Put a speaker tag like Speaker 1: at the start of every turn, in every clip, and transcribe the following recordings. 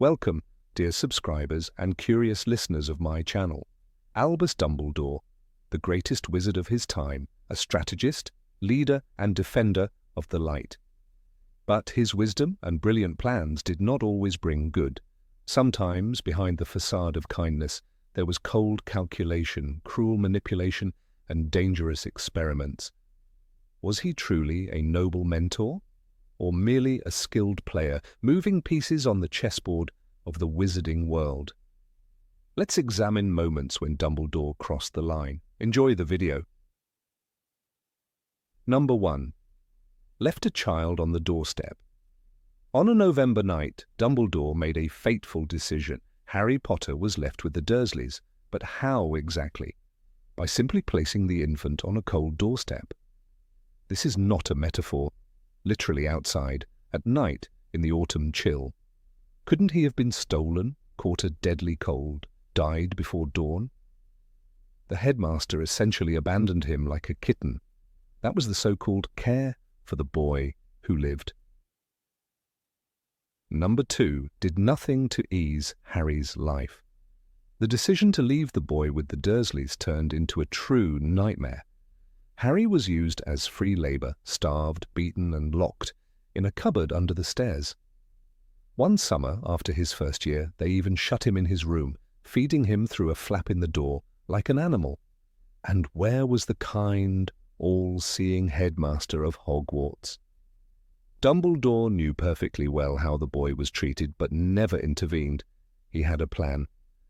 Speaker 1: Welcome, dear subscribers and curious listeners of my channel. Albus Dumbledore, the greatest wizard of his time, a strategist, leader and defender of the light. But his wisdom and brilliant plans did not always bring good. Sometimes, behind the facade of kindness, there was cold calculation, cruel manipulation, and dangerous experiments. Was he truly a noble mentor, or merely a skilled player, moving pieces on the chessboard of the wizarding world? Let's examine moments when Dumbledore crossed the line. Enjoy the video. Number 1. Left a child on the doorstep. On a November night, Dumbledore made a fateful decision. Harry Potter was left with the Dursleys. But how exactly? By simply placing the infant on a cold doorstep. This is not a metaphor. Literally outside, at night, in the autumn chill. Couldn't he have been stolen, caught a deadly cold, died before dawn? The headmaster essentially abandoned him like a kitten. That was the so-called care for the boy who lived. Number 2 did nothing to ease Harry's life. The decision to leave the boy with the Dursleys turned into a true nightmare. Harry was used as free labor, starved, beaten and locked in a cupboard under the stairs. One summer, after his first year, they even shut him in his room, feeding him through a flap in the door like an animal. And where was the kind, all-seeing headmaster of Hogwarts? Dumbledore knew perfectly well how the boy was treated, but never intervened. He had a plan,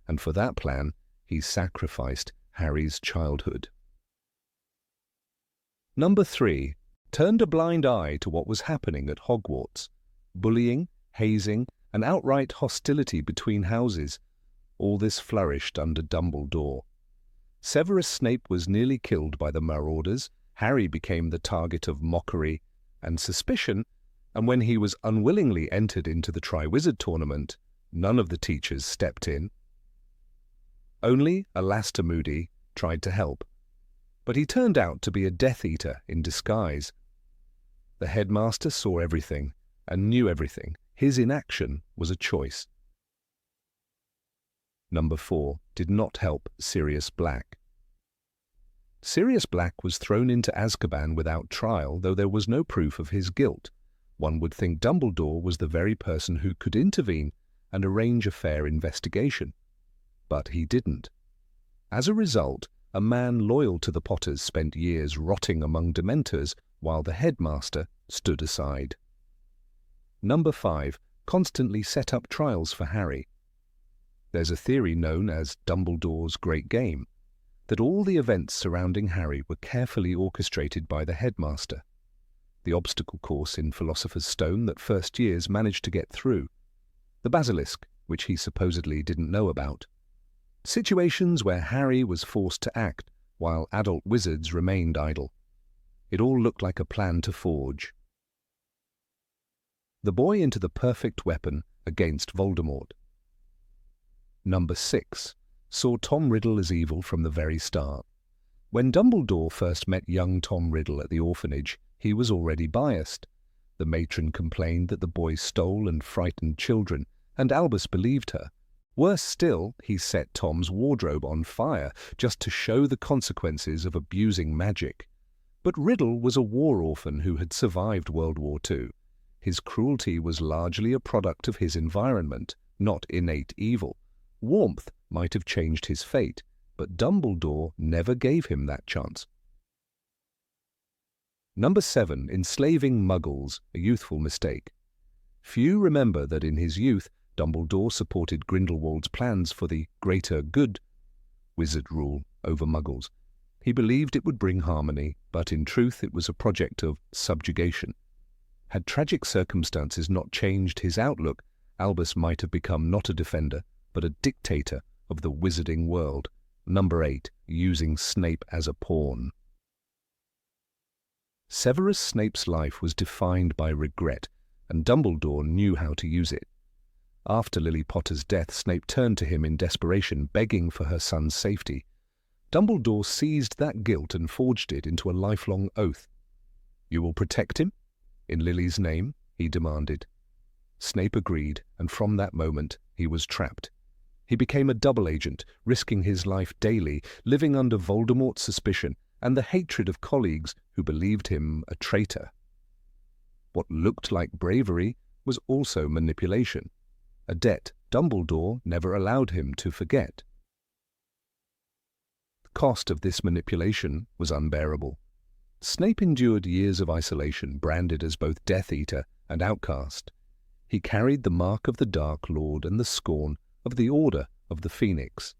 Speaker 1: and for that plan, he sacrificed Harry's childhood. Number 3 turned a blind eye to what was happening at Hogwarts. Bullying, hazing, and outright hostility between houses. All this flourished under Dumbledore. Severus Snape was nearly killed by the marauders. Harry became the target of mockery and suspicion, and when he was unwillingly entered into the Triwizard Tournament, none of the teachers stepped in. Only Moody tried to help, but he turned out to be a Death Eater in disguise. The headmaster saw everything and knew everything. His inaction was a choice. Number 4 did not help Sirius Black. Sirius Black was thrown into Azkaban without trial, though there was no proof of his guilt. One would think Dumbledore was the very person who could intervene and arrange a fair investigation. But he didn't. As a result, a man loyal to the Potters spent years rotting among Dementors while the headmaster stood aside. Number 5 constantly set up trials for Harry. There's a theory known as Dumbledore's Great Game, that all the events surrounding Harry were carefully orchestrated by the headmaster. The obstacle course in Philosopher's Stone that first years managed to get through. The basilisk, which he supposedly didn't know about. Situations where Harry was forced to act while adult wizards remained idle. It all looked like a plan to forge. The boy into the perfect weapon against Voldemort. Number 6 saw Tom Riddle as evil from the very start. When Dumbledore first met young Tom Riddle at the orphanage, he was already biased. The matron complained that the boy stole and frightened children, and Albus believed her. Worse still, he set Tom's wardrobe on fire just to show the consequences of abusing magic. But Riddle was a war orphan who had survived World War II. His cruelty was largely a product of his environment, not innate evil. Warmth might have changed his fate, but Dumbledore never gave him that chance. Number 7, enslaving Muggles, a youthful mistake. Few remember that in his youth, Dumbledore supported Grindelwald's plans for the greater good wizard rule over Muggles. He believed it would bring harmony, but in truth it was a project of subjugation. Had tragic circumstances not changed his outlook, Albus might have become not a defender, but a dictator of the wizarding world. Number 8, using Snape as a pawn. Severus Snape's life was defined by regret, and Dumbledore knew how to use it. After Lily Potter's death, Snape turned to him in desperation, begging for her son's safety. Dumbledore seized that guilt and forged it into a lifelong oath. "You will protect him? In Lily's name?" he demanded. Snape agreed, and from that moment he was trapped. He became a double agent, risking his life daily, living under Voldemort's suspicion and the hatred of colleagues who believed him a traitor. What looked like bravery was also manipulation, a debt Dumbledore never allowed him to forget. The cost of this manipulation was unbearable. Snape endured years of isolation, branded as both Death Eater and outcast. He carried the mark of the Dark Lord and the scorn of the Order of the Phoenix.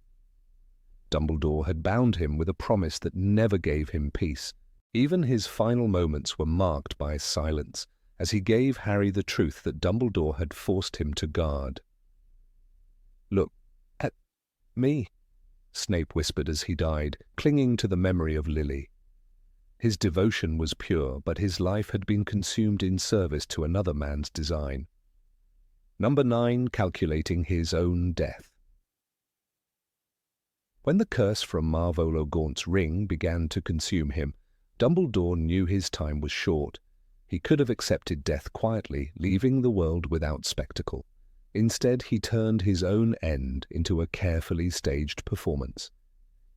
Speaker 1: Dumbledore had bound him with a promise that never gave him peace. Even his final moments were marked by silence, as he gave Harry the truth that Dumbledore had forced him to guard. "Look at me," Snape whispered as he died, clinging to the memory of Lily. His devotion was pure, but his life had been consumed in service to another man's design. Number 9, calculating his own death. When the curse from Marvolo Gaunt's ring began to consume him, Dumbledore knew his time was short. He could have accepted death quietly, leaving the world without spectacle. Instead, he turned his own end into a carefully staged performance.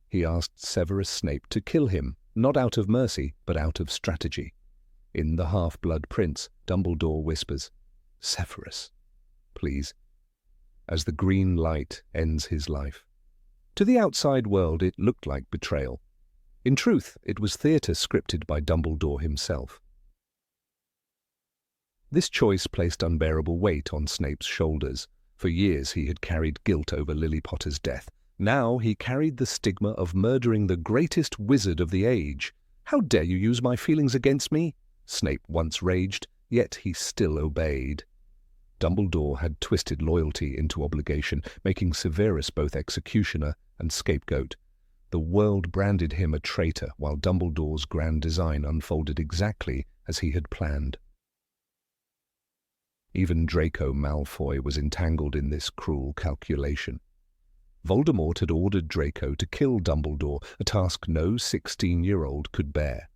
Speaker 1: He asked Severus Snape to kill him, not out of mercy, but out of strategy. In The Half-Blood Prince, Dumbledore whispers, "Severus, please," as the green light ends his life. To the outside world, it looked like betrayal. In truth, it was theatre scripted by Dumbledore himself. This choice placed unbearable weight on Snape's shoulders. For years he had carried guilt over Lily Potter's death. Now he carried the stigma of murdering the greatest wizard of the age. "How dare you use my feelings against me?" Snape once raged, yet he still obeyed. Dumbledore had twisted loyalty into obligation, making Severus both executioner and scapegoat. The world branded him a traitor, while Dumbledore's grand design unfolded exactly as he had planned. Even Draco Malfoy was entangled in this cruel calculation. Voldemort had ordered Draco to kill Dumbledore, a task no 16-year-old could bear.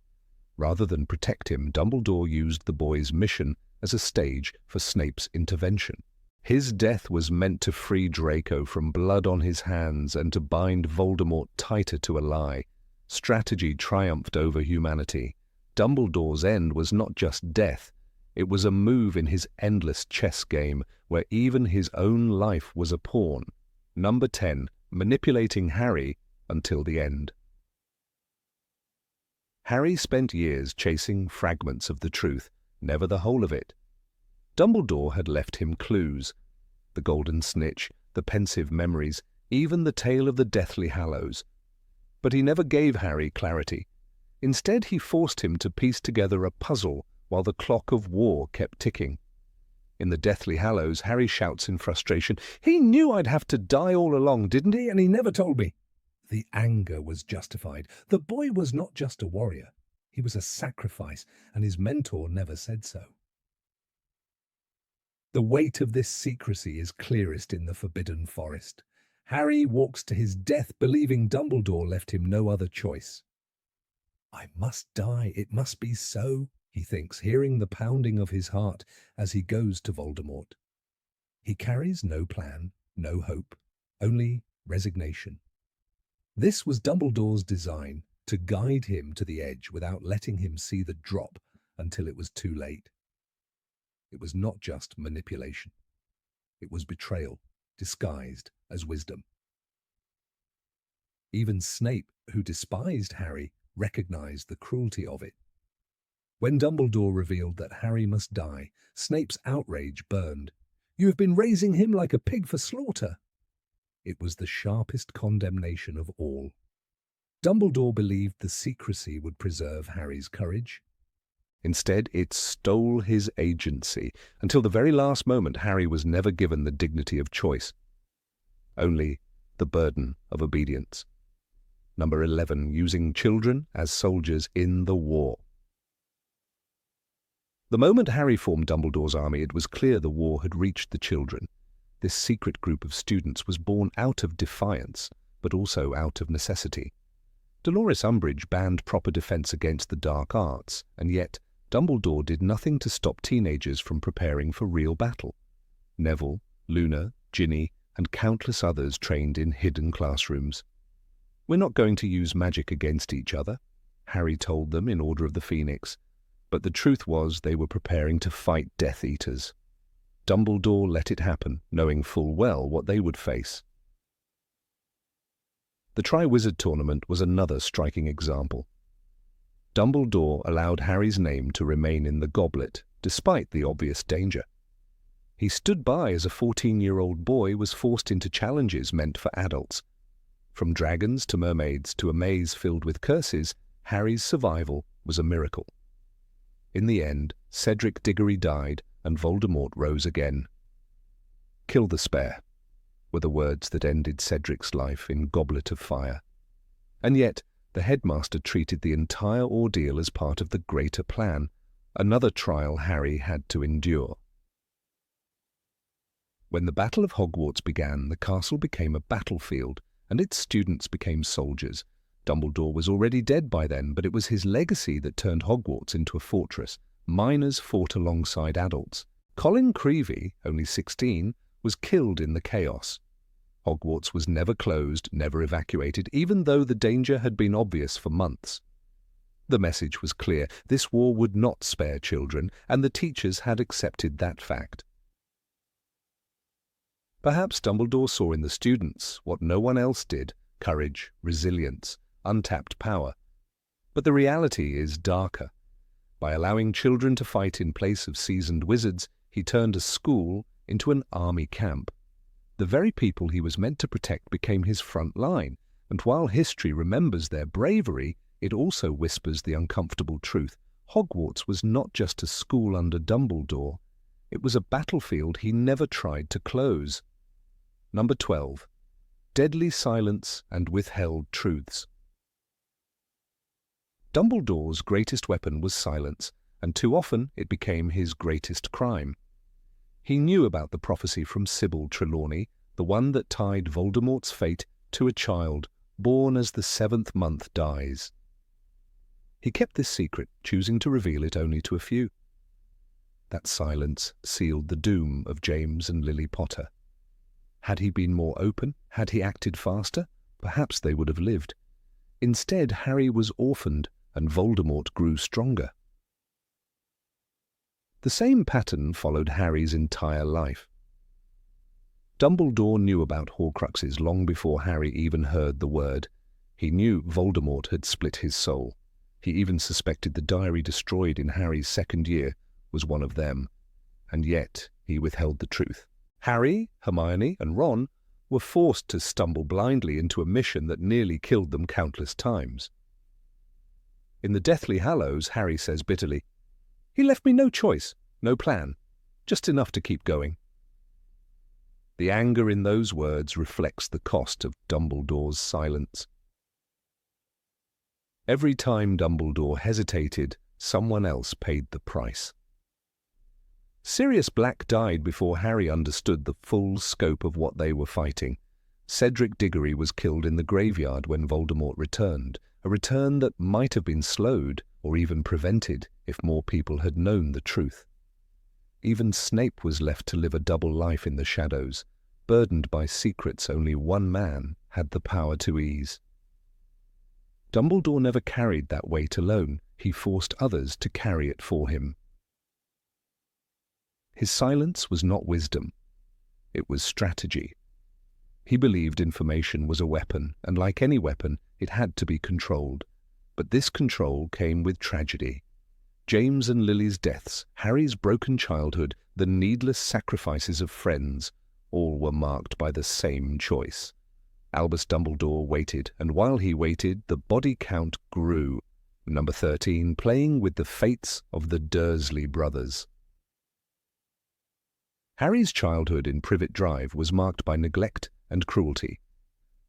Speaker 1: Rather than protect him, Dumbledore used the boy's mission as a stage for Snape's intervention. His death was meant to free Draco from blood on his hands and to bind Voldemort tighter to a lie. Strategy triumphed over humanity. Dumbledore's end was not just death. It was a move in his endless chess game, where even his own life was a pawn. Number 10, manipulating Harry until the end. Harry spent years chasing fragments of the truth, never the whole of it. Dumbledore had left him clues. The golden snitch, the pensive memories, even the tale of the Deathly Hallows. But he never gave Harry clarity. Instead, he forced him to piece together a puzzle while the clock of war kept ticking. In the Deathly Hallows, Harry shouts in frustration, "He knew I'd have to die all along, didn't he? And he never told me." The anger was justified. The boy was not just a warrior. He was a sacrifice, and his mentor never said so. The weight of this secrecy is clearest in the Forbidden Forest. Harry walks to his death believing Dumbledore left him no other choice. "I must die, it must be so," he thinks, hearing the pounding of his heart as he goes to Voldemort. He carries no plan, no hope, only resignation. This was Dumbledore's design, to guide him to the edge without letting him see the drop until it was too late. It was not just manipulation. It was betrayal, disguised as wisdom. Even Snape, who despised Harry, recognized the cruelty of it. When Dumbledore revealed that Harry must die, Snape's outrage burned. "You have been raising him like a pig for slaughter." It was the sharpest condemnation of all. Dumbledore believed the secrecy would preserve Harry's courage. Instead, it stole his agency. Until the very last moment, Harry was never given the dignity of choice, only the burden of obedience. Number 11, using children as soldiers in the war. The moment Harry formed Dumbledore's army, it was clear the war had reached the children. This secret group of students was born out of defiance, but also out of necessity. Dolores Umbridge banned proper defense against the dark arts, and yet Dumbledore did nothing to stop teenagers from preparing for real battle. Neville, Luna, Ginny, and countless others trained in hidden classrooms. "We're not going to use magic against each other," Harry told them in Order of the Phoenix, but the truth was they were preparing to fight Death Eaters. Dumbledore let it happen, knowing full well what they would face. The Triwizard Tournament was another striking example. Dumbledore allowed Harry's name to remain in the goblet, despite the obvious danger. He stood by as a 14-year-old boy was forced into challenges meant for adults. From dragons to mermaids to a maze filled with curses, Harry's survival was a miracle. In the end, Cedric Diggory died and Voldemort rose again. "Kill the spare," were the words that ended Cedric's life in Goblet of Fire. And yet, the headmaster treated the entire ordeal as part of the greater plan, another trial Harry had to endure. When the Battle of Hogwarts began, the castle became a battlefield, and its students became soldiers. Dumbledore was already dead by then, but it was his legacy that turned Hogwarts into a fortress. Minors fought alongside adults. Colin Creevey, only 16, was killed in the chaos. Hogwarts was never closed, never evacuated, even though the danger had been obvious for months. The message was clear: this war would not spare children, and the teachers had accepted that fact. Perhaps Dumbledore saw in the students what no one else did: courage, resilience, untapped power. But the reality is darker. By allowing children to fight in place of seasoned wizards, he turned a school into an army camp. The very people he was meant to protect became his front line, and while history remembers their bravery, it also whispers the uncomfortable truth. Hogwarts was not just a school under Dumbledore. It was a battlefield he never tried to close. Number 12. Deadly Silence and Withheld Truths. Dumbledore's greatest weapon was silence, and too often it became his greatest crime. He knew about the prophecy from Sybil Trelawney, the one that tied Voldemort's fate to a child born as the 7th month dies. He kept this secret, choosing to reveal it only to a few. That silence sealed the doom of James and Lily Potter. Had he been more open, had he acted faster, perhaps they would have lived. Instead, Harry was orphaned, and Voldemort grew stronger. The same pattern followed Harry's entire life. Dumbledore knew about Horcruxes long before Harry even heard the word. He knew Voldemort had split his soul. He even suspected the diary destroyed in Harry's second year was one of them. And yet he withheld the truth. Harry, Hermione, and Ron were forced to stumble blindly into a mission that nearly killed them countless times. In the Deathly Hallows, Harry says bitterly, "He left me no choice, no plan, just enough to keep going." The anger in those words reflects the cost of Dumbledore's silence. Every time Dumbledore hesitated, someone else paid the price. Sirius Black died before Harry understood the full scope of what they were fighting. Cedric Diggory was killed in the graveyard when Voldemort returned, a return that might have been slowed or even prevented if more people had known the truth. Even Snape was left to live a double life in the shadows, burdened by secrets only one man had the power to ease. Dumbledore never carried that weight alone. He forced others to carry it for him. His silence was not wisdom. It was strategy. He believed information was a weapon, and like any weapon, it had to be controlled. But this control came with tragedy. James and Lily's deaths, Harry's broken childhood, the needless sacrifices of friends, all were marked by the same choice. Albus Dumbledore waited, and while he waited, the body count grew. Number 13, playing with the fates of the Dursley brothers. Harry's childhood in Privet Drive was marked by neglect and cruelty.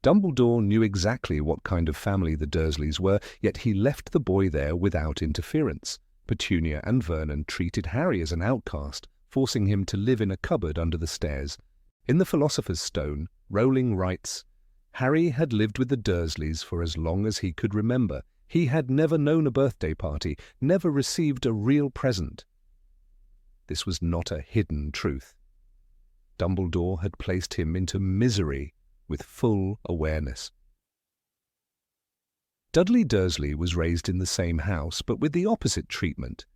Speaker 1: Dumbledore knew exactly what kind of family the Dursleys were, yet he left the boy there without interference. Petunia and Vernon treated Harry as an outcast, forcing him to live in a cupboard under the stairs. In the Philosopher's Stone, Rowling writes, Harry had lived with the Dursleys for as long as he could remember. He had never known a birthday party, never received a real present. This was not a hidden truth. Dumbledore had placed him into misery with full awareness. Dudley Dursley was raised in the same house, but with the opposite treatment.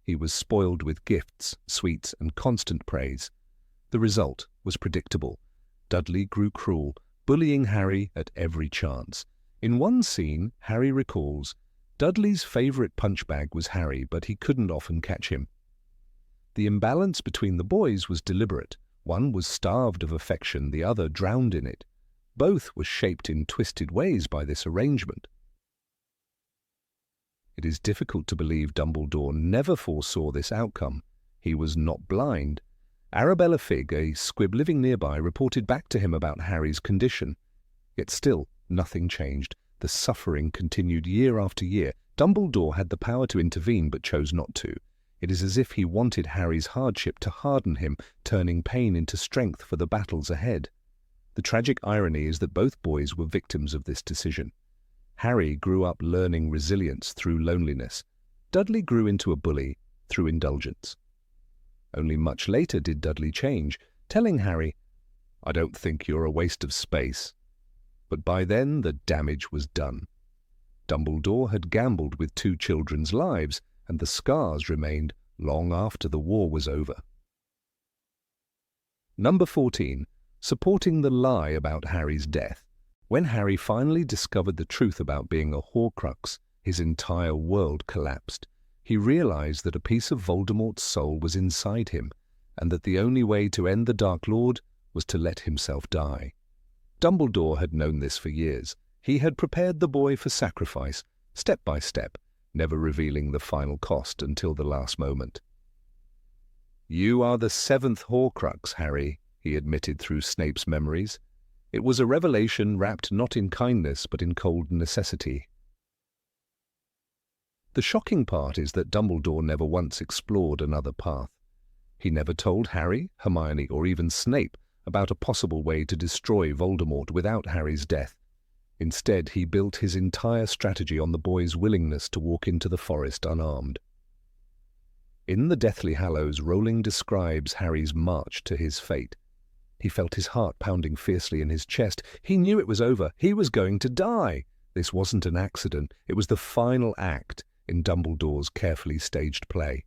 Speaker 1: He was spoiled with gifts, sweets, and constant praise. The result was predictable. Dudley grew cruel, bullying Harry at every chance. In one scene, Harry recalls, Dudley's favourite punch bag was Harry, but he couldn't often catch him. The imbalance between the boys was deliberate. One was starved of affection, the other drowned in it. Both were shaped in twisted ways by this arrangement. It is difficult to believe Dumbledore never foresaw this outcome. He was not blind. Arabella Figg, a squib living nearby, reported back to him about Harry's condition. Yet still, nothing changed. The suffering continued year after year. Dumbledore had the power to intervene, but chose not to. It is as if he wanted Harry's hardship to harden him, turning pain into strength for the battles ahead. The tragic irony is that both boys were victims of this decision. Harry grew up learning resilience through loneliness. Dudley grew into a bully through indulgence. Only much later did Dudley change, telling Harry, "I don't think you're a waste of space." But by then the damage was done. Dumbledore had gambled with two children's lives, and the scars remained long after the war was over. Number 14. Supporting the lie about Harry's death. When Harry finally discovered the truth about being a Horcrux, his entire world collapsed. He realized that a piece of Voldemort's soul was inside him, and that the only way to end the Dark Lord was to let himself die. Dumbledore had known this for years. He had prepared the boy for sacrifice, step by step, never revealing the final cost until the last moment. "You are the 7th Horcrux, Harry," he admitted through Snape's memories. It was a revelation wrapped not in kindness but in cold necessity. The shocking part is that Dumbledore never once explored another path. He never told Harry, Hermione, or even Snape about a possible way to destroy Voldemort without Harry's death. Instead, he built his entire strategy on the boy's willingness to walk into the forest unarmed. In the Deathly Hallows, Rowling describes Harry's march to his fate. He felt his heart pounding fiercely in his chest. He knew it was over. He was going to die. This wasn't an accident. It was the final act in Dumbledore's carefully staged play.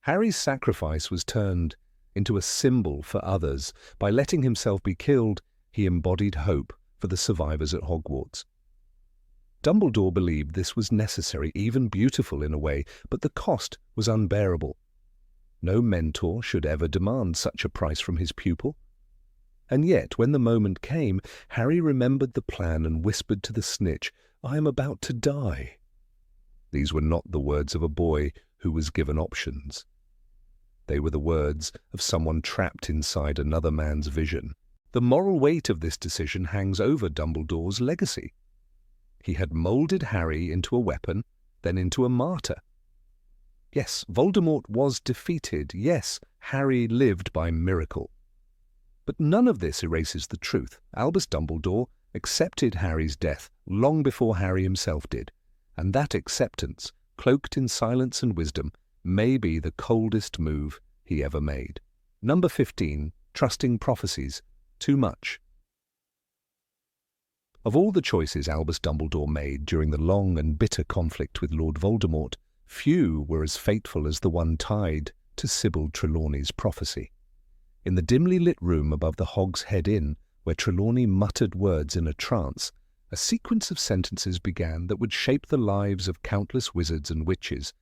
Speaker 1: Harry's sacrifice was turned into a symbol for others. By letting himself be killed, he embodied hope for the survivors at Hogwarts. Dumbledore believed this was necessary, even beautiful in a way, but the cost was unbearable. No mentor should ever demand such a price from his pupil. And yet, when the moment came, Harry remembered the plan and whispered to the snitch, "I am about to die." These were not the words of a boy who was given options. They were the words of someone trapped inside another man's vision. The moral weight of this decision hangs over Dumbledore's legacy. He had moulded Harry into a weapon, then into a martyr. Yes, Voldemort was defeated. Yes, Harry lived by miracle. But none of this erases the truth. Albus Dumbledore accepted Harry's death long before Harry himself did, and that acceptance, cloaked in silence and wisdom, may be the coldest move he ever made. Number 15. Trusting prophecies too much. Of all the choices Albus Dumbledore made during the long and bitter conflict with Lord Voldemort, few were as fateful as the one tied to Sybil Trelawney's prophecy. In the dimly lit room above the Hog's Head Inn, where Trelawney muttered words in a trance, a sequence of sentences began that would shape the lives of countless wizards and witches.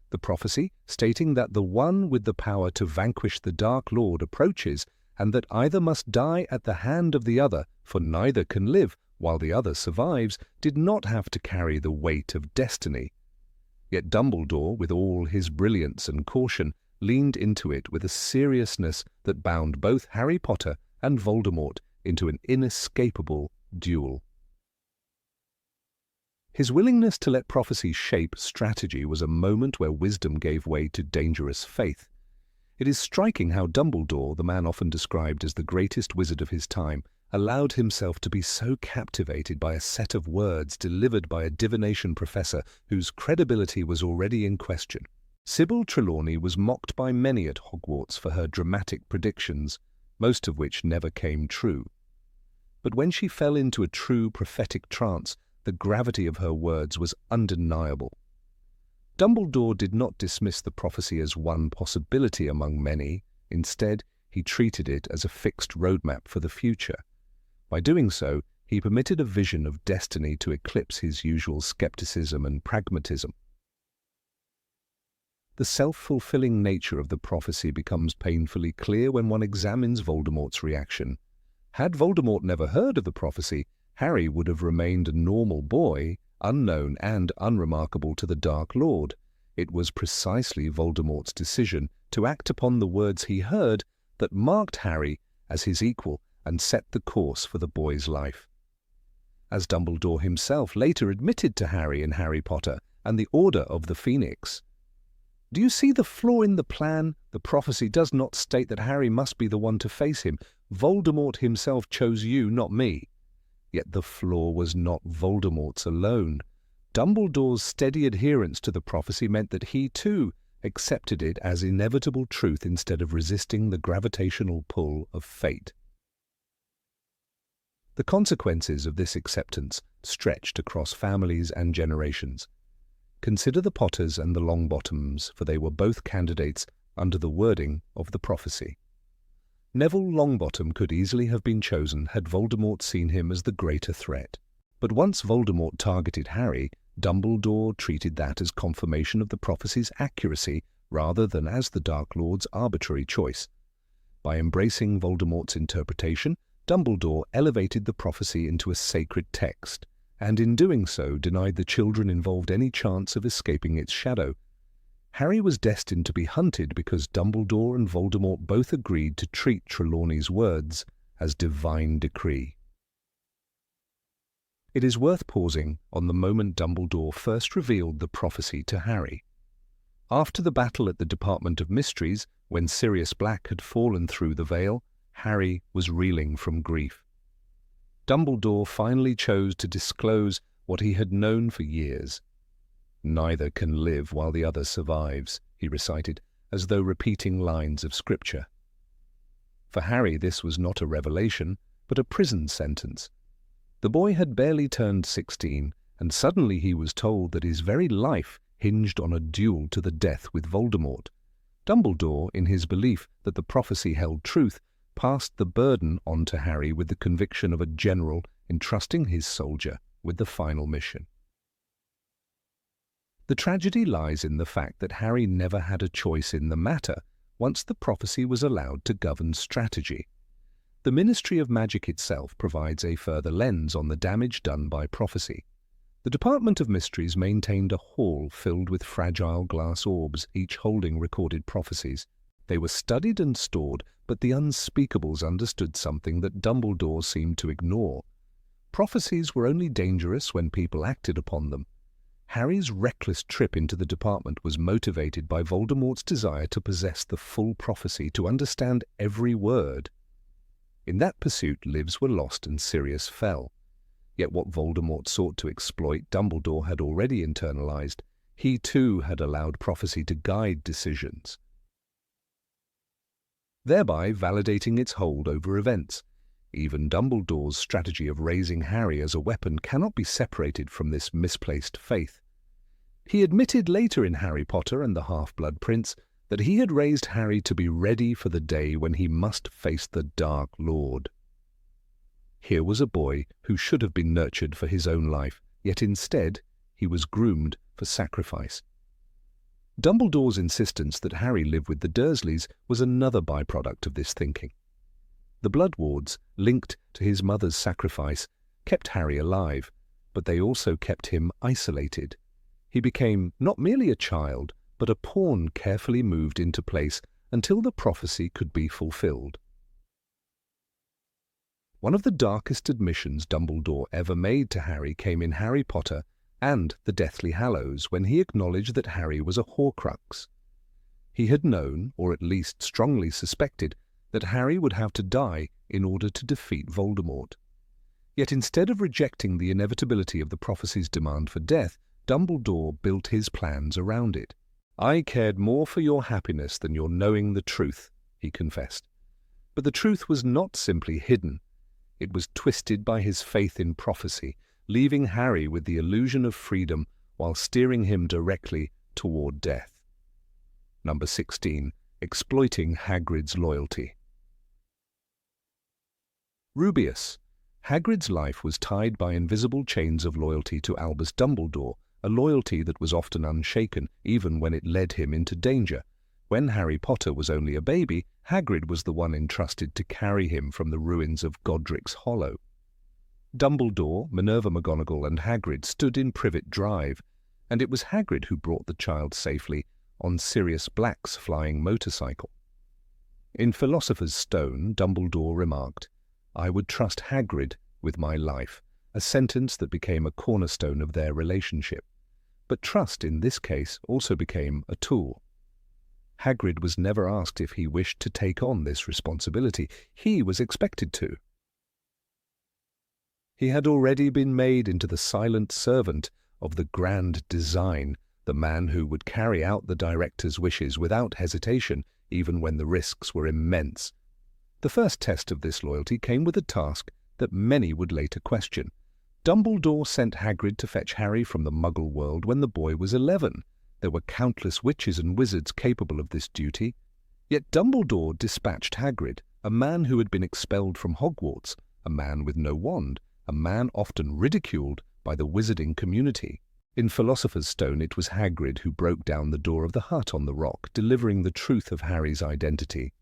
Speaker 1: The prophecy, stating that the one with the power to vanquish the Dark Lord approaches, and that either must die at the hand of the other, for neither can live while the other survives, did not have to carry the weight of destiny. Yet Dumbledore, with all his brilliance and caution, leaned into it with a seriousness that bound both Harry Potter and Voldemort into an inescapable duel. His willingness to let prophecy shape strategy was a moment where wisdom gave way to dangerous faith. It is striking how Dumbledore, the man often described as the greatest wizard of his time, allowed himself to be so captivated by a set of words delivered by a divination professor whose credibility was already in question. Sybil Trelawney was mocked by many at Hogwarts for her dramatic predictions, most of which never came true. But when she fell into a true prophetic trance, the gravity of her words was undeniable. Dumbledore did not dismiss the prophecy as one possibility among many. Instead, he treated it as a fixed roadmap for the future. By doing so, he permitted a vision of destiny to eclipse his usual skepticism and pragmatism. The self-fulfilling nature of the prophecy becomes painfully clear when one examines Voldemort's reaction. Had Voldemort never heard of the prophecy, Harry would have remained a normal boy, unknown and unremarkable to the Dark Lord. It was precisely Voldemort's decision to act upon the words he heard that marked Harry as his equal and set the course for the boy's life. As Dumbledore himself later admitted to Harry in Harry Potter and the Order of the Phoenix, "Do you see the flaw in the plan? The prophecy does not state that Harry must be the one to face him. Voldemort himself chose you, not me." Yet the flaw was not Voldemort's alone. Dumbledore's steady adherence to the prophecy meant that he, too, accepted it as inevitable truth instead of resisting the gravitational pull of fate. The consequences of this acceptance stretched across families and generations. Consider the Potters and the Longbottoms, for they were both candidates under the wording of the prophecy. Neville Longbottom could easily have been chosen had Voldemort seen him as the greater threat. But once Voldemort targeted Harry, Dumbledore treated that as confirmation of the prophecy's accuracy rather than as the Dark Lord's arbitrary choice. By embracing Voldemort's interpretation, Dumbledore elevated the prophecy into a sacred text, and in doing so denied the children involved any chance of escaping its shadow. Harry was destined to be hunted because Dumbledore and Voldemort both agreed to treat Trelawney's words as divine decree. It is worth pausing on the moment Dumbledore first revealed the prophecy to Harry. After the battle at the Department of Mysteries, when Sirius Black had fallen through the veil, Harry was reeling from grief. Dumbledore finally chose to disclose what he had known for years. "Neither can live while the other survives," he recited, as though repeating lines of scripture. For Harry, this was not a revelation, but a prison sentence. The boy had barely turned 16, and suddenly he was told that his very life hinged on a duel to the death with Voldemort. Dumbledore, in his belief that the prophecy held truth, passed the burden on to Harry with the conviction of a general entrusting his soldier with the final mission. The tragedy lies in the fact that Harry never had a choice in the matter once the prophecy was allowed to govern strategy. The Ministry of Magic itself provides a further lens on the damage done by prophecy. The Department of Mysteries maintained a hall filled with fragile glass orbs, each holding recorded prophecies. They were studied and stored, but the unspeakables understood something that Dumbledore seemed to ignore. Prophecies were only dangerous when people acted upon them. Harry's reckless trip into the department was motivated by Voldemort's desire to possess the full prophecy, to understand every word. In that pursuit, lives were lost and Sirius fell. Yet what Voldemort sought to exploit, Dumbledore had already internalized. He too had allowed prophecy to guide decisions, thereby validating its hold over events. Even Dumbledore's strategy of raising Harry as a weapon cannot be separated from this misplaced faith. He admitted later in Harry Potter and the Half-Blood Prince that he had raised Harry to be ready for the day when he must face the Dark Lord. Here was a boy who should have been nurtured for his own life, yet instead he was groomed for sacrifice. Dumbledore's insistence that Harry live with the Dursleys was another byproduct of this thinking. The Blood Wards, linked to his mother's sacrifice, kept Harry alive, but they also kept him isolated. He became not merely a child, but a pawn carefully moved into place until the prophecy could be fulfilled. One of the darkest admissions Dumbledore ever made to Harry came in Harry Potter and the Deathly Hallows, when he acknowledged that Harry was a Horcrux. He had known, or at least strongly suspected, that Harry would have to die in order to defeat Voldemort. Yet instead of rejecting the inevitability of the prophecy's demand for death, Dumbledore built his plans around it. "I cared more for your happiness than your knowing the truth," he confessed. But the truth was not simply hidden. It was twisted by his faith in prophecy, leaving Harry with the illusion of freedom while steering him directly toward death. Number 16. Exploiting Hagrid's loyalty. Rubeus. Hagrid's life was tied by invisible chains of loyalty to Albus Dumbledore, a loyalty that was often unshaken, even when it led him into danger. When Harry Potter was only a baby, Hagrid was the one entrusted to carry him from the ruins of Godric's Hollow. Dumbledore, Minerva McGonagall and Hagrid stood in Privet Drive, and it was Hagrid who brought the child safely on Sirius Black's flying motorcycle. In Philosopher's Stone, Dumbledore remarked, "I would trust Hagrid with my life," a sentence that became a cornerstone of their relationship. But trust in this case also became a tool. Hagrid was never asked if he wished to take on this responsibility. He was expected to. He had already been made into the silent servant of the grand design, the man who would carry out the director's wishes without hesitation, even when the risks were immense. The first test of this loyalty came with a task that many would later question. Dumbledore sent Hagrid to fetch Harry from the Muggle world when the boy was 11. There were countless witches and wizards capable of this duty. Yet Dumbledore dispatched Hagrid, a man who had been expelled from Hogwarts, a man with no wand, a man often ridiculed by the wizarding community. In Philosopher's Stone, it was Hagrid who broke down the door of the hut on the rock, delivering the truth of Harry's identity.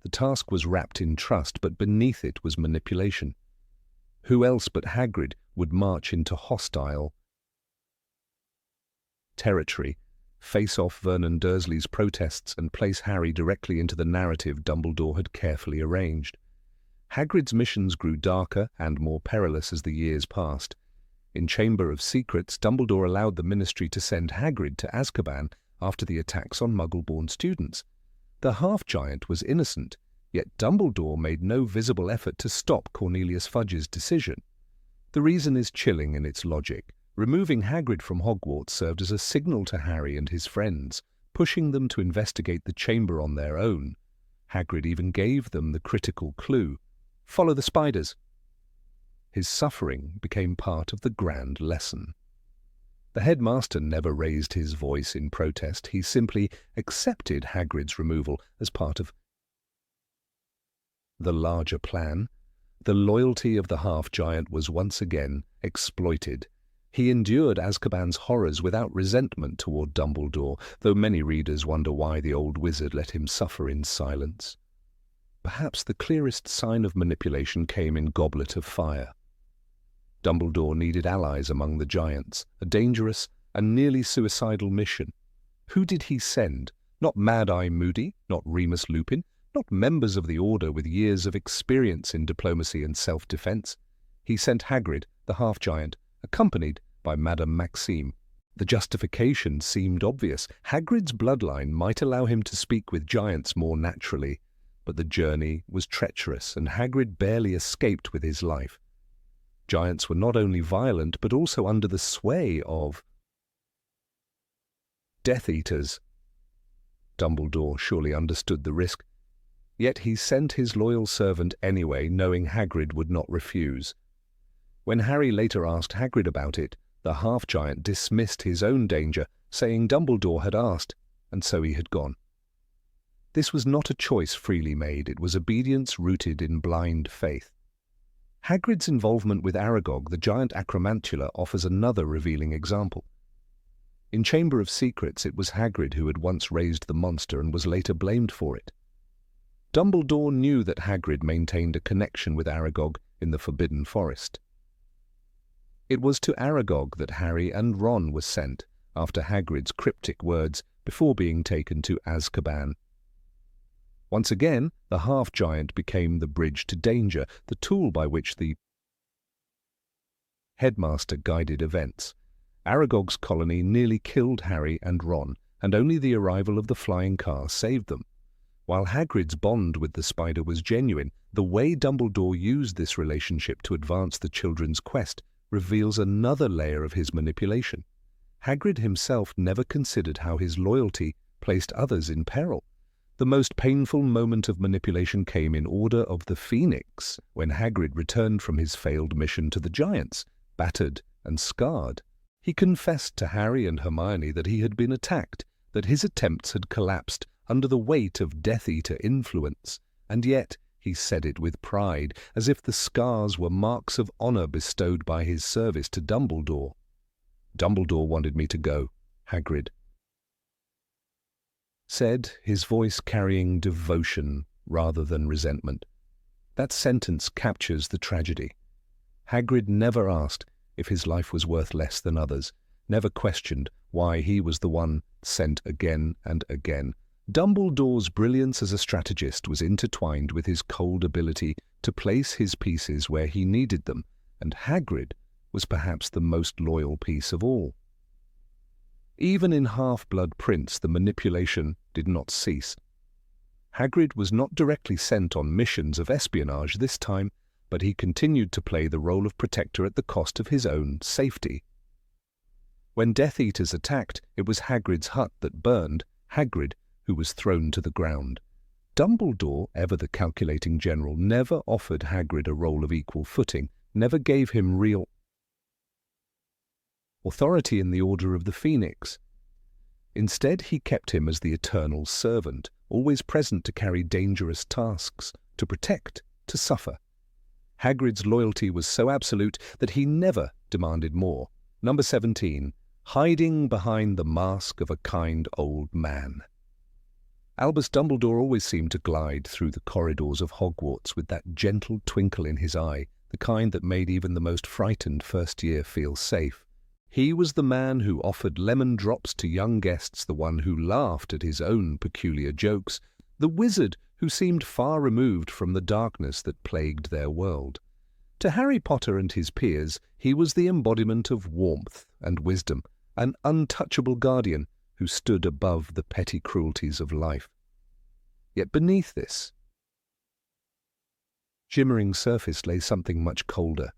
Speaker 1: The task was wrapped in trust, but beneath it was manipulation. Who else but Hagrid would march into hostile territory, face off Vernon Dursley's protests, and place Harry directly into the narrative Dumbledore had carefully arranged? Hagrid's missions grew darker and more perilous as the years passed. In Chamber of Secrets, Dumbledore allowed the Ministry to send Hagrid to Azkaban after the attacks on Muggle-born students. The half-giant was innocent, yet Dumbledore made no visible effort to stop Cornelius Fudge's decision. The reason is chilling in its logic. Removing Hagrid from Hogwarts served as a signal to Harry and his friends, pushing them to investigate the chamber on their own. Hagrid even gave them the critical clue: "Follow the spiders." His suffering became part of the grand lesson. The headmaster never raised his voice in protest. He simply accepted Hagrid's removal as part of the larger plan. The loyalty of the half-giant was once again exploited. He endured Azkaban's horrors without resentment toward Dumbledore, though many readers wonder why the old wizard let him suffer in silence. Perhaps the clearest sign of manipulation came in Goblet of Fire. Dumbledore needed allies among the giants, a dangerous and nearly suicidal mission. Who did he send? Not Mad-Eye Moody, not Remus Lupin, not members of the Order with years of experience in diplomacy and self-defense. He sent Hagrid, the half-giant, accompanied by Madame Maxime. The justification seemed obvious. Hagrid's bloodline might allow him to speak with giants more naturally, but the journey was treacherous, and Hagrid barely escaped with his life. Giants were not only violent, but also under the sway of Death Eaters. Dumbledore surely understood the risk, yet he sent his loyal servant anyway, knowing Hagrid would not refuse. When Harry later asked Hagrid about it, the half-giant dismissed his own danger, saying Dumbledore had asked, and so he had gone. This was not a choice freely made, it was obedience rooted in blind faith. Hagrid's involvement with Aragog, the giant acromantula, offers another revealing example. In Chamber of Secrets, it was Hagrid who had once raised the monster and was later blamed for it. Dumbledore knew that Hagrid maintained a connection with Aragog in the Forbidden Forest. It was to Aragog that Harry and Ron were sent, after Hagrid's cryptic words, before being taken to Azkaban. Once again, the half-giant became the bridge to danger, the tool by which the headmaster guided events. Aragog's colony nearly killed Harry and Ron, and only the arrival of the flying car saved them. While Hagrid's bond with the spider was genuine, the way Dumbledore used this relationship to advance the children's quest reveals another layer of his manipulation. Hagrid himself never considered how his loyalty placed others in peril. The most painful moment of manipulation came in Order of the Phoenix, when Hagrid returned from his failed mission to the Giants, battered and scarred. He confessed to Harry and Hermione that he had been attacked, that his attempts had collapsed under the weight of Death Eater influence, and yet he said it with pride, as if the scars were marks of honor bestowed by his service to Dumbledore. "Dumbledore wanted me to go," Hagrid said, his voice carrying devotion rather than resentment. That sentence captures the tragedy. Hagrid never asked if his life was worth less than others, never questioned why he was the one sent again and again. Dumbledore's brilliance as a strategist was intertwined with his cold ability to place his pieces where he needed them, and Hagrid was perhaps the most loyal piece of all. Even in Half-Blood Prince, the manipulation did not cease. Hagrid was not directly sent on missions of espionage this time, but he continued to play the role of protector at the cost of his own safety. When Death Eaters attacked, it was Hagrid's hut that burned, Hagrid who was thrown to the ground. Dumbledore, ever the calculating general, never offered Hagrid a role of equal footing, never gave him real authority in the Order of the Phoenix. Instead, he kept him as the eternal servant, always present to carry dangerous tasks, to protect, to suffer. Hagrid's loyalty was so absolute that he never demanded more. Number 17. Hiding behind the mask of a kind old man. Albus Dumbledore always seemed to glide through the corridors of Hogwarts with that gentle twinkle in his eye, the kind that made even the most frightened first year feel safe. He was the man who offered lemon drops to young guests, the one who laughed at his own peculiar jokes, the wizard who seemed far removed from the darkness that plagued their world. To Harry Potter and his peers, he was the embodiment of warmth and wisdom, an untouchable guardian who stood above the petty cruelties of life. Yet beneath this shimmering surface lay something much colder,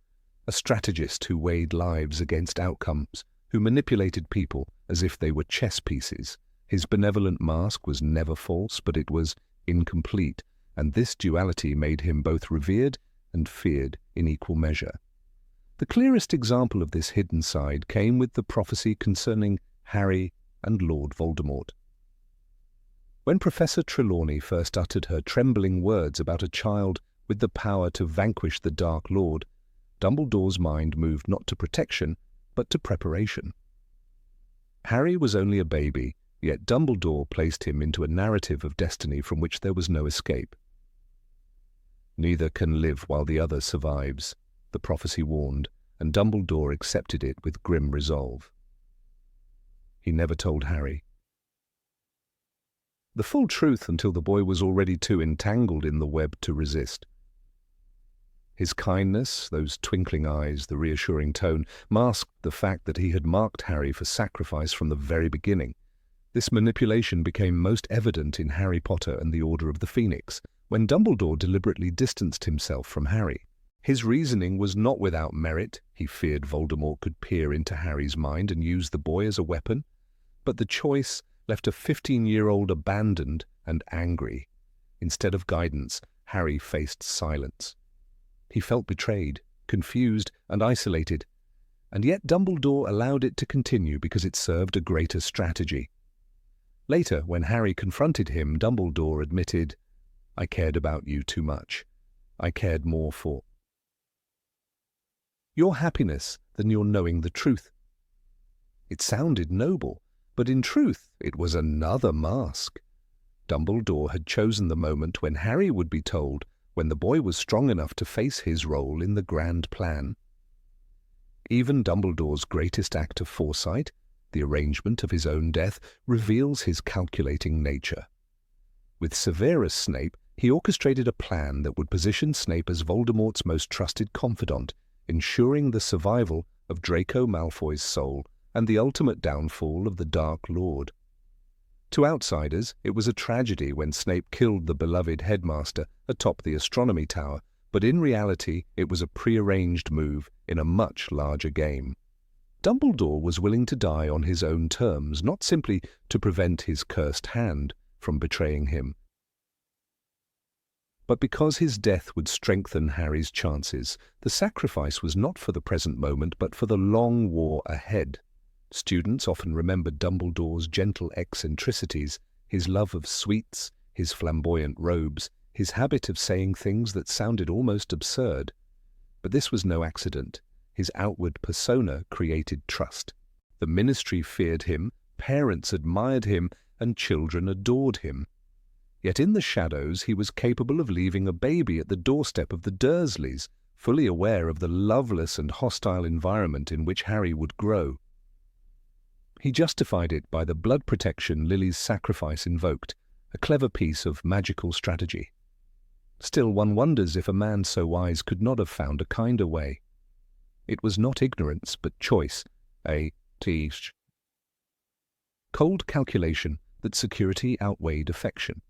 Speaker 1: a strategist who weighed lives against outcomes, who manipulated people as if they were chess pieces. His benevolent mask was never false, but it was incomplete, and this duality made him both revered and feared in equal measure. The clearest example of this hidden side came with the prophecy concerning Harry and Lord Voldemort. When Professor Trelawney first uttered her trembling words about a child with the power to vanquish the Dark Lord, Dumbledore's mind moved not to protection, but to preparation. Harry was only a baby, yet Dumbledore placed him into a narrative of destiny from which there was no escape. Neither can live while the other survives, the prophecy warned, and Dumbledore accepted it with grim resolve. He never told Harry the full truth until the boy was already too entangled in the web to resist. His kindness, those twinkling eyes, the reassuring tone, masked the fact that he had marked Harry for sacrifice from the very beginning. This manipulation became most evident in Harry Potter and the Order of the Phoenix, when Dumbledore deliberately distanced himself from Harry. His reasoning was not without merit. He feared Voldemort could peer into Harry's mind and use the boy as a weapon. But the choice left a 15-year-old abandoned and angry. Instead of guidance, Harry faced silence. He felt betrayed, confused, and isolated, and yet Dumbledore allowed it to continue because it served a greater strategy. Later, when Harry confronted him, Dumbledore admitted, "I cared about you too much. I cared more for your happiness than your knowing the truth." It sounded noble, but in truth it was another mask. Dumbledore had chosen the moment when Harry would be told, when the boy was strong enough to face his role in the grand plan. Even Dumbledore's greatest act of foresight, the arrangement of his own death, reveals his calculating nature. With Severus Snape, he orchestrated a plan that would position Snape as Voldemort's most trusted confidant, ensuring the survival of Draco Malfoy's soul and the ultimate downfall of the Dark Lord. To outsiders, it was a tragedy when Snape killed the beloved headmaster atop the astronomy tower, but in reality it was a prearranged move in a much larger game. Dumbledore was willing to die on his own terms, not simply to prevent his cursed hand from betraying him, but because his death would strengthen Harry's chances. The sacrifice was not for the present moment, but for the long war ahead. Students often remembered Dumbledore's gentle eccentricities, his love of sweets, his flamboyant robes, his habit of saying things that sounded almost absurd. But this was no accident. His outward persona created trust. The ministry feared him, parents admired him, and children adored him. Yet in the shadows he was capable of leaving a baby at the doorstep of the Dursleys, fully aware of the loveless and hostile environment in which Harry would grow. He justified it by the blood protection Lily's sacrifice invoked, a clever piece of magical strategy. Still, one wonders if a man so wise could not have found a kinder way. It was not ignorance, but choice, a cold calculation that security outweighed affection.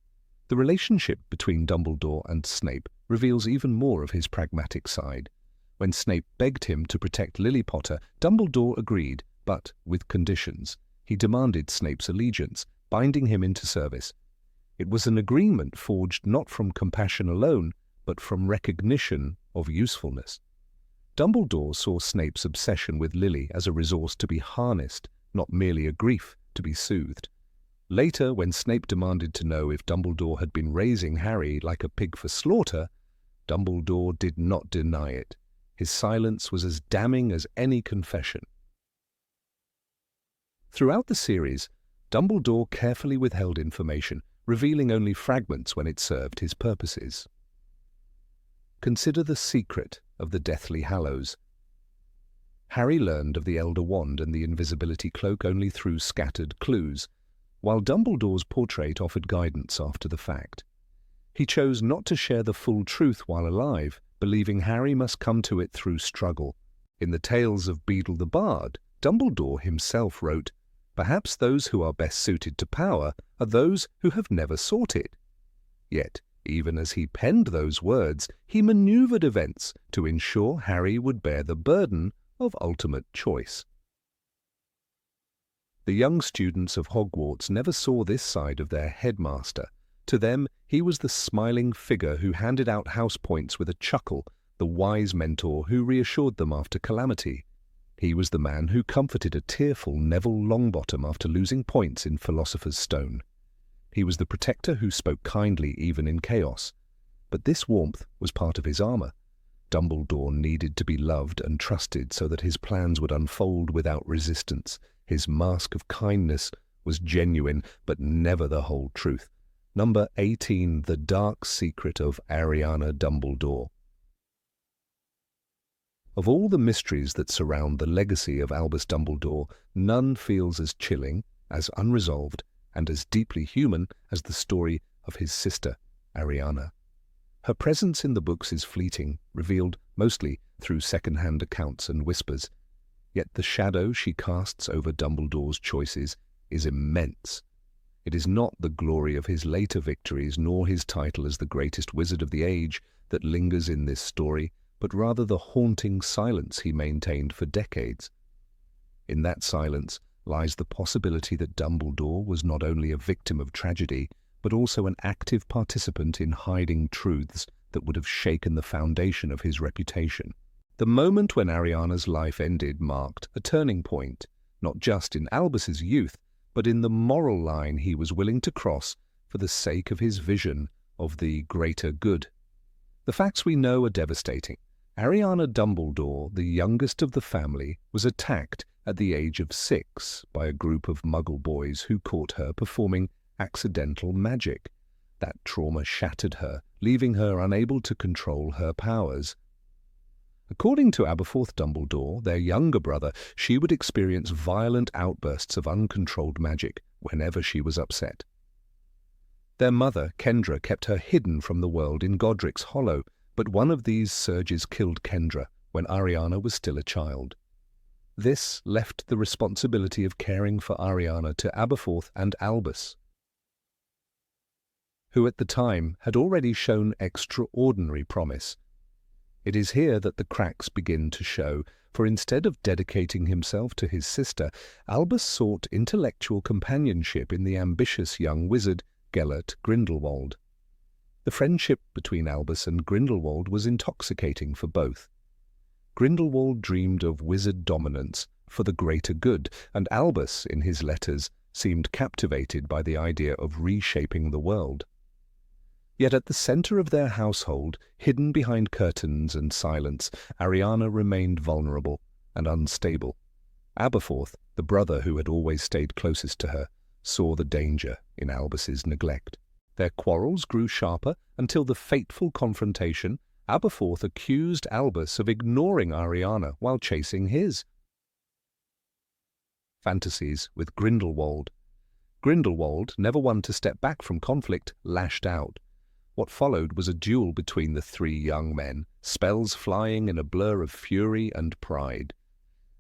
Speaker 1: The relationship between Dumbledore and Snape reveals even more of his pragmatic side. When Snape begged him to protect Lily Potter, Dumbledore agreed, but with conditions. He demanded Snape's allegiance, binding him into service. It was an agreement forged not from compassion alone, but from recognition of usefulness. Dumbledore saw Snape's obsession with Lily as a resource to be harnessed, not merely a grief to be soothed. Later, when Snape demanded to know if Dumbledore had been raising Harry like a pig for slaughter, Dumbledore did not deny it. His silence was as damning as any confession. Throughout the series, Dumbledore carefully withheld information, revealing only fragments when it served his purposes. Consider the secret of the Deathly Hallows. Harry learned of the Elder Wand and the invisibility cloak only through scattered clues, while Dumbledore's portrait offered guidance after the fact. He chose not to share the full truth while alive, believing Harry must come to it through struggle. In the Tales of Beedle the Bard, Dumbledore himself wrote, "Perhaps those who are best suited to power are those who have never sought it." Yet, even as he penned those words, he maneuvered events to ensure Harry would bear the burden of ultimate choice. The young students of Hogwarts never saw this side of their headmaster. To them, he was the smiling figure who handed out house points with a chuckle, the wise mentor who reassured them after calamity. He was the man who comforted a tearful Neville Longbottom after losing points in Philosopher's Stone. He was the protector who spoke kindly even in chaos. But this warmth was part of his armor. Dumbledore needed to be loved and trusted so that his plans would unfold without resistance. His mask of kindness was genuine, but never the whole truth. Number 18, The Dark Secret of Ariana Dumbledore. Of all the mysteries that surround the legacy of Albus Dumbledore, none feels as chilling, as unresolved, and as deeply human as the story of his sister, Ariana. Her presence in the books is fleeting, revealed mostly through second-hand accounts and whispers. Yet the shadow she casts over Dumbledore's choices is immense. It is not the glory of his later victories nor his title as the greatest wizard of the age that lingers in this story, but rather the haunting silence he maintained for decades. In that silence lies the possibility that Dumbledore was not only a victim of tragedy, but also an active participant in hiding truths that would have shaken the foundation of his reputation. The moment when Ariana's life ended marked a turning point, not just in Albus's youth, but in the moral line he was willing to cross for the sake of his vision of the greater good. The facts we know are devastating. Ariana Dumbledore, the youngest of the family, was attacked at the age of 6 by a group of Muggle boys who caught her performing accidental magic. That trauma shattered her, leaving her unable to control her powers. According to Aberforth Dumbledore, their younger brother, she would experience violent outbursts of uncontrolled magic whenever she was upset. Their mother, Kendra, kept her hidden from the world in Godric's Hollow, but one of these surges killed Kendra when Ariana was still a child. This left the responsibility of caring for Ariana to Aberforth and Albus, who at the time had already shown extraordinary promise. It is here that the cracks begin to show, for instead of dedicating himself to his sister, Albus sought intellectual companionship in the ambitious young wizard Gellert Grindelwald. The friendship between Albus and Grindelwald was intoxicating for both. Grindelwald dreamed of wizard dominance for the greater good, and Albus, in his letters, seemed captivated by the idea of reshaping the world. Yet at the center of their household, hidden behind curtains and silence, Ariana remained vulnerable and unstable. Aberforth, the brother who had always stayed closest to her, saw the danger in Albus's neglect. Their quarrels grew sharper until the fateful confrontation. Aberforth accused Albus of ignoring Ariana while chasing his. Fantasies with Grindelwald. Grindelwald, never one to step back from conflict, lashed out. What followed was a duel between the three young men, spells flying in a blur of fury and pride.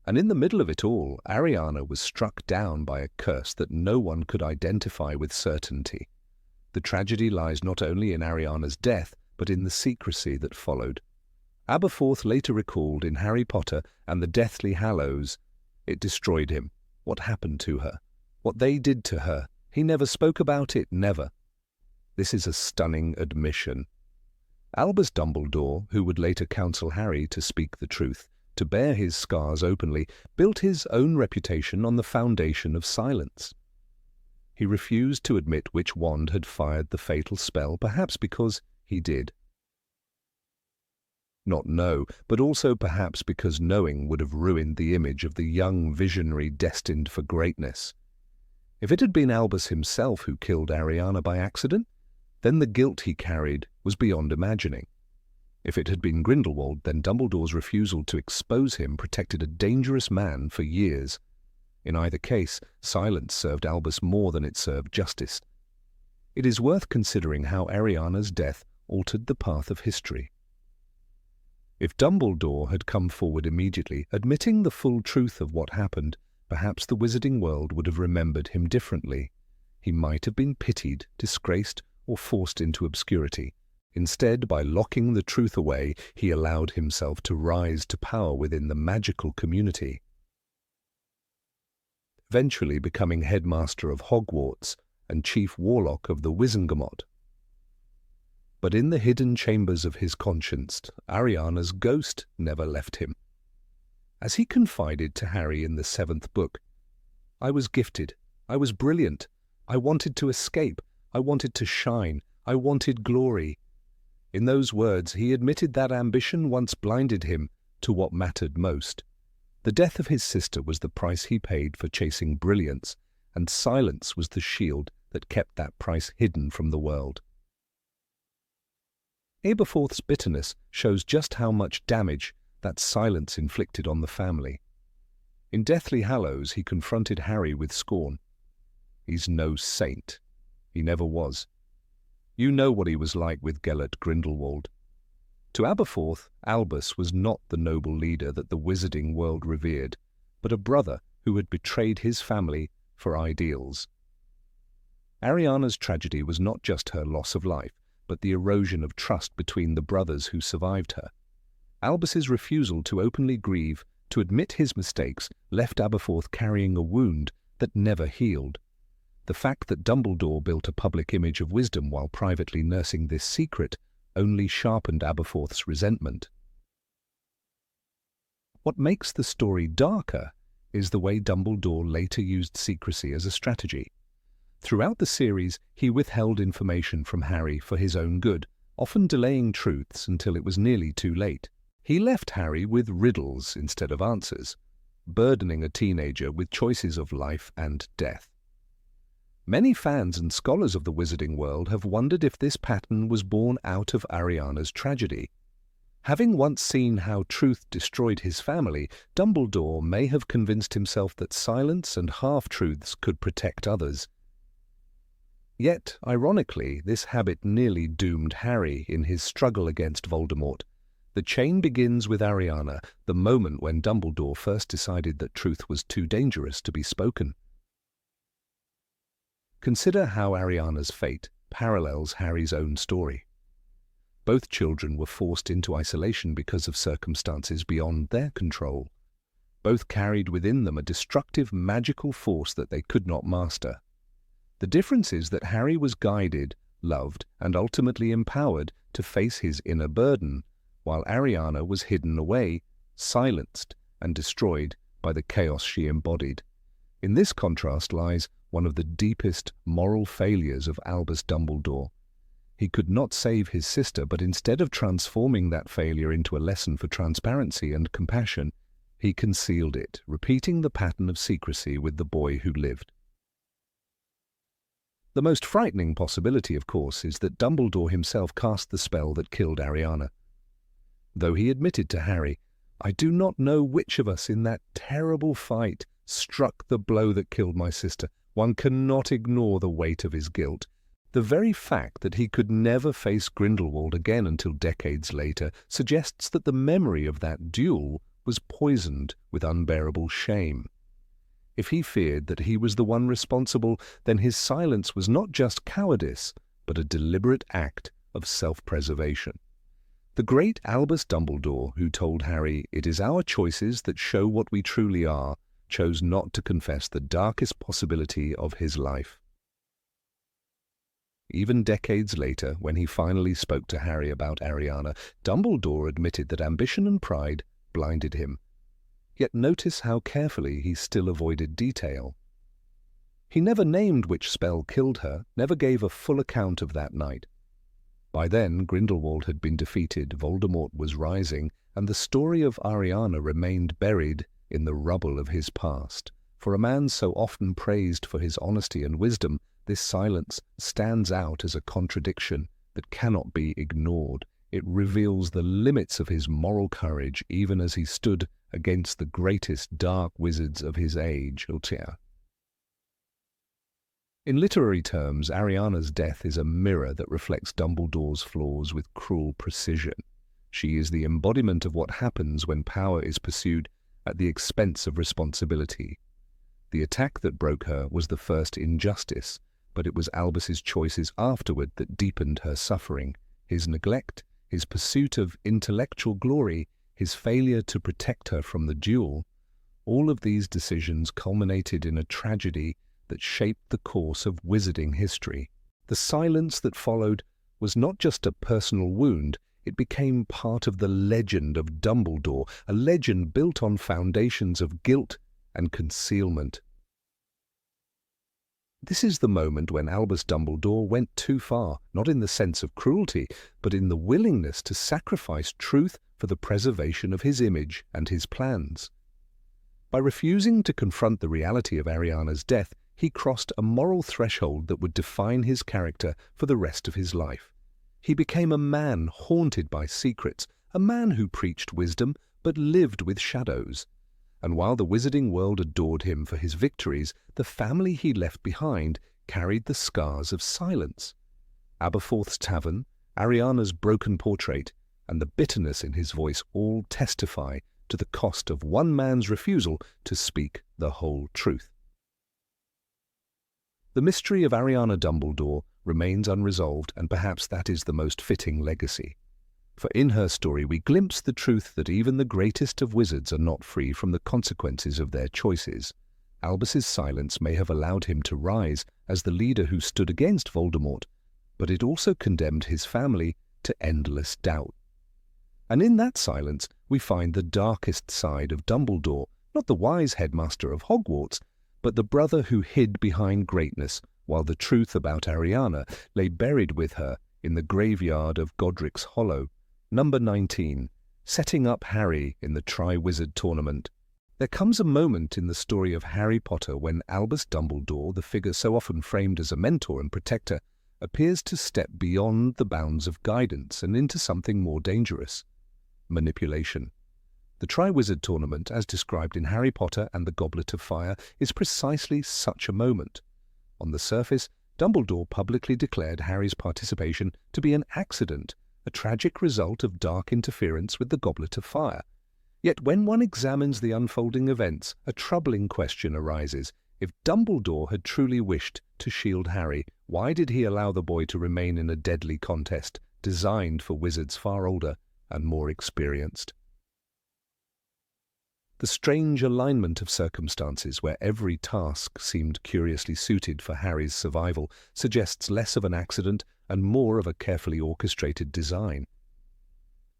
Speaker 1: And in the middle of it all, Ariana was struck down by a curse that no one could identify with certainty. The tragedy lies not only in Ariana's death, but in the secrecy that followed. Aberforth later recalled in Harry Potter and the Deathly Hallows, it destroyed him. What happened to her? What they did to her? He never spoke about it, never. This is a stunning admission. Albus Dumbledore, who would later counsel Harry to speak the truth, to bear his scars openly, built his own reputation on the foundation of silence. He refused to admit which wand had fired the fatal spell, perhaps because he did not know, but also perhaps because knowing would have ruined the image of the young visionary destined for greatness. If it had been Albus himself who killed Ariana by accident, then the guilt he carried was beyond imagining. If it had been Grindelwald, then Dumbledore's refusal to expose him protected a dangerous man for years. In either case, silence served Albus more than it served justice. It is worth considering how Ariana's death altered the path of history. If Dumbledore had come forward immediately, admitting the full truth of what happened, perhaps the wizarding world would have remembered him differently. He might have been pitied, disgraced, or forced into obscurity. Instead, by locking the truth away, he allowed himself to rise to power within the magical community, eventually becoming headmaster of Hogwarts and chief warlock of the Wizengamot. But in the hidden chambers of his conscience, Ariana's ghost never left him. As he confided to Harry in the 7th book, "I was gifted, I was brilliant, I wanted to escape, I wanted to shine, I wanted glory." In those words, he admitted that ambition once blinded him to what mattered most. The death of his sister was the price he paid for chasing brilliance, and silence was the shield that kept that price hidden from the world. Aberforth's bitterness shows just how much damage that silence inflicted on the family. In Deathly Hallows, he confronted Harry with scorn. "He's no saint. He never was. You know what he was like with Gellert Grindelwald." To Aberforth, Albus was not the noble leader that the wizarding world revered, but a brother who had betrayed his family for ideals. Ariana's tragedy was not just her loss of life, but the erosion of trust between the brothers who survived her. Albus's refusal to openly grieve, to admit his mistakes, left Aberforth carrying a wound that never healed. The fact that Dumbledore built a public image of wisdom while privately nursing this secret only sharpened Aberforth's resentment. What makes the story darker is the way Dumbledore later used secrecy as a strategy. Throughout the series, he withheld information from Harry for his own good, often delaying truths until it was nearly too late. He left Harry with riddles instead of answers, burdening a teenager with choices of life and death. Many fans and scholars of the wizarding world have wondered if this pattern was born out of Ariana's tragedy. Having once seen how truth destroyed his family, Dumbledore may have convinced himself that silence and half-truths could protect others. Yet, ironically, this habit nearly doomed Harry in his struggle against Voldemort. The chain begins with Ariana, the moment when Dumbledore first decided that truth was too dangerous to be spoken. Consider how Ariana's fate parallels Harry's own story. Both children were forced into isolation because of circumstances beyond their control. Both carried within them a destructive magical force that they could not master. The difference is that Harry was guided, loved, and ultimately empowered to face his inner burden, while Ariana was hidden away, silenced, and destroyed by the chaos she embodied. In this contrast lies one of the deepest moral failures of Albus Dumbledore. He could not save his sister, but instead of transforming that failure into a lesson for transparency and compassion, he concealed it, repeating the pattern of secrecy with the boy who lived. The most frightening possibility, of course, is that Dumbledore himself cast the spell that killed Ariana. Though he admitted to Harry, "I do not know which of us in that terrible fight struck the blow that killed my sister," one cannot ignore the weight of his guilt. The very fact that he could never face Grindelwald again until decades later suggests that the memory of that duel was poisoned with unbearable shame. If he feared that he was the one responsible, then his silence was not just cowardice, but a deliberate act of self-preservation. The great Albus Dumbledore, who told Harry, "It is our choices that show what we truly are," chose not to confess the darkest possibility of his life. Even decades later, when he finally spoke to Harry about Ariana, Dumbledore admitted that ambition and pride blinded him. Yet notice how carefully he still avoided detail. He never named which spell killed her, never gave a full account of that night. By then, Grindelwald had been defeated, Voldemort was rising, and the story of Ariana remained buried in the rubble of his past. For a man so often praised for his honesty and wisdom, this silence stands out as a contradiction that cannot be ignored. It reveals the limits of his moral courage, even as he stood against the greatest dark wizards of his age. In literary terms, Ariana's death is a mirror that reflects Dumbledore's flaws with cruel precision. She is the embodiment of what happens when power is pursued at the expense of responsibility. The attack that broke her was the first injustice, but it was Albus's choices afterward that deepened her suffering. His neglect, his pursuit of intellectual glory, his failure to protect her from the duel, all of these decisions culminated in a tragedy that shaped the course of wizarding history. The silence that followed was not just a personal wound, it became part of the legend of Dumbledore, a legend built on foundations of guilt and concealment. This is the moment when Albus Dumbledore went too far, not in the sense of cruelty, but in the willingness to sacrifice truth for the preservation of his image and his plans. By refusing to confront the reality of Ariana's death, he crossed a moral threshold that would define his character for the rest of his life. He became a man haunted by secrets, a man who preached wisdom but lived with shadows. And while the wizarding world adored him for his victories, the family he left behind carried the scars of silence. Aberforth's tavern, Ariana's broken portrait, and the bitterness in his voice all testify to the cost of one man's refusal to speak the whole truth. The mystery of Ariana Dumbledore remains unresolved, and perhaps that is the most fitting legacy. For in her story we glimpse the truth that even the greatest of wizards are not free from the consequences of their choices. Albus's silence may have allowed him to rise as the leader who stood against Voldemort, but it also condemned his family to endless doubt. And in that silence we find the darkest side of Dumbledore, not the wise headmaster of Hogwarts, but the brother who hid behind greatness, while the truth about Ariana lay buried with her in the graveyard of Godric's Hollow. Number 19, setting up Harry in the Tri-Wizard Tournament. There comes a moment in the story of Harry Potter when Albus Dumbledore, the figure so often framed as a mentor and protector, appears to step beyond the bounds of guidance and into something more dangerous: manipulation. The Tri-Wizard Tournament, as described in Harry Potter and the Goblet of Fire, is precisely such a moment. On the surface, Dumbledore publicly declared Harry's participation to be an accident, a tragic result of dark interference with the Goblet of Fire. Yet when one examines the unfolding events, a troubling question arises. If Dumbledore had truly wished to shield Harry, why did he allow the boy to remain in a deadly contest, designed for wizards far older and more experienced. The strange alignment of circumstances where every task seemed curiously suited for Harry's survival suggests less of an accident and more of a carefully orchestrated design.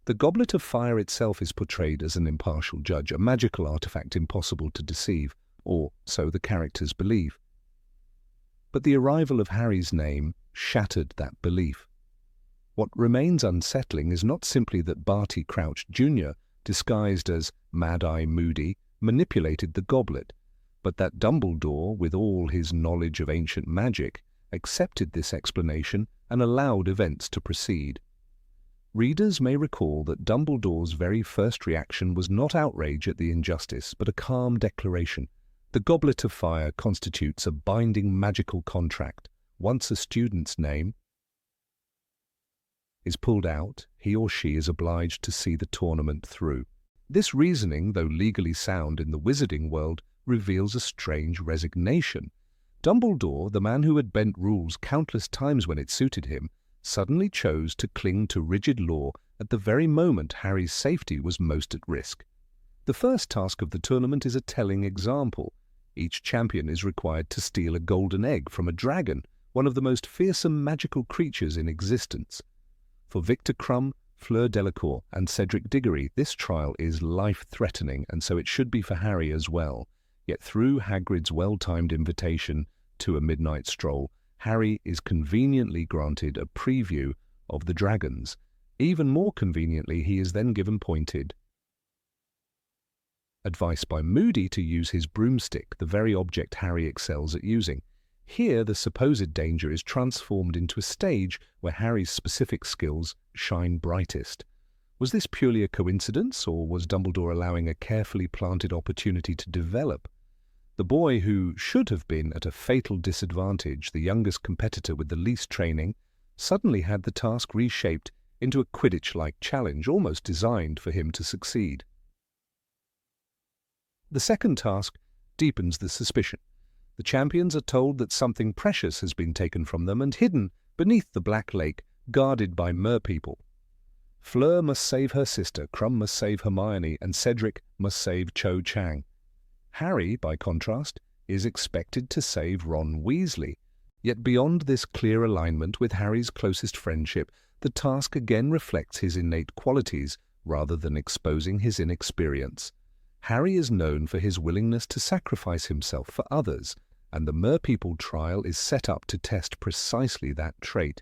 Speaker 1: The Goblet of Fire itself is portrayed as an impartial judge, a magical artifact impossible to deceive, or so the characters believe. But the arrival of Harry's name shattered that belief. What remains unsettling is not simply that Barty Crouch Jr., disguised as Mad-Eye Moody, manipulated the goblet, but that Dumbledore, with all his knowledge of ancient magic, accepted this explanation and allowed events to proceed. Readers may recall that Dumbledore's very first reaction was not outrage at the injustice, but a calm declaration. The Goblet of Fire constitutes a binding magical contract. Once a student's name is pulled out, he or she is obliged to see the tournament through. This reasoning, though legally sound in the wizarding world, reveals a strange resignation. Dumbledore, the man who had bent rules countless times when it suited him, suddenly chose to cling to rigid law at the very moment Harry's safety was most at risk. The first task of the tournament is a telling example. Each champion is required to steal a golden egg from a dragon, one of the most fearsome magical creatures in existence. For Victor Crumb, Fleur Delacour, and Cedric Diggory, this trial is life-threatening, and so it should be for Harry as well. Yet through Hagrid's well-timed invitation to a midnight stroll, Harry is conveniently granted a preview of the dragons. Even more conveniently, he is then given pointed advice by Moody to use his broomstick, the very object Harry excels at using. Here, the supposed danger is transformed into a stage where Harry's specific skills shine brightest. Was this purely a coincidence, or was Dumbledore allowing a carefully planted opportunity to develop? The boy who should have been at a fatal disadvantage, the youngest competitor with the least training, suddenly had the task reshaped into a Quidditch-like challenge, almost designed for him to succeed. The second task deepens the suspicion. The champions are told that something precious has been taken from them and hidden beneath the Black Lake, guarded by merpeople. Fleur must save her sister, Crumb must save Hermione, and Cedric must save Cho Chang. Harry, by contrast, is expected to save Ron Weasley. Yet beyond this clear alignment with Harry's closest friendship, the task again reflects his innate qualities rather than exposing his inexperience. Harry is known for his willingness to sacrifice himself for others, and the merpeople trial is set up to test precisely that trait.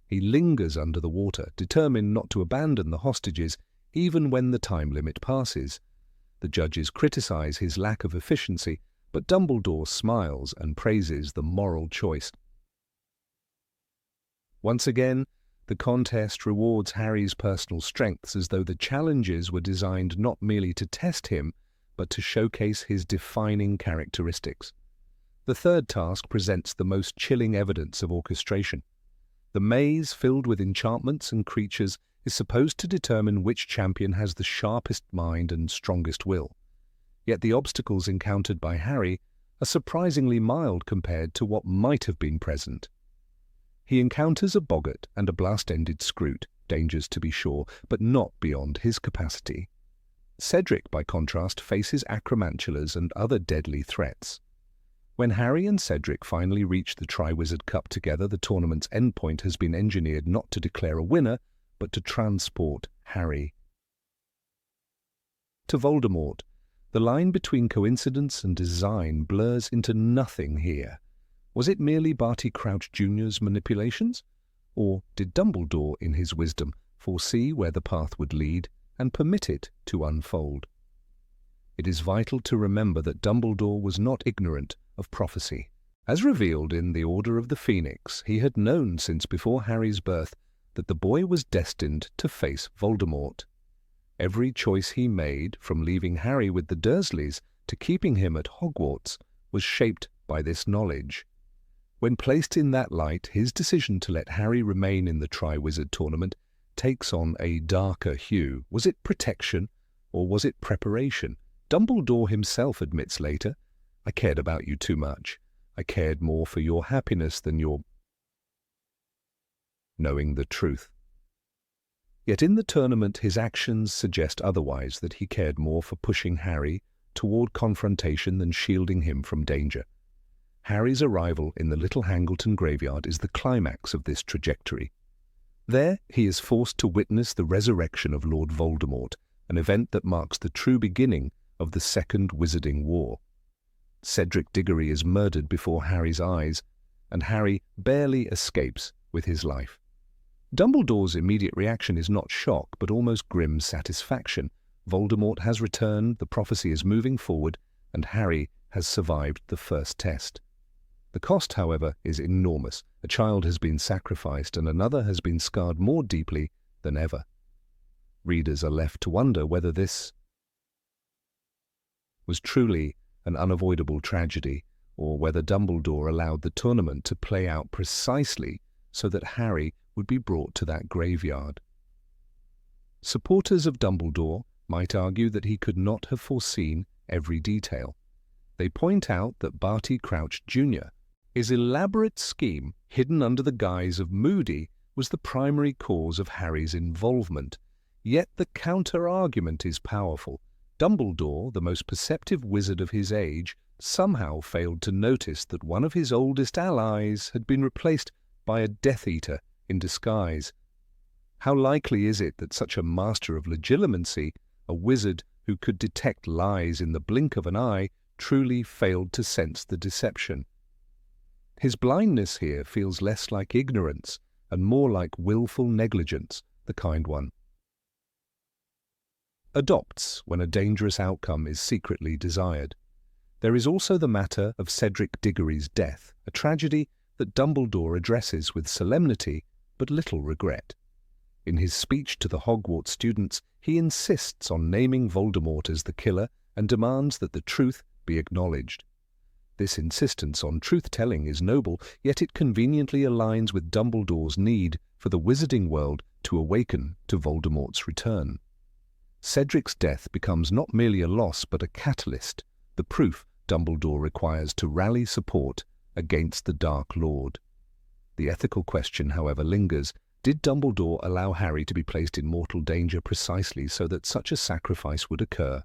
Speaker 1: He lingers under the water, determined not to abandon the hostages even when the time limit passes. The judges criticize his lack of efficiency, but Dumbledore smiles and praises the moral choice. Once again, the contest rewards Harry's personal strengths as though the challenges were designed not merely to test him, but to showcase his defining characteristics. The third task presents the most chilling evidence of orchestration. The maze, filled with enchantments and creatures, is supposed to determine which champion has the sharpest mind and strongest will. Yet the obstacles encountered by Harry are surprisingly mild compared to what might have been present. He encounters a boggart and a blast-ended scroot, dangers to be sure, but not beyond his capacity. Cedric, by contrast, faces acromantulas and other deadly threats. When Harry and Cedric finally reach the Triwizard Cup together, the tournament's endpoint has been engineered not to declare a winner, but to transport Harry to Voldemort. The line between coincidence and design blurs into nothing here. Was it merely Barty Crouch Jr.'s manipulations? Or did Dumbledore, in his wisdom, foresee where the path would lead and permit it to unfold? It is vital to remember that Dumbledore was not ignorant of prophecy. As revealed in the Order of the Phoenix, he had known since before Harry's birth that the boy was destined to face Voldemort. Every choice he made, from leaving Harry with the Dursleys to keeping him at Hogwarts, was shaped by this knowledge. When placed in that light, his decision to let Harry remain in the Triwizard Tournament takes on a darker hue. Was it protection, or was it preparation? Dumbledore himself admits later, "I cared about you too much. I cared more for your happiness than your knowing the truth." Yet in the tournament his actions suggest otherwise, that he cared more for pushing Harry toward confrontation than shielding him from danger. Harry's arrival in the Little Hangleton graveyard is the climax of this trajectory. There he is forced to witness the resurrection of Lord Voldemort, an event that marks the true beginning of the Second Wizarding War. Cedric Diggory is murdered before Harry's eyes, and Harry barely escapes with his life. Dumbledore's immediate reaction is not shock, but almost grim satisfaction. Voldemort has returned, the prophecy is moving forward, and Harry has survived the first test. The cost, however, is enormous. A child has been sacrificed, and another has been scarred more deeply than ever. Readers are left to wonder whether this was truly an unavoidable tragedy, or whether Dumbledore allowed the tournament to play out precisely so that Harry would be brought to that graveyard. Supporters of Dumbledore might argue that he could not have foreseen every detail. They point out that Barty Crouch Jr. His elaborate scheme, hidden under the guise of Moody, was the primary cause of Harry's involvement. Yet the counter-argument is powerful. Dumbledore, the most perceptive wizard of his age, somehow failed to notice that one of his oldest allies had been replaced by a Death Eater in disguise. How likely is it that such a master of legilimency, a wizard who could detect lies in the blink of an eye, truly failed to sense the deception? His blindness here feels less like ignorance and more like willful negligence, the kind one adopts when a dangerous outcome is secretly desired. There is also the matter of Cedric Diggory's death, a tragedy that Dumbledore addresses with solemnity but little regret. In his speech to the Hogwarts students, he insists on naming Voldemort as the killer and demands that the truth be acknowledged. This insistence on truth-telling is noble, yet it conveniently aligns with Dumbledore's need for the wizarding world to awaken to Voldemort's return. Cedric's death becomes not merely a loss but a catalyst, the proof Dumbledore requires to rally support against the Dark Lord. The ethical question, however, lingers. Did Dumbledore allow Harry to be placed in mortal danger precisely so that such a sacrifice would occur?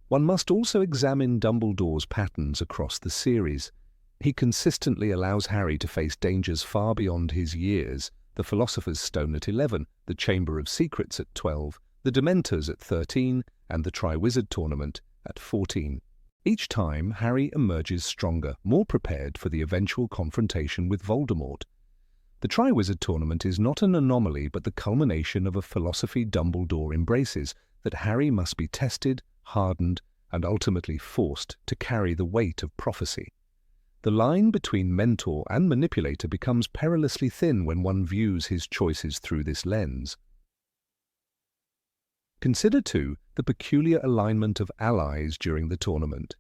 Speaker 1: One must also examine Dumbledore's patterns across the series. He consistently allows Harry to face dangers far beyond his years: the Philosopher's Stone at 11, the Chamber of Secrets at 12, the Dementors at 13, and the Triwizard Tournament at 14. Each time, Harry emerges stronger, more prepared for the eventual confrontation with Voldemort. The Triwizard Tournament is not an anomaly but the culmination of a philosophy Dumbledore embraces, that Harry must be tested, hardened, and ultimately forced to carry the weight of prophecy. The line between mentor and manipulator becomes perilously thin when one views his choices through this lens. Consider, too, the peculiar alignment of allies during the tournament.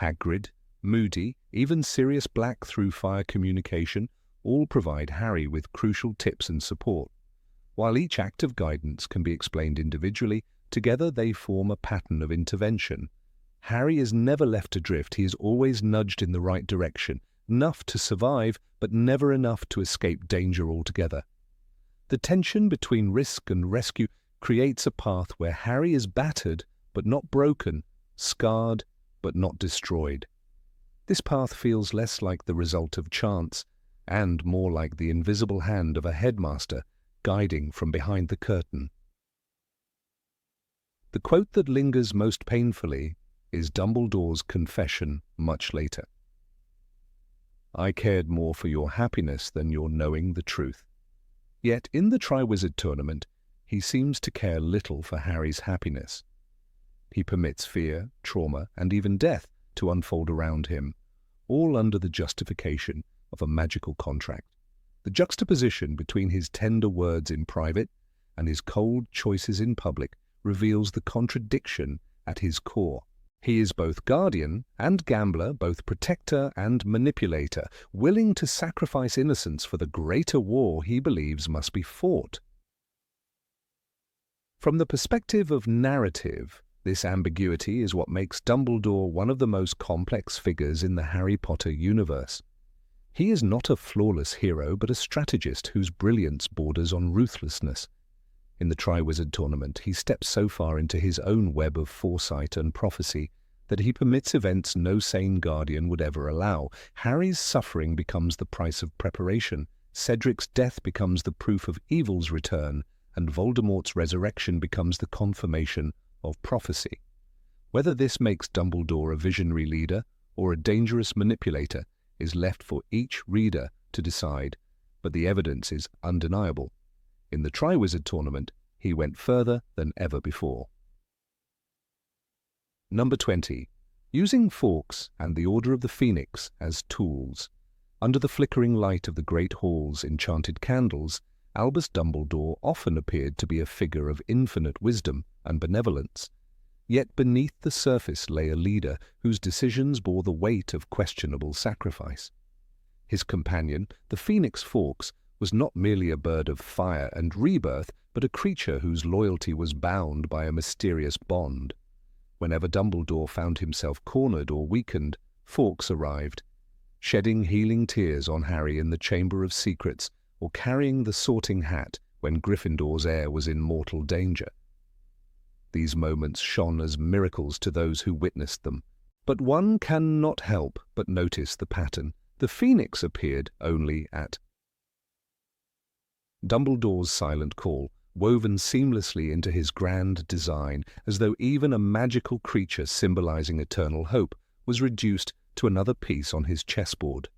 Speaker 1: Hagrid, Moody, even Sirius Black through fire communication, all provide Harry with crucial tips and support. While each act of guidance can be explained individually, together they form a pattern of intervention. Harry is never left adrift, he is always nudged in the right direction, enough to survive, but never enough to escape danger altogether. The tension between risk and rescue creates a path where Harry is battered but not broken, scarred but not destroyed. This path feels less like the result of chance and more like the invisible hand of a headmaster guiding from behind the curtain. The quote that lingers most painfully is Dumbledore's confession much later. "I cared more for your happiness than your knowing the truth." Yet in the Triwizard Tournament, he seems to care little for Harry's happiness. He permits fear, trauma, and even death to unfold around him, all under the justification of a magical contract. The juxtaposition between his tender words in private and his cold choices in public reveals the contradiction at his core. He is both guardian and gambler, both protector and manipulator, willing to sacrifice innocence for the greater war he believes must be fought. From the perspective of narrative, this ambiguity is what makes Dumbledore one of the most complex figures in the Harry Potter universe. He is not a flawless hero, but a strategist whose brilliance borders on ruthlessness. In the Triwizard Tournament, he steps so far into his own web of foresight and prophecy that he permits events no sane guardian would ever allow. Harry's suffering becomes the price of preparation, Cedric's death becomes the proof of evil's return, and Voldemort's resurrection becomes the confirmation of prophecy. Whether this makes Dumbledore a visionary leader or a dangerous manipulator is left for each reader to decide, but the evidence is undeniable. In the Triwizard Tournament, he went further than ever before. Number 20. Using Fawkes and the Order of the Phoenix as tools. Under the flickering light of the Great Hall's enchanted candles, Albus Dumbledore often appeared to be a figure of infinite wisdom and benevolence. Yet beneath the surface lay a leader whose decisions bore the weight of questionable sacrifice. His companion, the Phoenix Fawkes, was not merely a bird of fire and rebirth, but a creature whose loyalty was bound by a mysterious bond. Whenever Dumbledore found himself cornered or weakened, Fawkes arrived, shedding healing tears on Harry in the Chamber of Secrets or carrying the Sorting Hat when Gryffindor's heir was in mortal danger. These moments shone as miracles to those who witnessed them, but one cannot help but notice the pattern. The Phoenix appeared only at Dumbledore's silent call, woven seamlessly into his grand design, as though even a magical creature symbolizing eternal hope was reduced to another piece on his chessboard.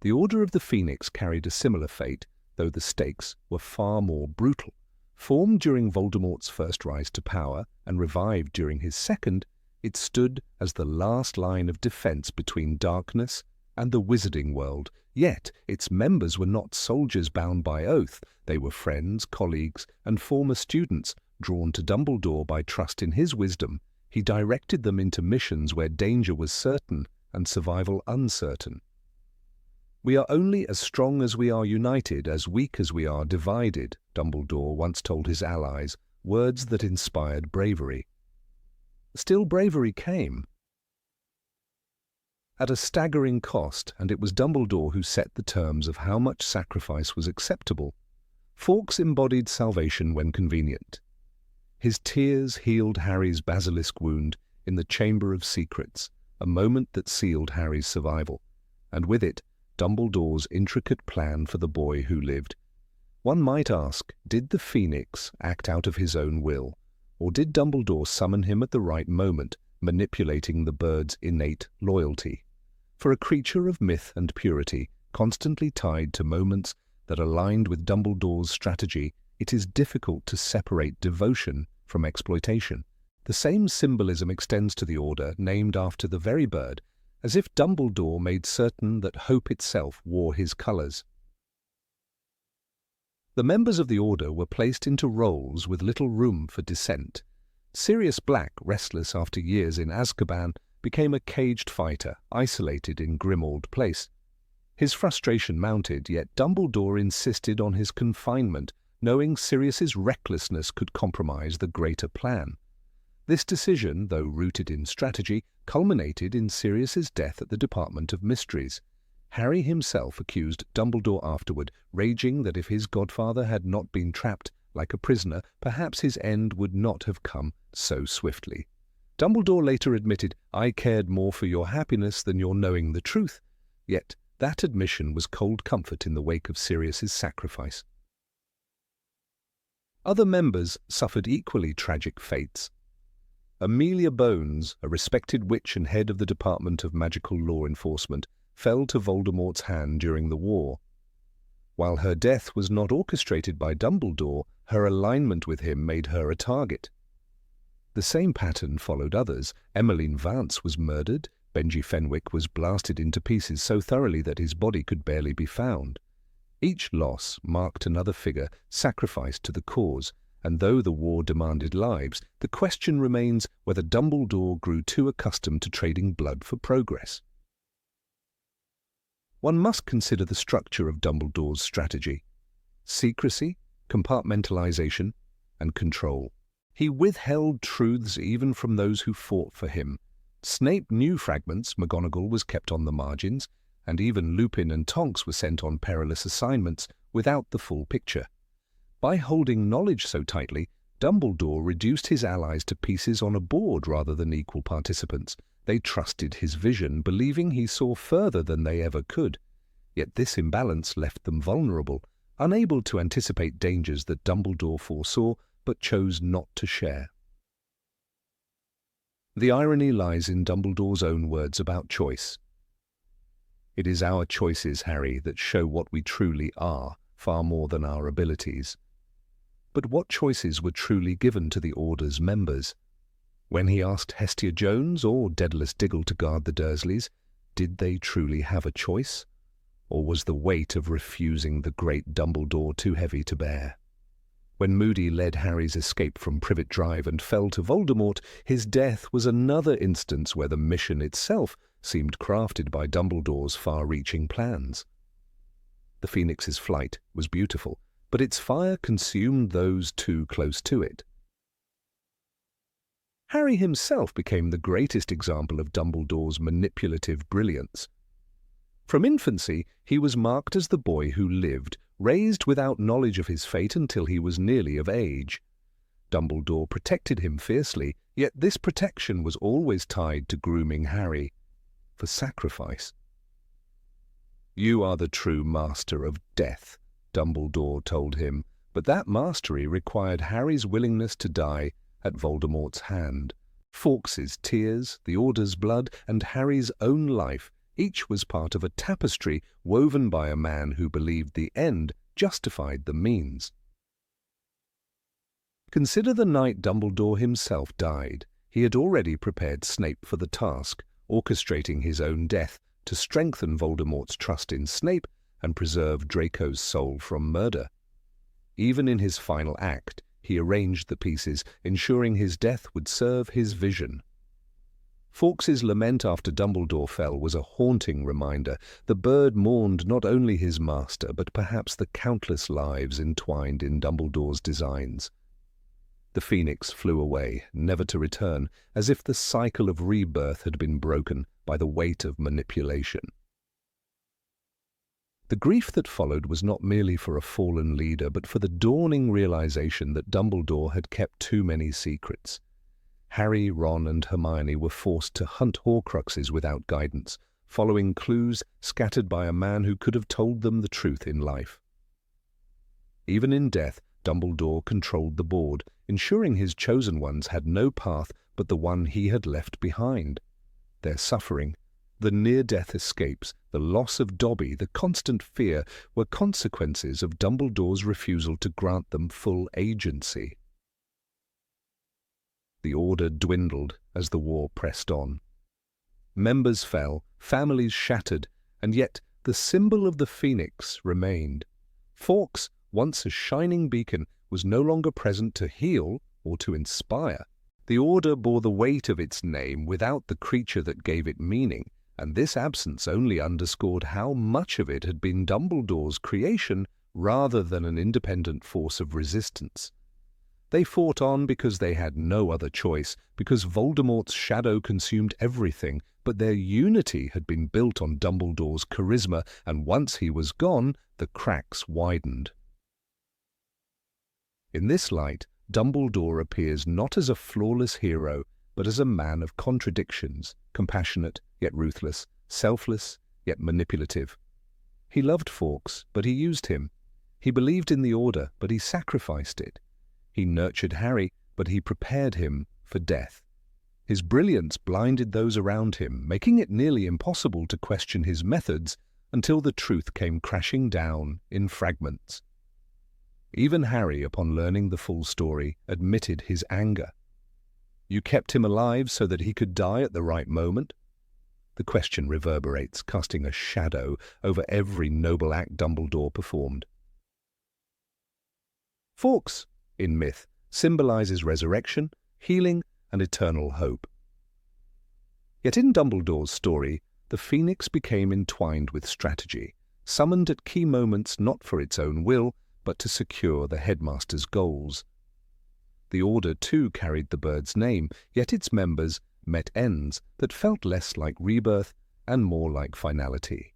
Speaker 1: The Order of the Phoenix carried a similar fate, though the stakes were far more brutal. Formed during Voldemort's first rise to power and revived during his second, it stood as the last line of defense between darkness and the wizarding world. Yet its members were not soldiers bound by oath. They were friends, colleagues, and former students, drawn to Dumbledore by trust in his wisdom. He directed them into missions where danger was certain and survival uncertain. "We are only as strong as we are united, as weak as we are divided," Dumbledore once told his allies, words that inspired bravery. Still, bravery came at a staggering cost, and it was Dumbledore who set the terms of how much sacrifice was acceptable. Fawkes embodied salvation when convenient. His tears healed Harry's basilisk wound in the Chamber of Secrets, a moment that sealed Harry's survival, and with it, Dumbledore's intricate plan for the boy who lived. One might ask, did the Phoenix act out of his own will, or did Dumbledore summon him at the right moment, manipulating the bird's innate loyalty? For a creature of myth and purity, constantly tied to moments that aligned with Dumbledore's strategy, it is difficult to separate devotion from exploitation. The same symbolism extends to the Order, named after the very bird, as if Dumbledore made certain that hope itself wore his colours. The members of the Order were placed into roles with little room for dissent. Sirius Black, restless after years in Azkaban, became a caged fighter, isolated in Grimmauld Place. His frustration mounted, yet Dumbledore insisted on his confinement, knowing Sirius's recklessness could compromise the greater plan. This decision, though rooted in strategy, culminated in Sirius's death at the Department of Mysteries. Harry himself accused Dumbledore afterward, raging that if his godfather had not been trapped like a prisoner, perhaps his end would not have come so swiftly. Dumbledore later admitted, "I cared more for your happiness than your knowing the truth." Yet that admission was cold comfort in the wake of Sirius's sacrifice. Other members suffered equally tragic fates. Amelia Bones, a respected witch and head of the Department of Magical Law Enforcement, fell to Voldemort's hand during the war. While her death was not orchestrated by Dumbledore, her alignment with him made her a target. The same pattern followed others. Emmeline Vance was murdered. Benji Fenwick was blasted into pieces so thoroughly that his body could barely be found. Each loss marked another figure sacrificed to the cause, and though the war demanded lives, the question remains whether Dumbledore grew too accustomed to trading blood for progress. One must consider the structure of Dumbledore's strategy: secrecy, compartmentalization, and control. He withheld truths even from those who fought for him. Snape knew fragments, McGonagall was kept on the margins, and even Lupin and Tonks were sent on perilous assignments without the full picture. By holding knowledge so tightly, Dumbledore reduced his allies to pieces on a board rather than equal participants. They trusted his vision, believing he saw further than they ever could. Yet this imbalance left them vulnerable, unable to anticipate dangers that Dumbledore foresaw but chose not to share. The irony lies in Dumbledore's own words about choice. "It is our choices, Harry, that show what we truly are, far more than our abilities." But what choices were truly given to the Order's members? When he asked Hestia Jones or Daedalus Diggle to guard the Dursleys, did they truly have a choice? Or was the weight of refusing the great Dumbledore too heavy to bear? When Moody led Harry's escape from Privet Drive and fell to Voldemort, his death was another instance where the mission itself seemed crafted by Dumbledore's far-reaching plans. The Phoenix's flight was beautiful, but its fire consumed those too close to it. Harry himself became the greatest example of Dumbledore's manipulative brilliance. From infancy, he was marked as the boy who lived, raised without knowledge of his fate until he was nearly of age. Dumbledore protected him fiercely, yet this protection was always tied to grooming Harry for sacrifice. "You are the true master of death," Dumbledore told him, but that mastery required Harry's willingness to die at Voldemort's hand. Fawkes's tears, the Order's blood, and Harry's own life, each was part of a tapestry woven by a man who believed the end justified the means. Consider the night Dumbledore himself died. He had already prepared Snape for the task, orchestrating his own death to strengthen Voldemort's trust in Snape and preserve Draco's soul from murder. Even in his final act, he arranged the pieces, ensuring his death would serve his vision. Fawkes's lament after Dumbledore fell was a haunting reminder. The bird mourned not only his master, but perhaps the countless lives entwined in Dumbledore's designs. The Phoenix flew away, never to return, as if the cycle of rebirth had been broken by the weight of manipulation. The grief that followed was not merely for a fallen leader, but for the dawning realization that Dumbledore had kept too many secrets. Harry, Ron, and Hermione were forced to hunt Horcruxes without guidance, following clues scattered by a man who could have told them the truth in life. Even in death, Dumbledore controlled the board, ensuring his chosen ones had no path but the one he had left behind. Their suffering, the near-death escapes, the loss of Dobby, the constant fear, were consequences of Dumbledore's refusal to grant them full agency. The Order dwindled as the war pressed on. Members fell, families shattered, and yet the symbol of the Phoenix remained. Fawkes, once a shining beacon, was no longer present to heal or to inspire. The Order bore the weight of its name without the creature that gave it meaning, and this absence only underscored how much of it had been Dumbledore's creation rather than an independent force of resistance. They fought on because they had no other choice, because Voldemort's shadow consumed everything, but their unity had been built on Dumbledore's charisma, and once he was gone, the cracks widened. In this light, Dumbledore appears not as a flawless hero, but as a man of contradictions, compassionate yet ruthless, selfless yet manipulative. He loved Fawkes, but he used him. He believed in the Order, but he sacrificed it. He nurtured Harry, but he prepared him for death. His brilliance blinded those around him, making it nearly impossible to question his methods until the truth came crashing down in fragments. Even Harry, upon learning the full story, admitted his anger. "You kept him alive so that he could die at the right moment?" The question reverberates, casting a shadow over every noble act Dumbledore performed. Fawkes, in myth, symbolizes resurrection, healing, and eternal hope. Yet in Dumbledore's story, the Phoenix became entwined with strategy, summoned at key moments not for its own will, but to secure the headmaster's goals. The Order too carried the bird's name, yet its members met ends that felt less like rebirth and more like finality.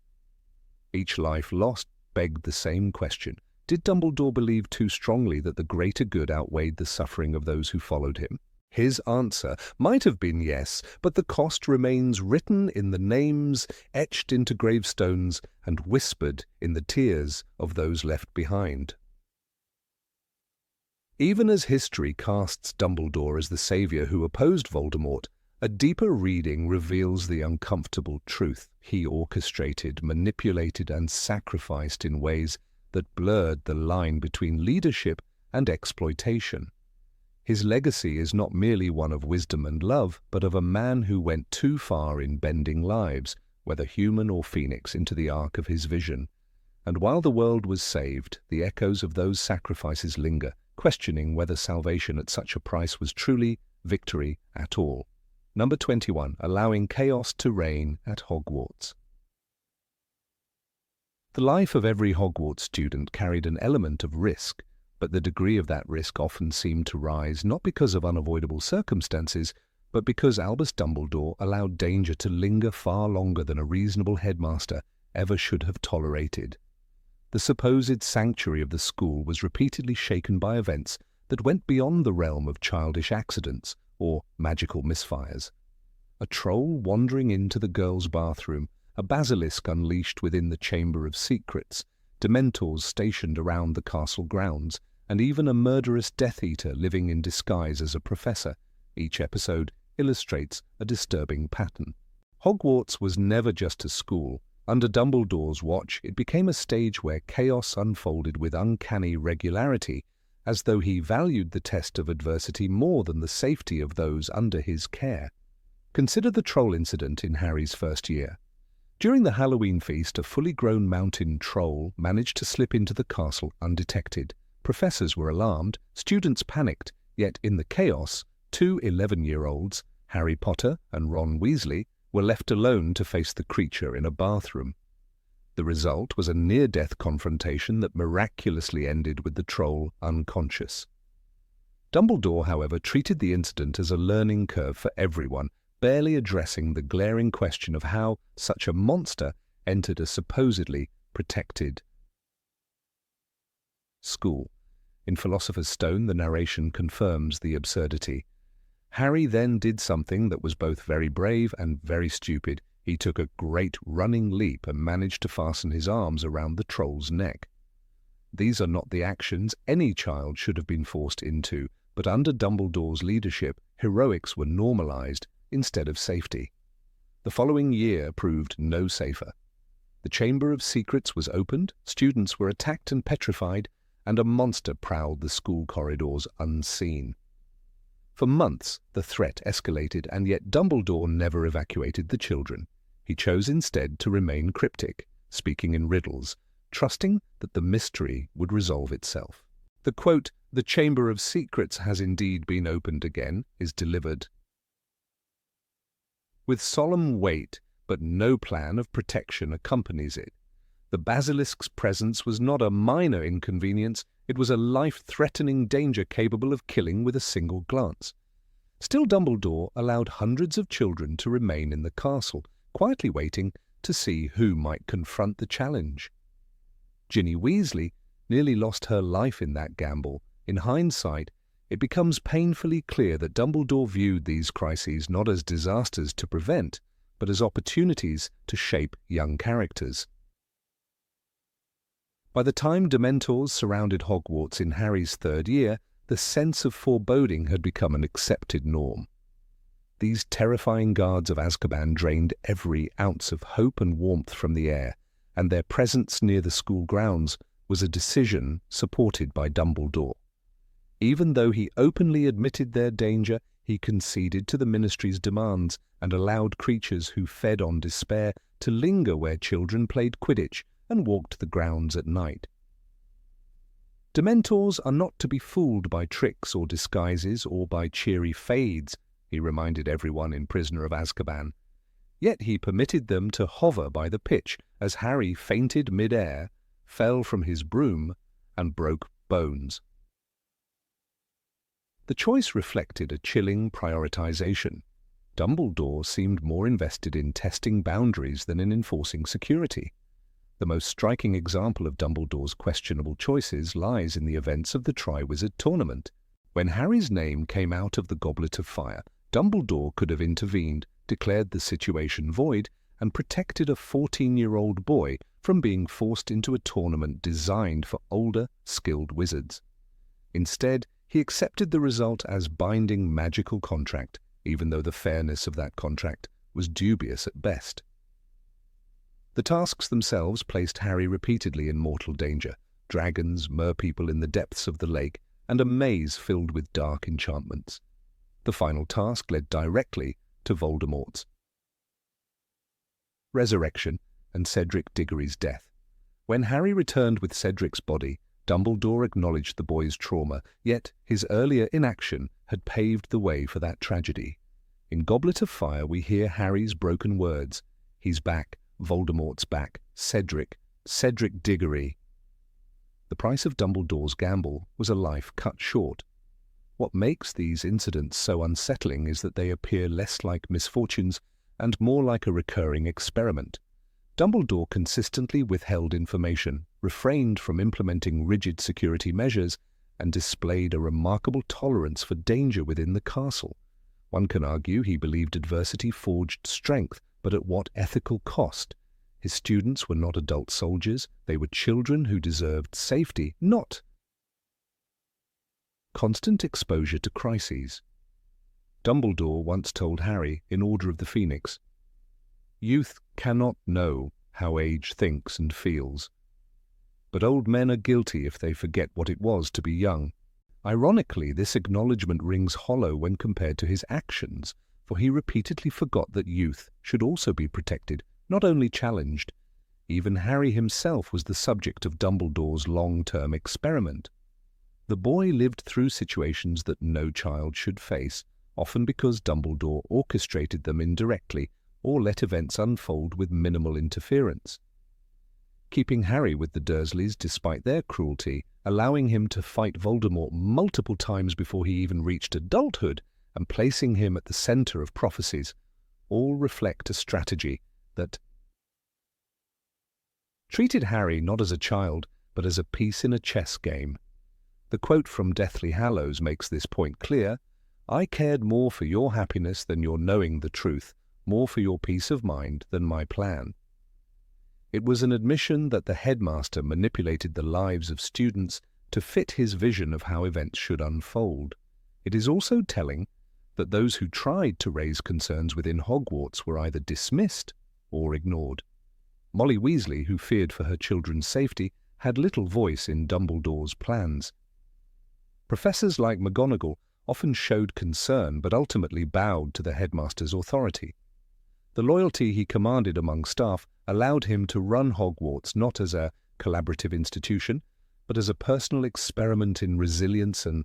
Speaker 1: Each life lost begged the same question. Did Dumbledore believe too strongly that the greater good outweighed the suffering of those who followed him? His answer might have been yes, but the cost remains written in the names etched into gravestones and whispered in the tears of those left behind. Even as history casts Dumbledore as the savior who opposed Voldemort, a deeper reading reveals the uncomfortable truth. He orchestrated, manipulated, and sacrificed in ways that blurred the line between leadership and exploitation. His legacy is not merely one of wisdom and love, but of a man who went too far in bending lives, whether human or phoenix, into the arc of his vision. And while the world was saved, the echoes of those sacrifices linger, questioning whether salvation at such a price was truly victory at all. Number 21. Allowing chaos to reign at Hogwarts. The life of every Hogwarts student carried an element of risk, but the degree of that risk often seemed to rise not because of unavoidable circumstances, but because Albus Dumbledore allowed danger to linger far longer than a reasonable headmaster ever should have tolerated. The supposed sanctuary of the school was repeatedly shaken by events that went beyond the realm of childish accidents or magical misfires. A troll wandering into the girls' bathroom, a basilisk unleashed within the Chamber of Secrets, Dementors stationed around the castle grounds, and even a murderous Death Eater living in disguise as a professor. Each episode illustrates a disturbing pattern. Hogwarts was never just a school. Under Dumbledore's watch, it became a stage where chaos unfolded with uncanny regularity, as though he valued the test of adversity more than the safety of those under his care. Consider the troll incident in Harry's first year. During the Halloween feast, a fully grown mountain troll managed to slip into the castle undetected. Professors were alarmed, students panicked, yet in the chaos, two 11-year-olds, Harry Potter and Ron Weasley, were left alone to face the creature in a bathroom. The result was a near-death confrontation that miraculously ended with the troll unconscious. Dumbledore, however, treated the incident as a learning curve for everyone, barely addressing the glaring question of how such a monster entered a supposedly protected school. In Philosopher's Stone, the narration confirms the absurdity. Harry then did something that was both very brave and very stupid. He took a great running leap and managed to fasten his arms around the troll's neck. These are not the actions any child should have been forced into, but under Dumbledore's leadership, heroics were normalized instead of safety. The following year proved no safer. The Chamber of Secrets was opened, students were attacked and petrified, and a monster prowled the school corridors unseen. For months, the threat escalated, and yet Dumbledore never evacuated the children. He chose instead to remain cryptic, speaking in riddles, trusting that the mystery would resolve itself. The quote, "The Chamber of Secrets has indeed been opened again," is delivered with solemn weight, but no plan of protection accompanies it. The basilisk's presence was not a minor inconvenience, it was a life-threatening danger capable of killing with a single glance. Still, Dumbledore allowed hundreds of children to remain in the castle, quietly waiting to see who might confront the challenge. Ginny Weasley nearly lost her life in that gamble. In hindsight, it becomes painfully clear that Dumbledore viewed these crises not as disasters to prevent, but as opportunities to shape young characters. By the time Dementors surrounded Hogwarts in Harry's third year, the sense of foreboding had become an accepted norm. These terrifying guards of Azkaban drained every ounce of hope and warmth from the air, and their presence near the school grounds was a decision supported by Dumbledore. Even though he openly admitted their danger, he conceded to the Ministry's demands and allowed creatures who fed on despair to linger where children played Quidditch and walked the grounds at night. Dementors are not to be fooled by tricks or disguises or by cheery fades, he reminded everyone in Prisoner of Azkaban. Yet he permitted them to hover by the pitch as Harry fainted mid-air, fell from his broom, and broke bones. The choice reflected a chilling prioritization. Dumbledore seemed more invested in testing boundaries than in enforcing security. The most striking example of Dumbledore's questionable choices lies in the events of the Triwizard Tournament. When Harry's name came out of the Goblet of Fire, Dumbledore could have intervened, declared the situation void, and protected a 14-year-old boy from being forced into a tournament designed for older, skilled wizards. Instead, he accepted the result as binding magical contract, even though the fairness of that contract was dubious at best. The tasks themselves placed Harry repeatedly in mortal danger: dragons, merpeople in the depths of the lake, and a maze filled with dark enchantments. The final task led directly to Voldemort's resurrection and Cedric Diggory's death. When Harry returned with Cedric's body, Dumbledore acknowledged the boy's trauma, yet his earlier inaction had paved the way for that tragedy. In Goblet of Fire we hear Harry's broken words: "He's back, Voldemort's back, Cedric Diggory." The price of Dumbledore's gamble was a life cut short. What makes these incidents so unsettling is that they appear less like misfortunes and more like a recurring experiment. Dumbledore consistently withheld information, refrained from implementing rigid security measures, and displayed a remarkable tolerance for danger within the castle. One can argue he believed adversity forged strength, but at what ethical cost? His students were not adult soldiers, they were children who deserved safety, not constant exposure to crises. Dumbledore once told Harry in Order of the Phoenix, "Youth cannot know how age thinks and feels, but old men are guilty if they forget what it was to be young." Ironically, this acknowledgement rings hollow when compared to his actions, for he repeatedly forgot that youth should also be protected, not only challenged. Even Harry himself was the subject of Dumbledore's long-term experiment. The boy lived through situations that no child should face, often because Dumbledore orchestrated them indirectly or let events unfold with minimal interference. Keeping Harry with the Dursleys despite their cruelty, allowing him to fight Voldemort multiple times before he even reached adulthood, and placing him at the center of prophecies, all reflect a strategy that treated Harry not as a child, but as a piece in a chess game. The quote from Deathly Hallows makes this point clear: "I cared more for your happiness than your knowing the truth, more for your peace of mind than my plan." It was an admission that the headmaster manipulated the lives of students to fit his vision of how events should unfold. It is also telling that those who tried to raise concerns within Hogwarts were either dismissed or ignored. Molly Weasley, who feared for her children's safety, had little voice in Dumbledore's plans. Professors like McGonagall often showed concern but ultimately bowed to the headmaster's authority. The loyalty he commanded among staff allowed him to run Hogwarts not as a collaborative institution, but as a personal experiment in resilience and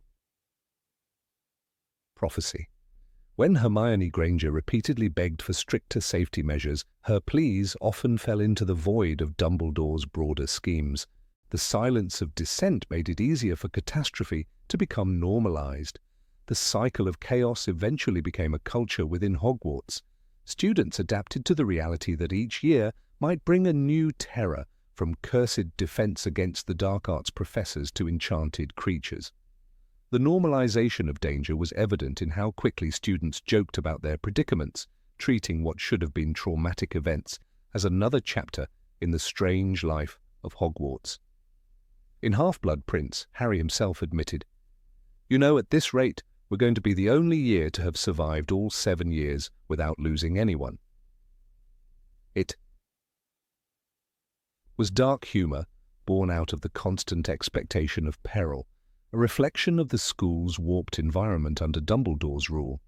Speaker 1: prophecy. When Hermione Granger repeatedly begged for stricter safety measures, her pleas often fell into the void of Dumbledore's broader schemes. The silence of dissent made it easier for catastrophe to become normalized. The cycle of chaos eventually became a culture within Hogwarts. Students adapted to the reality that each year might bring a new terror, from cursed defense against the dark arts professors to enchanted creatures. The normalization of danger was evident in how quickly students joked about their predicaments, treating what should have been traumatic events as another chapter in the strange life of Hogwarts. In Half-Blood Prince, Harry himself admitted, "You know, at this rate, we're going to be the only year to have survived all 7 years without losing anyone." It was dark humor born out of the constant expectation of peril, a reflection of the school's warped environment under Dumbledore's rule.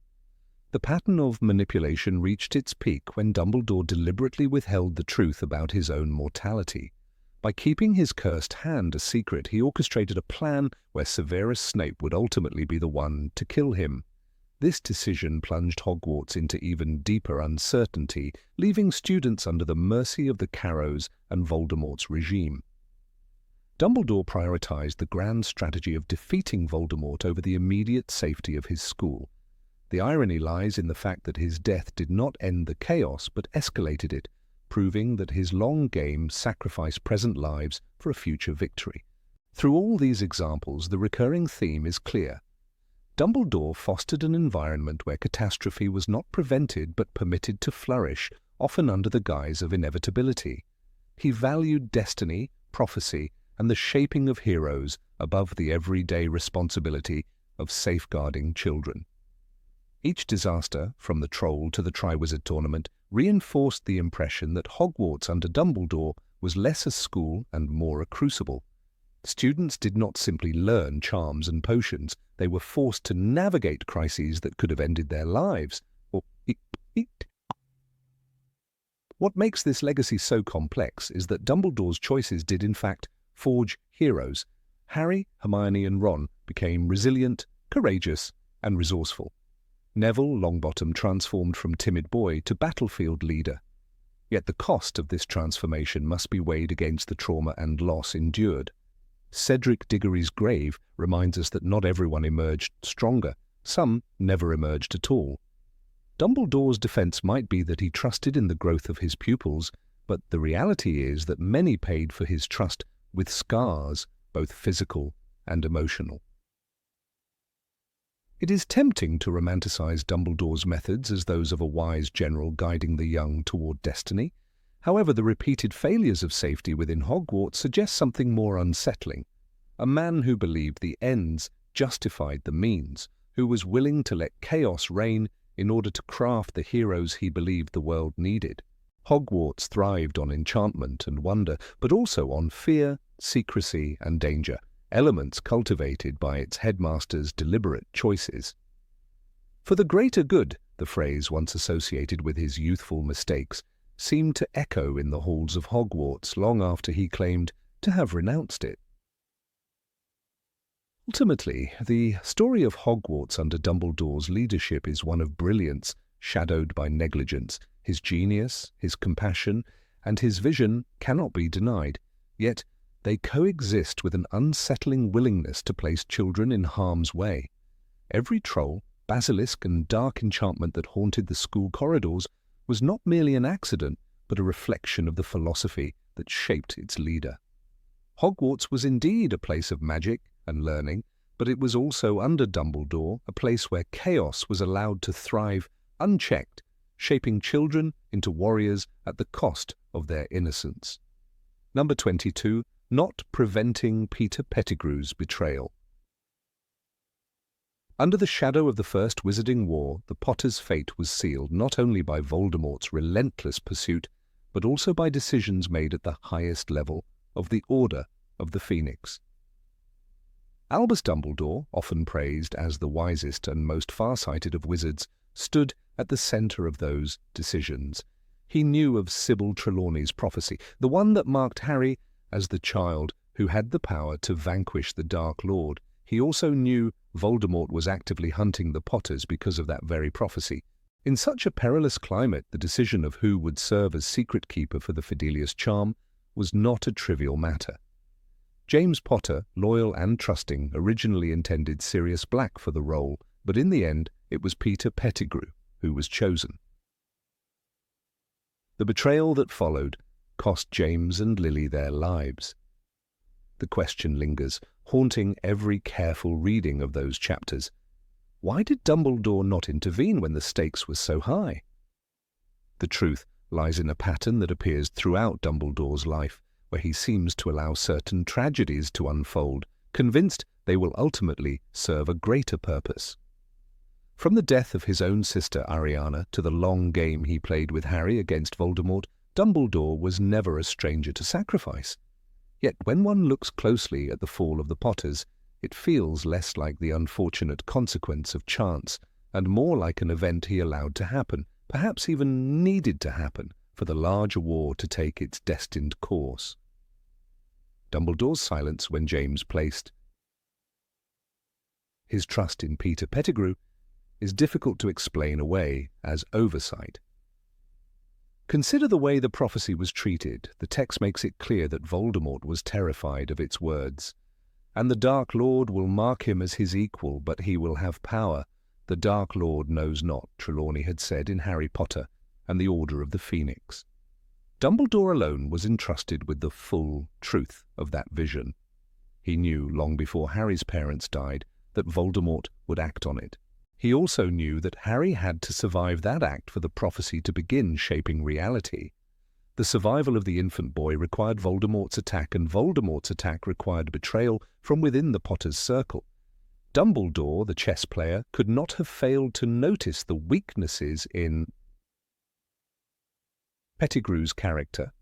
Speaker 1: The pattern of manipulation reached its peak when Dumbledore deliberately withheld the truth about his own mortality. By keeping his cursed hand a secret, he orchestrated a plan where Severus Snape would ultimately be the one to kill him. This decision plunged Hogwarts into even deeper uncertainty, leaving students under the mercy of the Carrows and Voldemort's regime. Dumbledore prioritized the grand strategy of defeating Voldemort over the immediate safety of his school. The irony lies in the fact that his death did not end the chaos but escalated it, proving that his long game sacrificed present lives for a future victory. Through all these examples, the recurring theme is clear. Dumbledore fostered an environment where catastrophe was not prevented but permitted to flourish, often under the guise of inevitability. He valued destiny, prophecy, and the shaping of heroes above the everyday responsibility of safeguarding children. Each disaster, from the Troll to the Triwizard Tournament, reinforced the impression that Hogwarts under Dumbledore was less a school and more a crucible. Students did not simply learn charms and potions, they were forced to navigate crises that could have ended their lives. What makes this legacy so complex is that Dumbledore's choices did in fact forge heroes. Harry, Hermione and Ron became resilient, courageous and resourceful. Neville Longbottom transformed from timid boy to battlefield leader. Yet the cost of this transformation must be weighed against the trauma and loss endured. Cedric Diggory's grave reminds us that not everyone emerged stronger. Some never emerged at all. Dumbledore's defense might be that he trusted in the growth of his pupils, but the reality is that many paid for his trust with scars, both physical and emotional. It is tempting to romanticize Dumbledore's methods as those of a wise general guiding the young toward destiny. However, the repeated failures of safety within Hogwarts suggest something more unsettling. A man who believed the ends justified the means, who was willing to let chaos reign in order to craft the heroes he believed the world needed. Hogwarts thrived on enchantment and wonder, but also on fear, secrecy, and danger, elements cultivated by its headmaster's deliberate choices. For the greater good, the phrase once associated with his youthful mistakes seemed to echo in the halls of Hogwarts long after he claimed to have renounced it. Ultimately, the story of Hogwarts under Dumbledore's leadership is one of brilliance shadowed by negligence. His genius, his compassion, and his vision cannot be denied, yet they coexist with an unsettling willingness to place children in harm's way. Every troll, basilisk, and dark enchantment that haunted the school corridors was not merely an accident, but a reflection of the philosophy that shaped its leader. Hogwarts was indeed a place of magic and learning, but it was also, under Dumbledore, a place where chaos was allowed to thrive unchecked, shaping children into warriors at the cost of their innocence. Number 22. Not preventing Peter Pettigrew's betrayal. Under the shadow of the First Wizarding War, the Potters' fate was sealed not only by Voldemort's relentless pursuit, but also by decisions made at the highest level of the Order of the Phoenix. Albus Dumbledore, often praised as the wisest and most far-sighted of wizards, stood at the center of those decisions. He knew of Sybil Trelawney's prophecy, the one that marked Harry as the child who had the power to vanquish the Dark Lord. He also knew Voldemort was actively hunting the Potters because of that very prophecy. In such a perilous climate, the decision of who would serve as secret keeper for the Fidelius charm was not a trivial matter. James Potter, loyal and trusting, originally intended Sirius Black for the role, but in the end it was Peter Pettigrew who was chosen. The betrayal that followed cost James and Lily their lives. The question lingers, haunting every careful reading of those chapters. Why did Dumbledore not intervene when the stakes were so high? The truth lies in a pattern that appears throughout Dumbledore's life, where he seems to allow certain tragedies to unfold, convinced they will ultimately serve a greater purpose. From the death of his own sister Ariana to the long game he played with Harry against Voldemort, Dumbledore was never a stranger to sacrifice. Yet when one looks closely at the fall of the Potters, it feels less like the unfortunate consequence of chance and more like an event he allowed to happen, perhaps even needed to happen, for the larger war to take its destined course. Dumbledore's silence when James placed his trust in Peter Pettigrew is difficult to explain away as oversight. Consider the way the prophecy was treated. The text makes it clear that Voldemort was terrified of its words. And the Dark Lord will mark him as his equal, but he will have power. The Dark Lord knows not, Trelawney had said in Harry Potter and the Order of the Phoenix. Dumbledore alone was entrusted with the full truth of that vision. He knew long before Harry's parents died that Voldemort would act on it. He also knew that Harry had to survive that act for the prophecy to begin shaping reality. The survival of the infant boy required Voldemort's attack, and Voldemort's attack required betrayal from within the Potter's circle. Dumbledore, the chess player, could not have failed to notice the weaknesses in Pettigrew's character.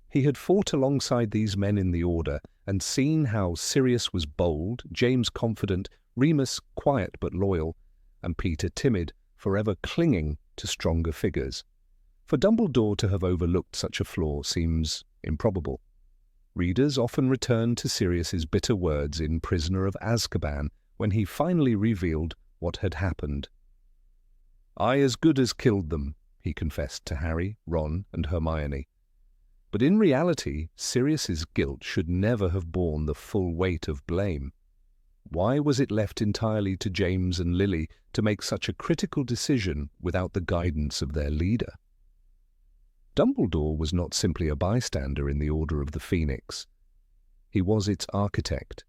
Speaker 1: He had fought alongside these men in the Order and seen how Sirius was bold, James confident, Remus quiet but loyal, and Peter timid, forever clinging to stronger figures. For Dumbledore to have overlooked such a flaw seems improbable. Readers often return to Sirius's bitter words in Prisoner of Azkaban when he finally revealed what had happened. "I as good as killed them," he confessed to Harry, Ron, and Hermione. But in reality, Sirius's guilt should never have borne the full weight of blame. Why was it left entirely to James and Lily to make such a critical decision without the guidance of their leader? Dumbledore was not simply a bystander in the Order of the Phoenix. He was its architect.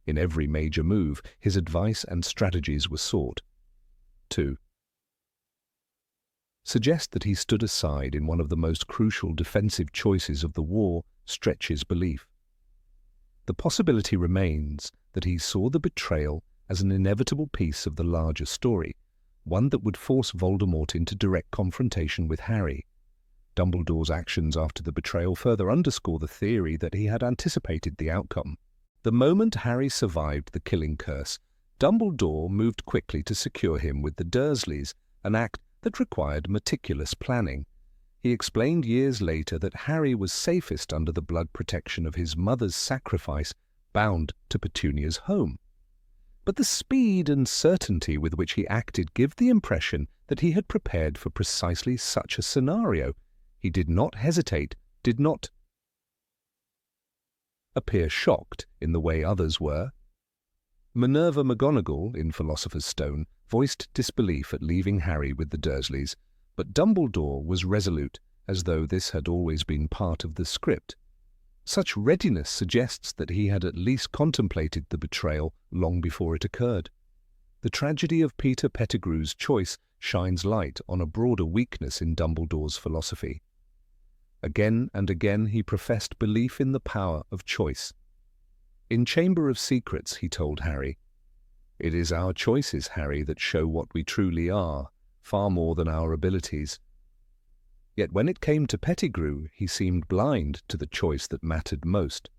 Speaker 1: In every major move, his advice and strategies were sought. 2. Suggest that he stood aside in one of the most crucial defensive choices of the war stretches belief. The possibility remains that he saw the betrayal as an inevitable piece of the larger story, one that would force Voldemort into direct confrontation with Harry. Dumbledore's actions after the betrayal further underscore the theory that he had anticipated the outcome. The moment Harry survived the killing curse, Dumbledore moved quickly to secure him with the Dursleys, an act that required meticulous planning. He explained years later that Harry was safest under the blood protection of his mother's sacrifice, bound to Petunia's home. But the speed and certainty with which he acted give the impression that he had prepared for precisely such a scenario. He did not hesitate, did not appear shocked in the way others were. Minerva McGonagall, in Philosopher's Stone, voiced disbelief at leaving Harry with the Dursleys, but Dumbledore was resolute, as though this had always been part of the script. Such readiness suggests that he had at least contemplated the betrayal long before it occurred. The tragedy of Peter Pettigrew's choice shines light on a broader weakness in Dumbledore's philosophy. Again and again he professed belief in the power of choice. In Chamber of Secrets, he told Harry, "It is our choices, Harry, that show what we truly are, far more than our abilities." Yet when it came to Pettigrew, he seemed blind to the choice that mattered most.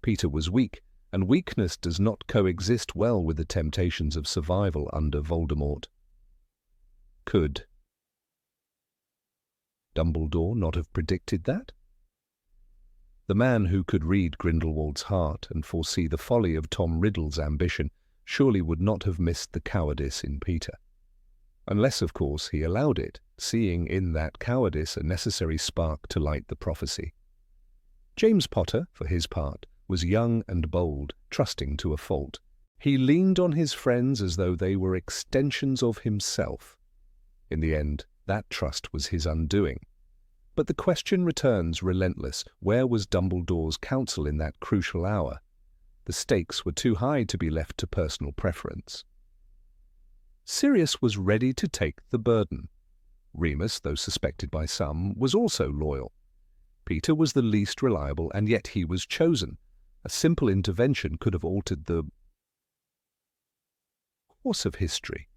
Speaker 1: Peter was weak, and weakness does not coexist well with the temptations of survival under Voldemort. Could Dumbledore not have predicted that? The man who could read Grindelwald's heart and foresee the folly of Tom Riddle's ambition surely would not have missed the cowardice in Peter. Unless, of course, he allowed it, seeing in that cowardice a necessary spark to light the prophecy. James Potter, for his part, was young and bold, trusting to a fault. He leaned on his friends as though they were extensions of himself. In the end, that trust was his undoing. But the question returns relentless. Where was Dumbledore's counsel in that crucial hour? The stakes were too high to be left to personal preference. Sirius was ready to take the burden. Remus, though suspected by some, was also loyal. Peter was the least reliable, and yet he was chosen. A simple intervention could have altered the course of history.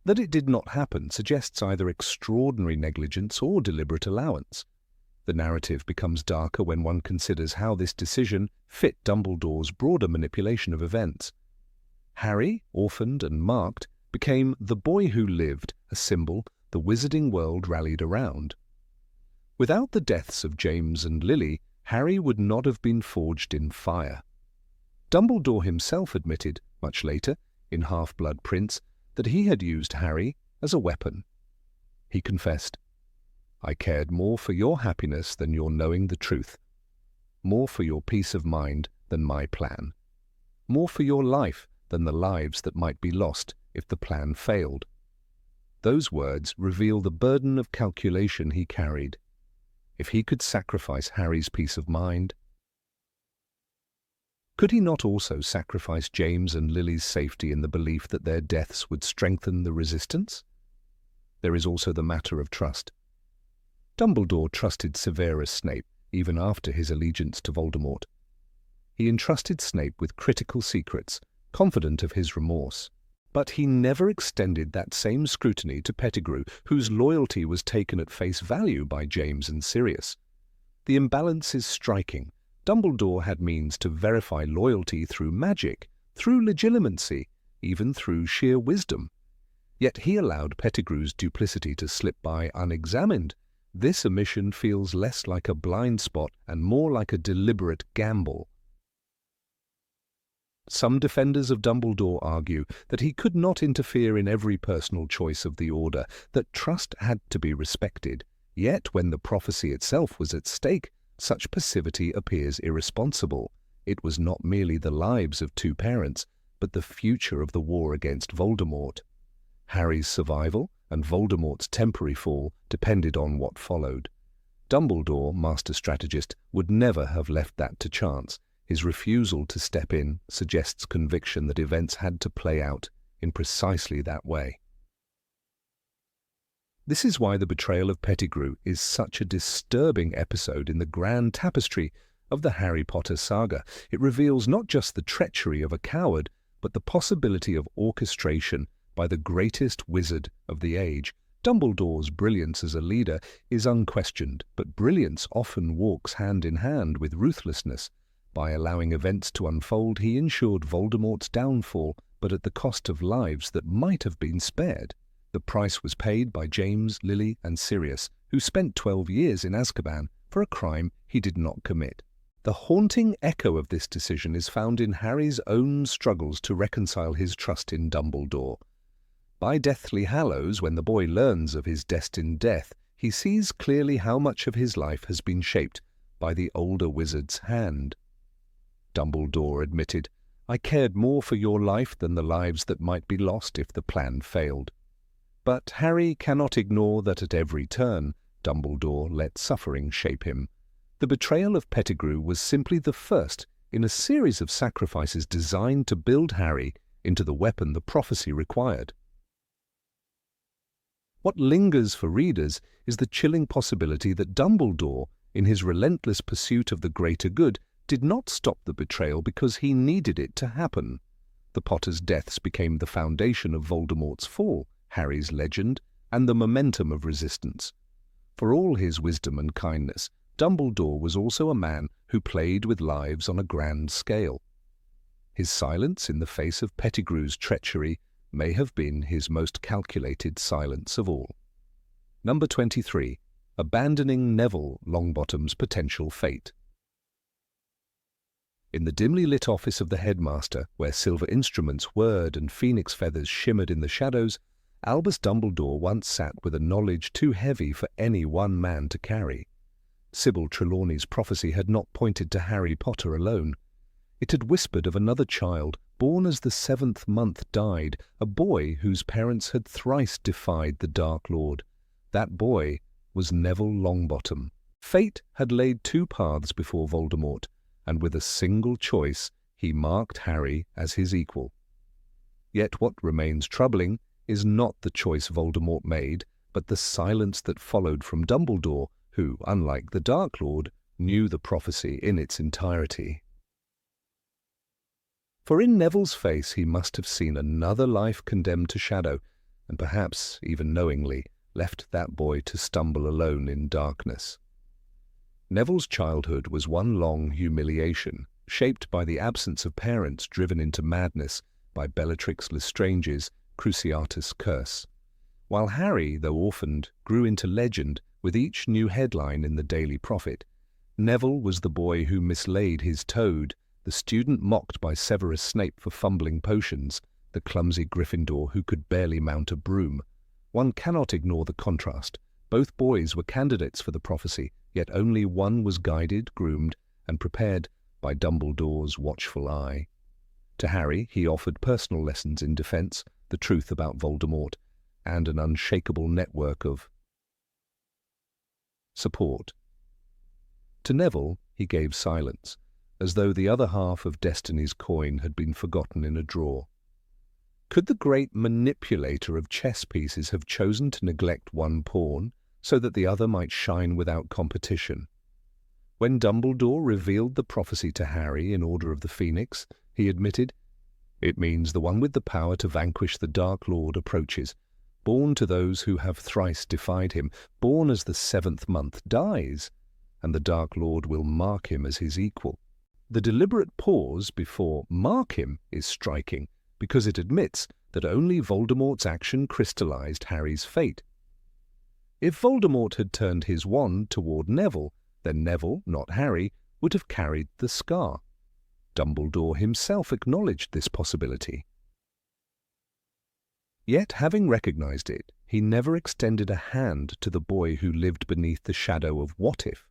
Speaker 1: That it did not happen suggests either extraordinary negligence or deliberate allowance. The narrative becomes darker when one considers how this decision fit Dumbledore's broader manipulation of events. Harry, orphaned and marked, became the boy who lived, a symbol the wizarding world rallied around. Without the deaths of James and Lily, Harry would not have been forged in fire. Dumbledore himself admitted, much later, in Half-Blood Prince, that he had used Harry as a weapon. He confessed, "I cared more for your happiness than your knowing the truth, more for your peace of mind than my plan, more for your life than the lives that might be lost if the plan failed." Those words reveal the burden of calculation he carried. if he could sacrifice Harry's peace of mind, could he not also sacrifice James and Lily's safety in the belief that their deaths would strengthen the resistance? There is also the matter of trust. Dumbledore trusted Severus Snape even after his allegiance to Voldemort. He entrusted Snape with critical secrets, confident of his remorse. But he never extended that same scrutiny to Pettigrew, whose loyalty was taken at face value by James and Sirius. The imbalance is striking. Dumbledore had means to verify loyalty through magic, through legitimacy, even through sheer wisdom. Yet he allowed Pettigrew's duplicity to slip by unexamined. This omission feels less like a blind spot and more like a deliberate gamble. Some defenders of Dumbledore argue that he could not interfere in every personal choice of the Order, that trust had to be respected. Yet, when the prophecy itself was at stake, such passivity appears irresponsible. It was not merely the lives of two parents, but the future of the war against Voldemort. Harry's survival and Voldemort's temporary fall depended on what followed. Dumbledore, master strategist, would never have left that to chance. His refusal to step in suggests conviction that events had to play out in precisely that way. This is why the betrayal of Pettigrew is such a disturbing episode in the grand tapestry of the Harry Potter saga. It reveals not just the treachery of a coward, but the possibility of orchestration by the greatest wizard of the age. Dumbledore's brilliance as a leader is unquestioned, but brilliance often walks hand in hand with ruthlessness. By allowing events to unfold, he ensured Voldemort's downfall, but at the cost of lives that might have been spared. The price was paid by James, Lily, and Sirius, who spent 12 years in Azkaban for a crime he did not commit. The haunting echo of this decision is found in Harry's own struggles to reconcile his trust in Dumbledore. By Deathly Hallows, when the boy learns of his destined death, he sees clearly how much of his life has been shaped by the older wizard's hand. Dumbledore admitted, "I cared more for your life than the lives that might be lost if the plan failed." But Harry cannot ignore that at every turn, Dumbledore let suffering shape him. The betrayal of Pettigrew was simply the first in a series of sacrifices designed to build Harry into the weapon the prophecy required. What lingers for readers is the chilling possibility that Dumbledore, in his relentless pursuit of the greater good, did not stop the betrayal because he needed it to happen. The Potters' deaths became the foundation of Voldemort's fall, Harry's legend, and the momentum of resistance. For all his wisdom and kindness, Dumbledore was also a man who played with lives on a grand scale. His silence in the face of Pettigrew's treachery may have been his most calculated silence of all. Number 23. Abandoning Neville Longbottom's potential fate. In the dimly lit office of the headmaster, where silver instruments whirred and phoenix feathers shimmered in the shadows, Albus Dumbledore once sat with a knowledge too heavy for any one man to carry. Sybil Trelawney's prophecy had not pointed to Harry Potter alone. It had whispered of another child, born as the 7th month died, a boy whose parents had thrice defied the Dark Lord. That boy was Neville Longbottom. Fate had laid two paths before Voldemort, and with a single choice he marked Harry as his equal. Yet what remains troubling is not the choice Voldemort made, but the silence that followed from Dumbledore, who, unlike the Dark Lord, knew the prophecy in its entirety. For in Neville's face he must have seen another life condemned to shadow, and perhaps, even knowingly, left that boy to stumble alone in darkness. Neville's childhood was one long humiliation, shaped by the absence of parents driven into madness by Bellatrix Lestrange's Cruciatus curse. While Harry, though orphaned, grew into legend with each new headline in the Daily Prophet, Neville was the boy who mislaid his toad, the student mocked by Severus Snape for fumbling potions, the clumsy Gryffindor who could barely mount a broom. One cannot ignore the contrast. Both boys were candidates for the prophecy, yet only one was guided, groomed, and prepared by Dumbledore's watchful eye. To Harry, he offered personal lessons in defense, the truth about Voldemort, and an unshakable network of support. To Neville, he gave silence, as though the other half of Destiny's coin had been forgotten in a drawer. Could the great manipulator of chess pieces have chosen to neglect one pawn so that the other might shine without competition? When Dumbledore revealed the prophecy to Harry in Order of the Phoenix, he admitted, "It means the one with the power to vanquish the Dark Lord approaches. Born to those who have thrice defied him, born as the 7th month, dies, and the Dark Lord will mark him as his equal." The deliberate pause before "mark him" is striking, because it admits that only Voldemort's action crystallized Harry's fate. If Voldemort had turned his wand toward Neville, then Neville, not Harry, would have carried the scar. Dumbledore himself acknowledged this possibility. Yet, having recognized it, he never extended a hand to the boy who lived beneath the shadow of what if.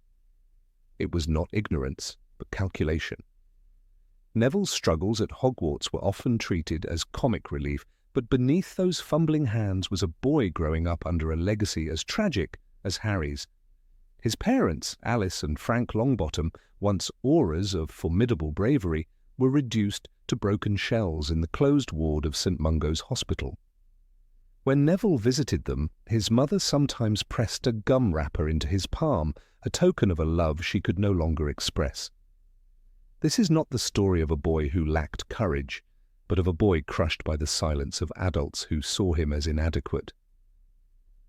Speaker 1: It was not ignorance, but calculation. Neville's struggles at Hogwarts were often treated as comic relief, but beneath those fumbling hands was a boy growing up under a legacy as tragic as Harry's. His parents, Alice and Frank Longbottom, once auras of formidable bravery, were reduced to broken shells in the closed ward of St. Mungo's Hospital. When Neville visited them, his mother sometimes pressed a gum wrapper into his palm, a token of a love she could no longer express. This is not the story of a boy who lacked courage, but of a boy crushed by the silence of adults who saw him as inadequate.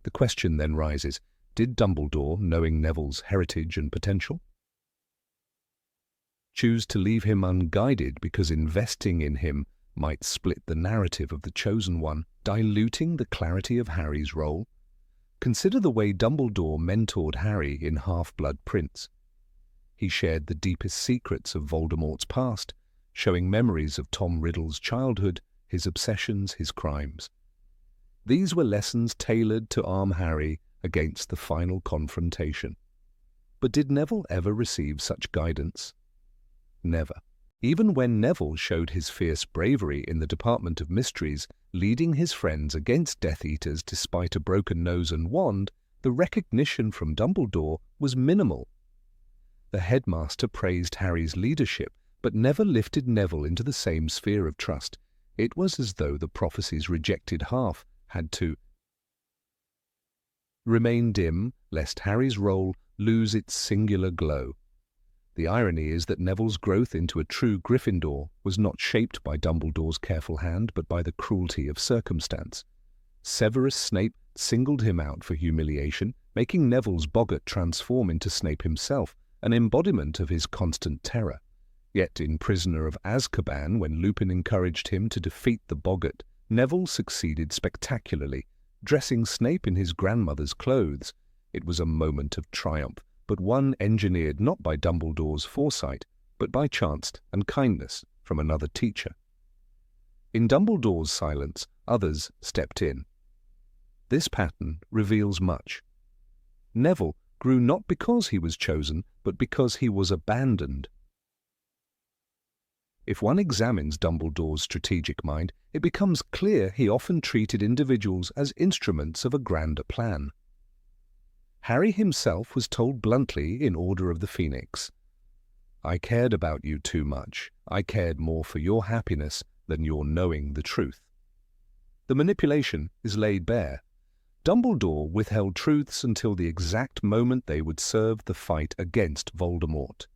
Speaker 1: The question then rises, did Dumbledore, knowing Neville's heritage and potential, choose to leave him unguided because investing in him might split the narrative of the Chosen One, diluting the clarity of Harry's role? Consider the way Dumbledore mentored Harry in Half-Blood Prince. He shared the deepest secrets of Voldemort's past, showing memories of Tom Riddle's childhood, his obsessions, his crimes. These were lessons tailored to arm Harry against the final confrontation. But did Neville ever receive such guidance? Never. Even when Neville showed his fierce bravery in the Department of Mysteries, leading his friends against Death Eaters despite a broken nose and wand, the recognition from Dumbledore was minimal. The headmaster praised Harry's leadership, but never lifted Neville into the same sphere of trust. It was as though the prophecy's rejected half had to remain dim, lest Harry's role lose its singular glow. The irony is that Neville's growth into a true Gryffindor was not shaped by Dumbledore's careful hand, but by the cruelty of circumstance. Severus Snape singled him out for humiliation, making Neville's boggart transform into Snape himself, an embodiment of his constant terror. Yet in Prisoner of Azkaban, when Lupin encouraged him to defeat the boggart, Neville succeeded spectacularly, dressing Snape in his grandmother's clothes. It was a moment of triumph, but one engineered not by Dumbledore's foresight, but by chance and kindness from another teacher. In Dumbledore's silence, others stepped in. This pattern reveals much. Neville grew not because he was chosen, but because he was abandoned. If one examines Dumbledore's strategic mind, it becomes clear he often treated individuals as instruments of a grander plan. Harry himself was told bluntly in Order of the Phoenix, "I cared about you too much. I cared more for your happiness than your knowing the truth." The manipulation is laid bare. Dumbledore withheld truths until the exact moment they would serve the fight against Voldemort.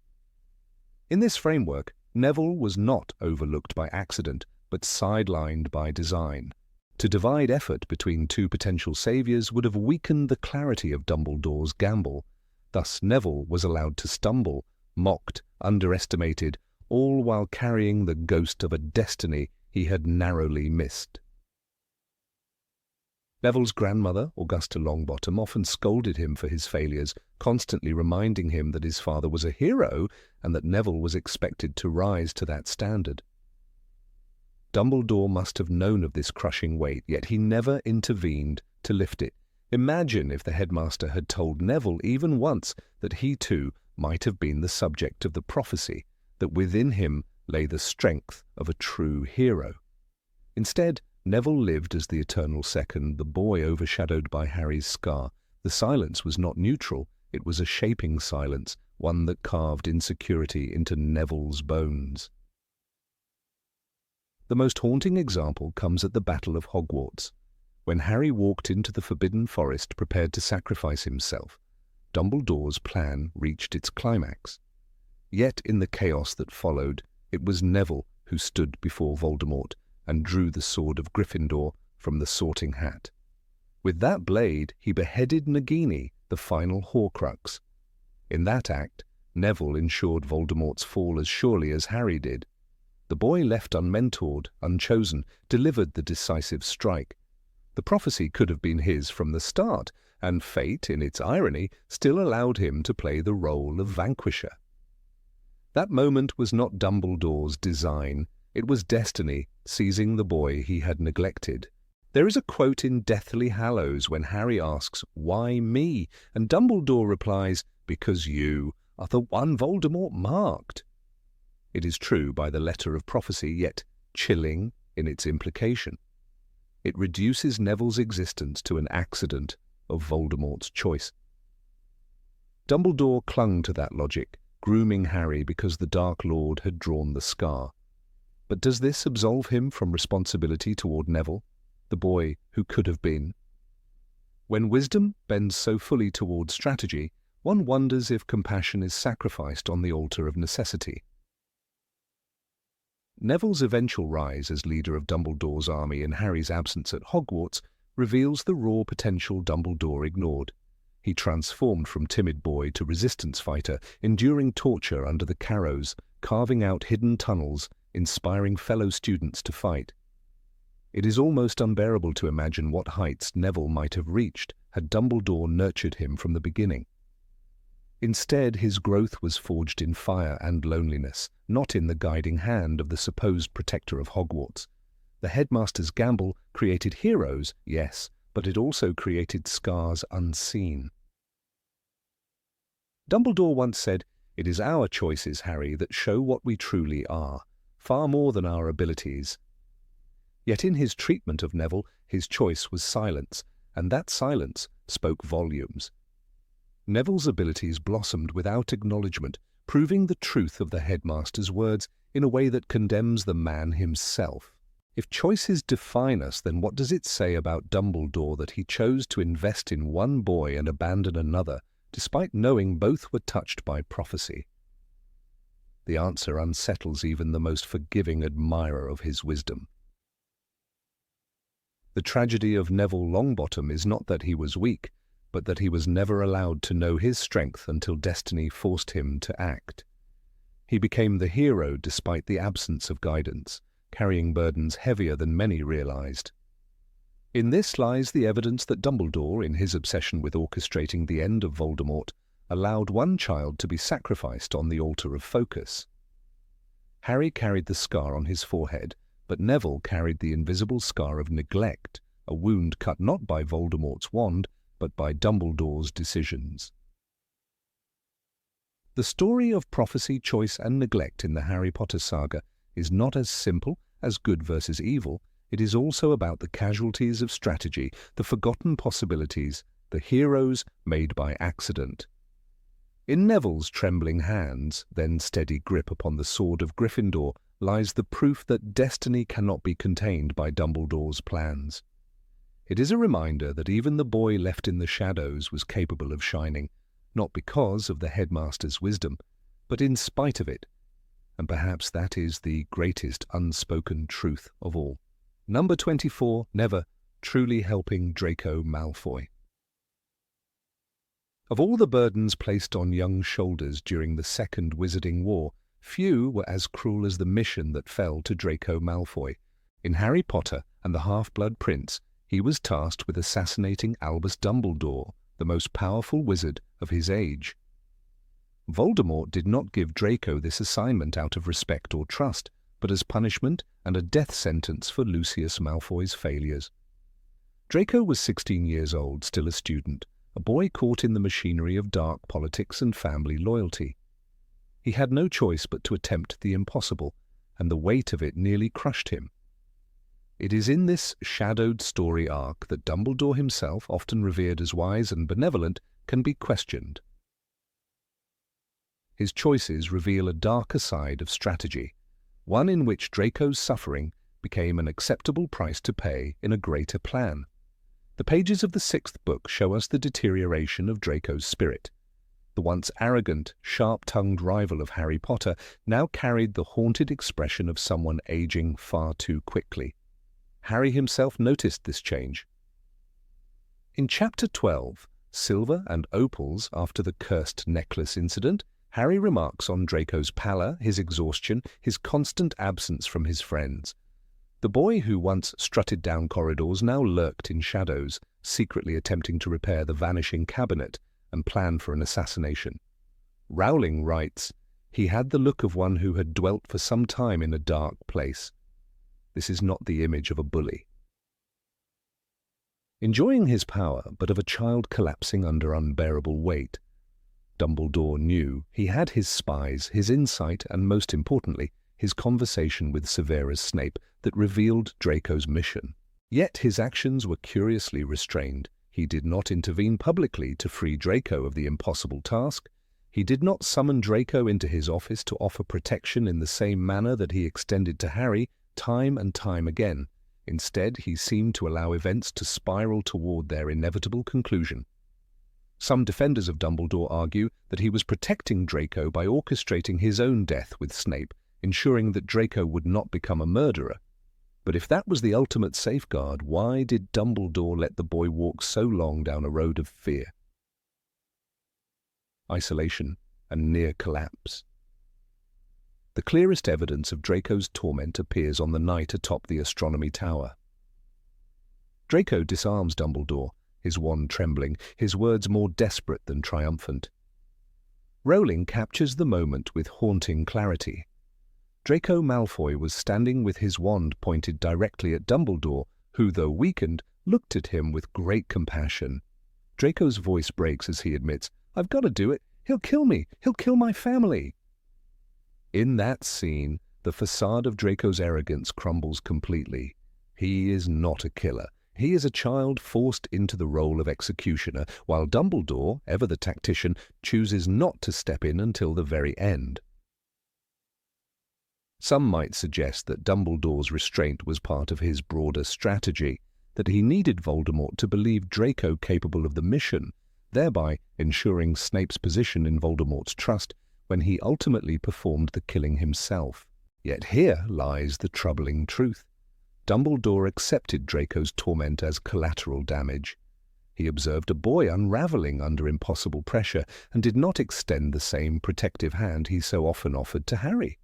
Speaker 1: In this framework, Neville was not overlooked by accident, but sidelined by design. To divide effort between two potential saviors would have weakened the clarity of Dumbledore's gamble. Thus Neville was allowed to stumble, mocked, underestimated, all while carrying the ghost of a destiny he had narrowly missed. Neville's grandmother, Augusta Longbottom, often scolded him for his failures, constantly reminding him that his father was a hero and that Neville was expected to rise to that standard. Dumbledore must have known of this crushing weight, yet he never intervened to lift it. Imagine if the headmaster had told Neville even once that he too might have been the subject of the prophecy, that within him lay the strength of a true hero. Instead, Neville lived as the eternal second, the boy overshadowed by Harry's scar. The silence was not neutral, it was a shaping silence, one that carved insecurity into Neville's bones. The most haunting example comes at the Battle of Hogwarts. When Harry walked into the Forbidden Forest prepared to sacrifice himself, Dumbledore's plan reached its climax. Yet in the chaos that followed, it was Neville who stood before Voldemort and drew the sword of Gryffindor from the Sorting Hat. With that blade, he beheaded Nagini, the final Horcrux. In that act, Neville ensured Voldemort's fall as surely as Harry did. The boy left unmentored, unchosen, delivered the decisive strike. The prophecy could have been his from the start, and fate, in its irony, still allowed him to play the role of vanquisher. That moment was not Dumbledore's design, it was destiny seizing the boy he had neglected. There is a quote in Deathly Hallows when Harry asks, "Why me?" and Dumbledore replies, "Because you are the one Voldemort marked." It is true by the letter of prophecy, yet chilling in its implication. It reduces Neville's existence to an accident of Voldemort's choice. Dumbledore clung to that logic, grooming Harry because the Dark Lord had drawn the scar. But does this absolve him from responsibility toward Neville, the boy who could have been? When wisdom bends so fully toward strategy, one wonders if compassion is sacrificed on the altar of necessity. Neville's eventual rise as leader of Dumbledore's army in Harry's absence at Hogwarts reveals the raw potential Dumbledore ignored. He transformed from timid boy to resistance fighter, enduring torture under the Carrows, carving out hidden tunnels, inspiring fellow students to fight. It is almost unbearable to imagine what heights Neville might have reached had Dumbledore nurtured him from the beginning. Instead, his growth was forged in fire and loneliness, not in the guiding hand of the supposed protector of Hogwarts. The headmaster's gamble created heroes, yes, but it also created scars unseen. Dumbledore once said, "It is our choices, Harry, that show what we truly are, far more than our abilities." Yet in his treatment of Neville, his choice was silence, and that silence spoke volumes. Neville's abilities blossomed without acknowledgement, proving the truth of the headmaster's words in a way that condemns the man himself. If choices define us, then what does it say about Dumbledore that he chose to invest in one boy and abandon another, despite knowing both were touched by prophecy? The answer unsettles even the most forgiving admirer of his wisdom. The tragedy of Neville Longbottom is not that he was weak, but that he was never allowed to know his strength until destiny forced him to act. He became the hero despite the absence of guidance, carrying burdens heavier than many realized. In this lies the evidence that Dumbledore, in his obsession with orchestrating the end of Voldemort, allowed one child to be sacrificed on the altar of focus. Harry carried the scar on his forehead, but Neville carried the invisible scar of neglect, a wound cut not by Voldemort's wand, but by Dumbledore's decisions. The story of prophecy, choice, and neglect in the Harry Potter saga is not as simple as good versus evil. It is also about the casualties of strategy, the forgotten possibilities, the heroes made by accident. In Neville's trembling hands, then steady grip upon the sword of Gryffindor, lies the proof that destiny cannot be contained by Dumbledore's plans. It is a reminder that even the boy left in the shadows was capable of shining, not because of the headmaster's wisdom, but in spite of it. And perhaps that is the greatest unspoken truth of all. Number 24, never truly helping Draco Malfoy. Of all the burdens placed on young shoulders during the Second Wizarding War, few were as cruel as the mission that fell to Draco Malfoy. In Harry Potter and the Half-Blood Prince, he was tasked with assassinating Albus Dumbledore, the most powerful wizard of his age. Voldemort did not give Draco this assignment out of respect or trust, but as punishment and a death sentence for Lucius Malfoy's failures. Draco was 16 years old, still a student, a boy caught in the machinery of dark politics and family loyalty. He had no choice but to attempt the impossible, and the weight of it nearly crushed him. It is in this shadowed story arc that Dumbledore himself, often revered as wise and benevolent, can be questioned. his choices reveal a darker side of strategy, one in which Draco's suffering became an acceptable price to pay in a greater plan. The pages of the sixth book show us the deterioration of Draco's spirit. The once arrogant, sharp-tongued rival of Harry Potter now carried the haunted expression of someone aging far too quickly. Harry himself noticed this change. In Chapter 12, Silver and Opals, after the cursed necklace incident, Harry remarks on Draco's pallor, his exhaustion, his constant absence from his friends. The boy who once strutted down corridors now lurked in shadows, secretly attempting to repair the vanishing cabinet and plan for an assassination. Rowling writes, "He had the look of one who had dwelt for some time in a dark place." This is not the image of a bully. Enjoying his power, but of a child collapsing under unbearable weight, Dumbledore knew he had his spies, his insight, and most importantly, his conversation with Severus Snape that revealed Draco's mission. Yet his actions were curiously restrained. He did not intervene publicly to free Draco of the impossible task. He did not summon Draco into his office to offer protection in the same manner that he extended to Harry time and time again. Instead, he seemed to allow events to spiral toward their inevitable conclusion. Some defenders of Dumbledore argue that he was protecting Draco by orchestrating his own death with Snape, ensuring that Draco would not become a murderer. But if that was the ultimate safeguard, why did Dumbledore let the boy walk so long down a road of fear, isolation, and near collapse? The clearest evidence of Draco's torment appears on the night atop the astronomy tower. Draco disarms Dumbledore, his wand trembling, his words more desperate than triumphant. Rowling captures the moment with haunting clarity. Draco Malfoy was standing with his wand pointed directly at Dumbledore, who, though weakened, looked at him with great compassion. Draco's voice breaks as he admits, "I've got to do it. He'll kill me. He'll kill my family." In that scene, the facade of Draco's arrogance crumbles completely. He is not a killer. He is a child forced into the role of executioner, while Dumbledore, ever the tactician, chooses not to step in until the very end. Some might suggest that Dumbledore's restraint was part of his broader strategy, that he needed Voldemort to believe Draco capable of the mission, thereby ensuring Snape's position in Voldemort's trust when he ultimately performed the killing himself. Yet here lies the troubling truth. Dumbledore accepted Draco's torment as collateral damage. He observed a boy unraveling under impossible pressure and did not extend the same protective hand he so often offered to Harry.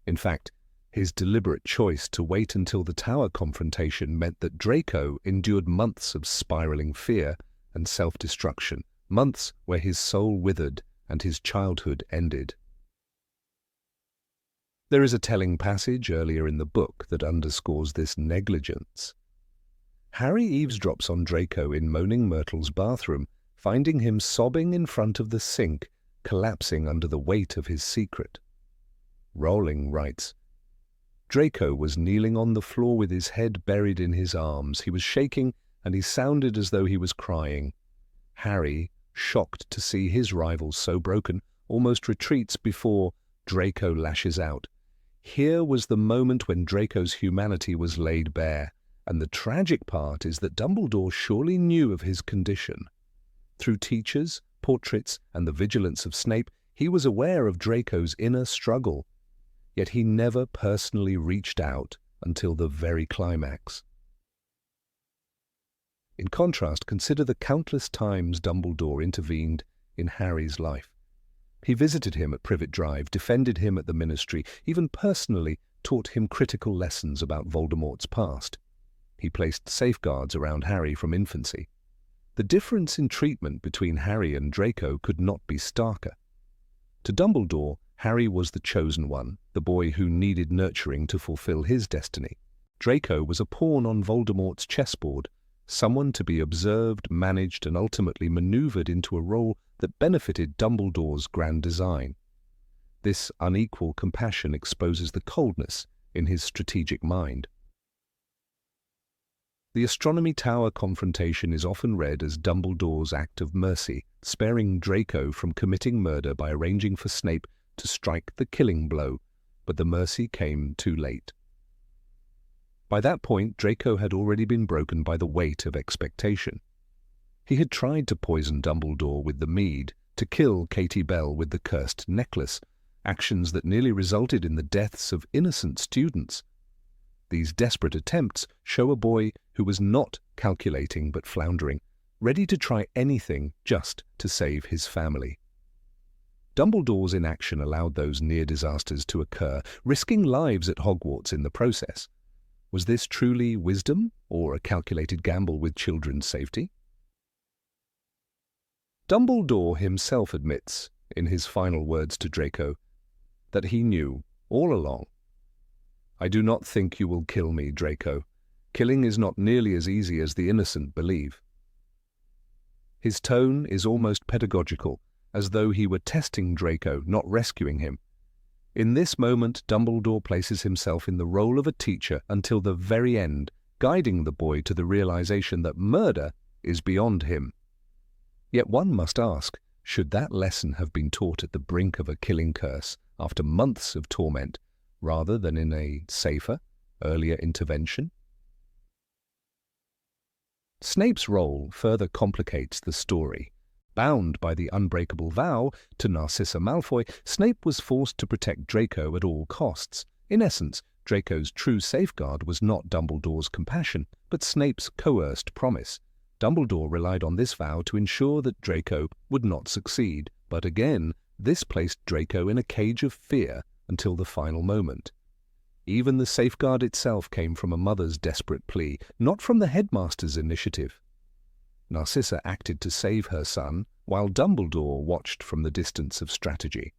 Speaker 1: In fact, his deliberate choice to wait until the tower confrontation meant that Draco endured months of spiraling fear and self-destruction, months where his soul withered and his childhood ended. There is a telling passage earlier in the book that underscores this negligence. Harry eavesdrops on Draco in Moaning Myrtle's bathroom, finding him sobbing in front of the sink, collapsing under the weight of his secret. Rowling writes, "Draco was kneeling on the floor with his head buried in his arms. He was shaking, and he sounded as though he was crying. Harry, shocked to see his rival so broken, almost retreats before Draco lashes out. Here was the moment when Draco's humanity was laid bare, and the tragic part is that Dumbledore surely knew of his condition. Through teachers, portraits, and the vigilance of Snape, he was aware of Draco's inner struggle, yet he never personally reached out until the very climax." In contrast, consider the countless times Dumbledore intervened in Harry's life. He visited him at Privet Drive, defended him at the Ministry, even personally taught him critical lessons about Voldemort's past. He placed safeguards around Harry from infancy. The difference in treatment between Harry and Draco could not be starker. To Dumbledore, Harry was the chosen one, the boy who needed nurturing to fulfill his destiny. Draco was a pawn on Voldemort's chessboard, someone to be observed, managed, and ultimately maneuvered into a role that benefited Dumbledore's grand design. This unequal compassion exposes the coldness in his strategic mind. The Astronomy Tower confrontation is often read as Dumbledore's act of mercy, sparing Draco from committing murder by arranging for Snape to strike the killing blow, but the mercy came too late. By that point, Draco had already been broken by the weight of expectation. He had tried to poison Dumbledore with the mead, to kill Katie Bell with the cursed necklace, actions that nearly resulted in the deaths of innocent students. These desperate attempts show a boy who was not calculating but floundering, ready to try anything just to save his family. Dumbledore's inaction allowed those near disasters to occur, risking lives at Hogwarts in the process. Was this truly wisdom, or a calculated gamble with children's safety? Dumbledore himself admits, in his final words to Draco, that he knew, all along. "I do not think you will kill me, Draco. Killing is not nearly as easy as the innocent believe." His tone is almost pedagogical, as though he were testing Draco, not rescuing him. In this moment, Dumbledore places himself in the role of a teacher until the very end, guiding the boy to the realization that murder is beyond him. Yet one must ask, should that lesson have been taught at the brink of a killing curse, after months of torment, rather than in a safer, earlier intervention? Snape's role further complicates the story. Bound by the unbreakable vow to Narcissa Malfoy, Snape was forced to protect Draco at all costs. In essence, Draco's true safeguard was not Dumbledore's compassion, but Snape's coerced promise. Dumbledore relied on this vow to ensure that Draco would not succeed, but again, this placed Draco in a cage of fear until the final moment. Even the safeguard itself came from a mother's desperate plea, not from the headmaster's initiative. Narcissa acted to save her son, while Dumbledore watched from the distance of strategy.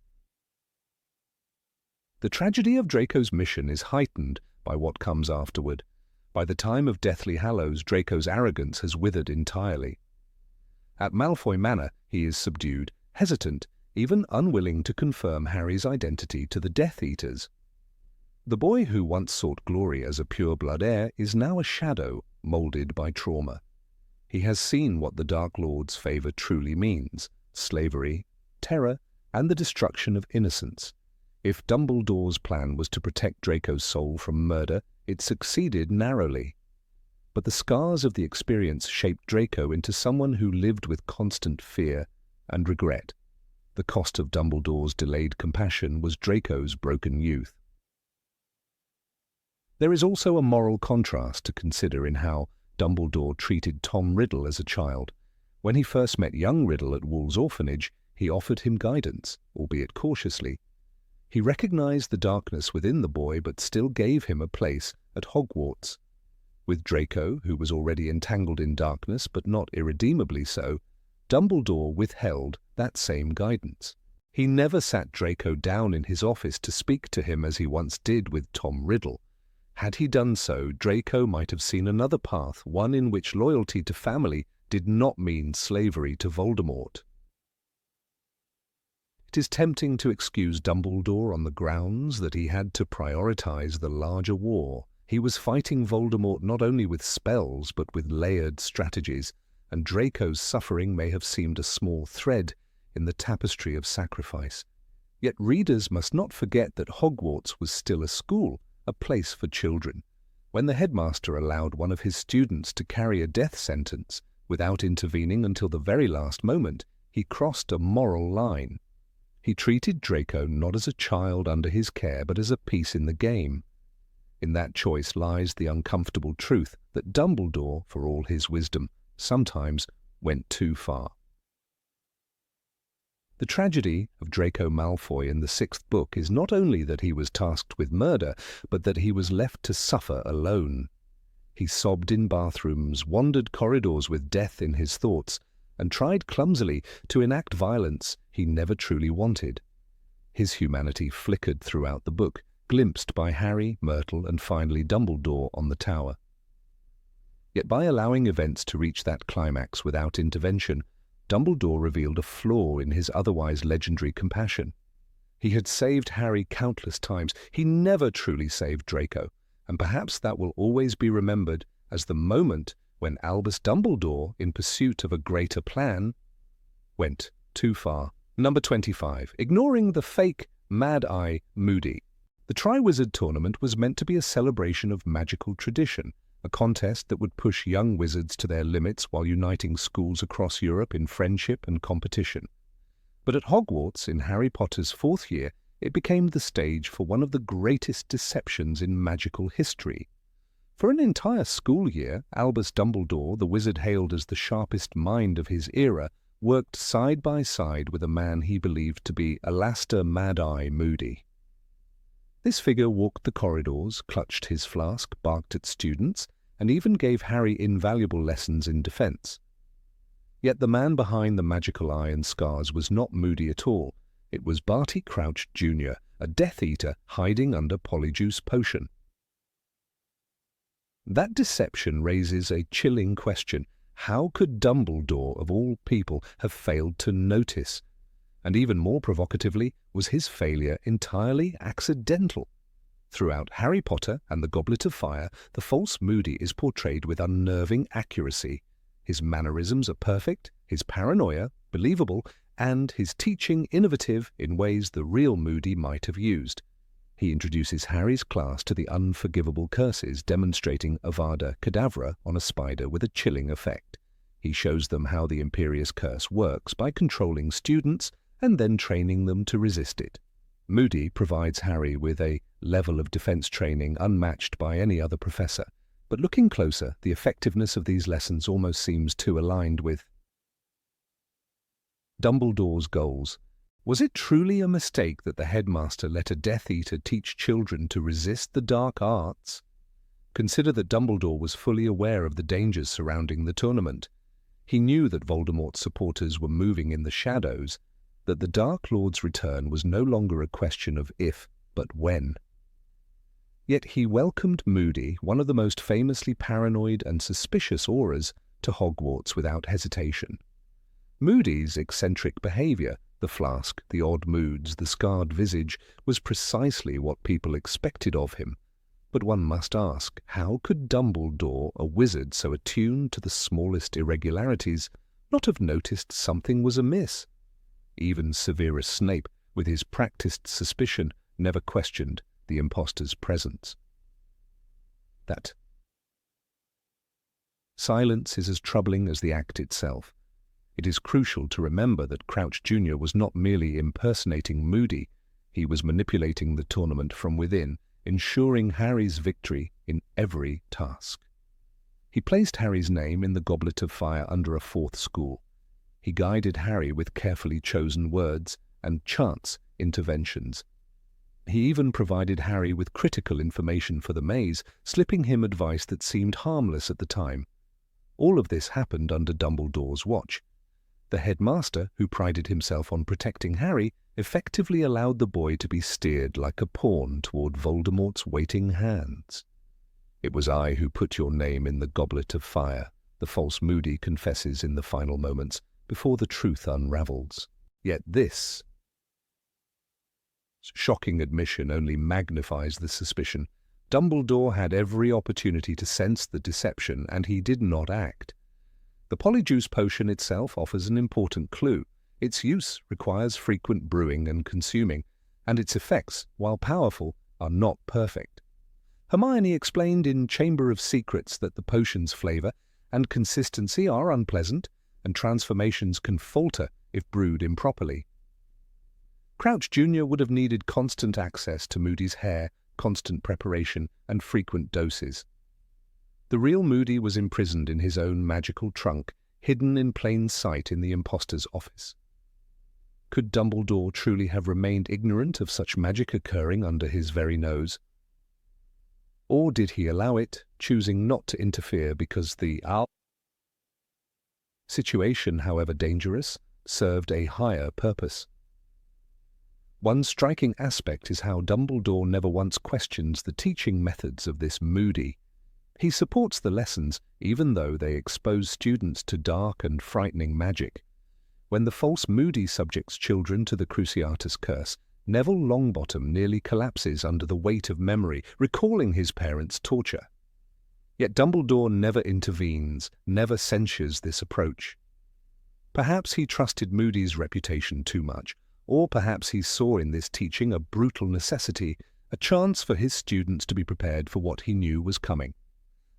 Speaker 1: The tragedy of Draco's mission is heightened by what comes afterward. By the time of Deathly Hallows, Draco's arrogance has withered entirely. At Malfoy Manor, he is subdued, hesitant, even unwilling to confirm Harry's identity to the Death Eaters. The boy who once sought glory as a pure-blood heir is now a shadow moulded by trauma. He has seen what the Dark Lord's favour truly means: slavery, terror, and the destruction of innocence. If Dumbledore's plan was to protect Draco's soul from murder, it succeeded narrowly. But the scars of the experience shaped Draco into someone who lived with constant fear and regret. The cost of Dumbledore's delayed compassion was Draco's broken youth. There is also a moral contrast to consider in how Dumbledore treated Tom Riddle as a child. When he first met young Riddle at Wool's orphanage, he offered him guidance, albeit cautiously. He recognized the darkness within the boy, but still gave him a place at Hogwarts. With Draco, who was already entangled in darkness, but not irredeemably so, Dumbledore withheld that same guidance. He never sat Draco down in his office to speak to him as he once did with Tom Riddle. Had he done so, Draco might have seen another path, one in which loyalty to family did not mean slavery to Voldemort. It is tempting to excuse Dumbledore on the grounds that he had to prioritize the larger war. He was fighting Voldemort not only with spells, but with layered strategies, and Draco's suffering may have seemed a small thread in the tapestry of sacrifice. Yet readers must not forget that Hogwarts was still a school, a place for children. When the headmaster allowed one of his students to carry a death sentence without intervening until the very last moment, he crossed a moral line. He treated Draco not as a child under his care, but as a piece in the game. In that choice lies the uncomfortable truth that Dumbledore, for all his wisdom, sometimes went too far. The tragedy of Draco Malfoy in the sixth book is not only that he was tasked with murder, but that he was left to suffer alone. He sobbed in bathrooms, wandered corridors with death in his thoughts, and tried clumsily to enact violence he never truly wanted. His humanity flickered throughout the book, glimpsed by Harry, Myrtle, and finally Dumbledore on the tower. Yet by allowing events to reach that climax without intervention, Dumbledore revealed a flaw in his otherwise legendary compassion. He had saved Harry countless times. He never truly saved Draco, and perhaps that will always be remembered as the moment when Albus Dumbledore, in pursuit of a greater plan, went too far. Number 25. Ignoring the fake Mad-Eye Moody. The Triwizard Tournament was meant to be a celebration of magical tradition, a contest that would push young wizards to their limits while uniting schools across Europe in friendship and competition. But at Hogwarts, in Harry Potter's 4th year, it became the stage for one of the greatest deceptions in magical history. For an entire school year, Albus Dumbledore, the wizard hailed as the sharpest mind of his era, worked side by side with a man he believed to be Alastair Mad-Eye Moody. This figure walked the corridors, clutched his flask, barked at students, and even gave Harry invaluable lessons in defense. Yet the man behind the magical eye and scars was not Moody at all. It was Barty Crouch Jr., a Death Eater hiding under Polyjuice Potion. That deception raises a chilling question. How could Dumbledore, of all people, have failed to notice? And even more provocatively, was his failure entirely accidental? Throughout Harry Potter and the Goblet of Fire, the false Moody is portrayed with unnerving accuracy. His mannerisms are perfect, his paranoia believable, and his teaching innovative in ways the real Moody might have used. He introduces Harry's class to the unforgivable curses, demonstrating Avada Kedavra on a spider with a chilling effect. He shows them how the Imperious Curse works by controlling students and then training them to resist it. Moody provides Harry with a level of defense training unmatched by any other professor. But looking closer, the effectiveness of these lessons almost seems too aligned with Dumbledore's goals. Was it truly a mistake that the headmaster let a Death Eater teach children to resist the dark arts? Consider that Dumbledore was fully aware of the dangers surrounding the tournament. He knew that Voldemort's supporters were moving in the shadows, that the Dark Lord's return was no longer a question of if, but when. Yet he welcomed Moody, one of the most famously paranoid and suspicious auras, to Hogwarts without hesitation. Moody's eccentric behavior, the flask, the odd moods, the scarred visage, was precisely what people expected of him. But one must ask, how could Dumbledore, a wizard so attuned to the smallest irregularities, not have noticed something was amiss? Even Severus Snape, with his practiced suspicion, never questioned the impostor's presence. That silence is as troubling as the act itself. It is crucial to remember that Crouch Jr. was not merely impersonating Moody, he was manipulating the tournament from within, ensuring Harry's victory in every task. He placed Harry's name in the Goblet of Fire under a 4th school. He guided Harry with carefully chosen words and chance interventions. He even provided Harry with critical information for the maze, slipping him advice that seemed harmless at the time. All of this happened under Dumbledore's watch. The headmaster, who prided himself on protecting Harry, effectively allowed the boy to be steered like a pawn toward Voldemort's waiting hands. "It was I who put your name in the Goblet of Fire," the false Moody confesses in the final moments, before the truth unravels. Yet this shocking admission only magnifies the suspicion. Dumbledore had every opportunity to sense the deception, and he did not act. The Polyjuice Potion itself offers an important clue. Its use requires frequent brewing and consuming, and its effects, while powerful, are not perfect. Hermione explained in Chamber of Secrets that the potion's flavor and consistency are unpleasant, and transformations can falter if brewed improperly. Crouch Jr. would have needed constant access to Moody's hair, constant preparation, and frequent doses. The real Moody was imprisoned in his own magical trunk, hidden in plain sight in the impostor's office. Could Dumbledore truly have remained ignorant of such magic occurring under his very nose? Or did he allow it, choosing not to interfere because the situation, however dangerous, served a higher purpose? One striking aspect is how Dumbledore never once questions the teaching methods of this Moody. He supports the lessons, even though they expose students to dark and frightening magic. When the false Moody subjects children to the Cruciatus Curse, Neville Longbottom nearly collapses under the weight of memory, recalling his parents' torture. Yet Dumbledore never intervenes, never censures this approach. Perhaps he trusted Moody's reputation too much, or perhaps he saw in this teaching a brutal necessity, a chance for his students to be prepared for what he knew was coming.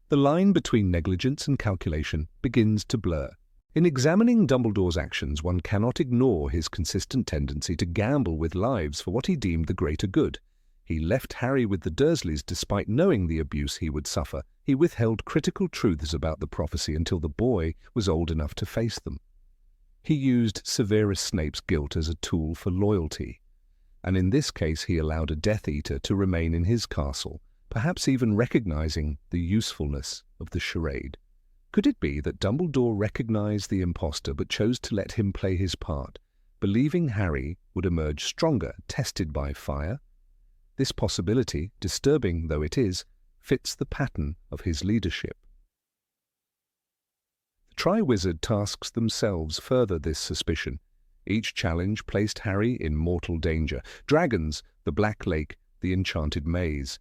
Speaker 1: The line between negligence and calculation begins to blur. In examining Dumbledore's actions, one cannot ignore his consistent tendency to gamble with lives for what he deemed the greater good. He left Harry with the Dursleys despite knowing the abuse he would suffer. He withheld critical truths about the prophecy until the boy was old enough to face them. He used Severus Snape's guilt as a tool for loyalty, and in this case he allowed a Death Eater to remain in his castle, perhaps even recognizing the usefulness of the charade. Could it be that Dumbledore recognized the impostor but chose to let him play his part, believing Harry would emerge stronger, tested by fire? This possibility, disturbing though it is, fits the pattern of his leadership. The Triwizard tasks themselves further this suspicion. Each challenge placed Harry in mortal danger. Dragons, the Black Lake, the Enchanted Maze.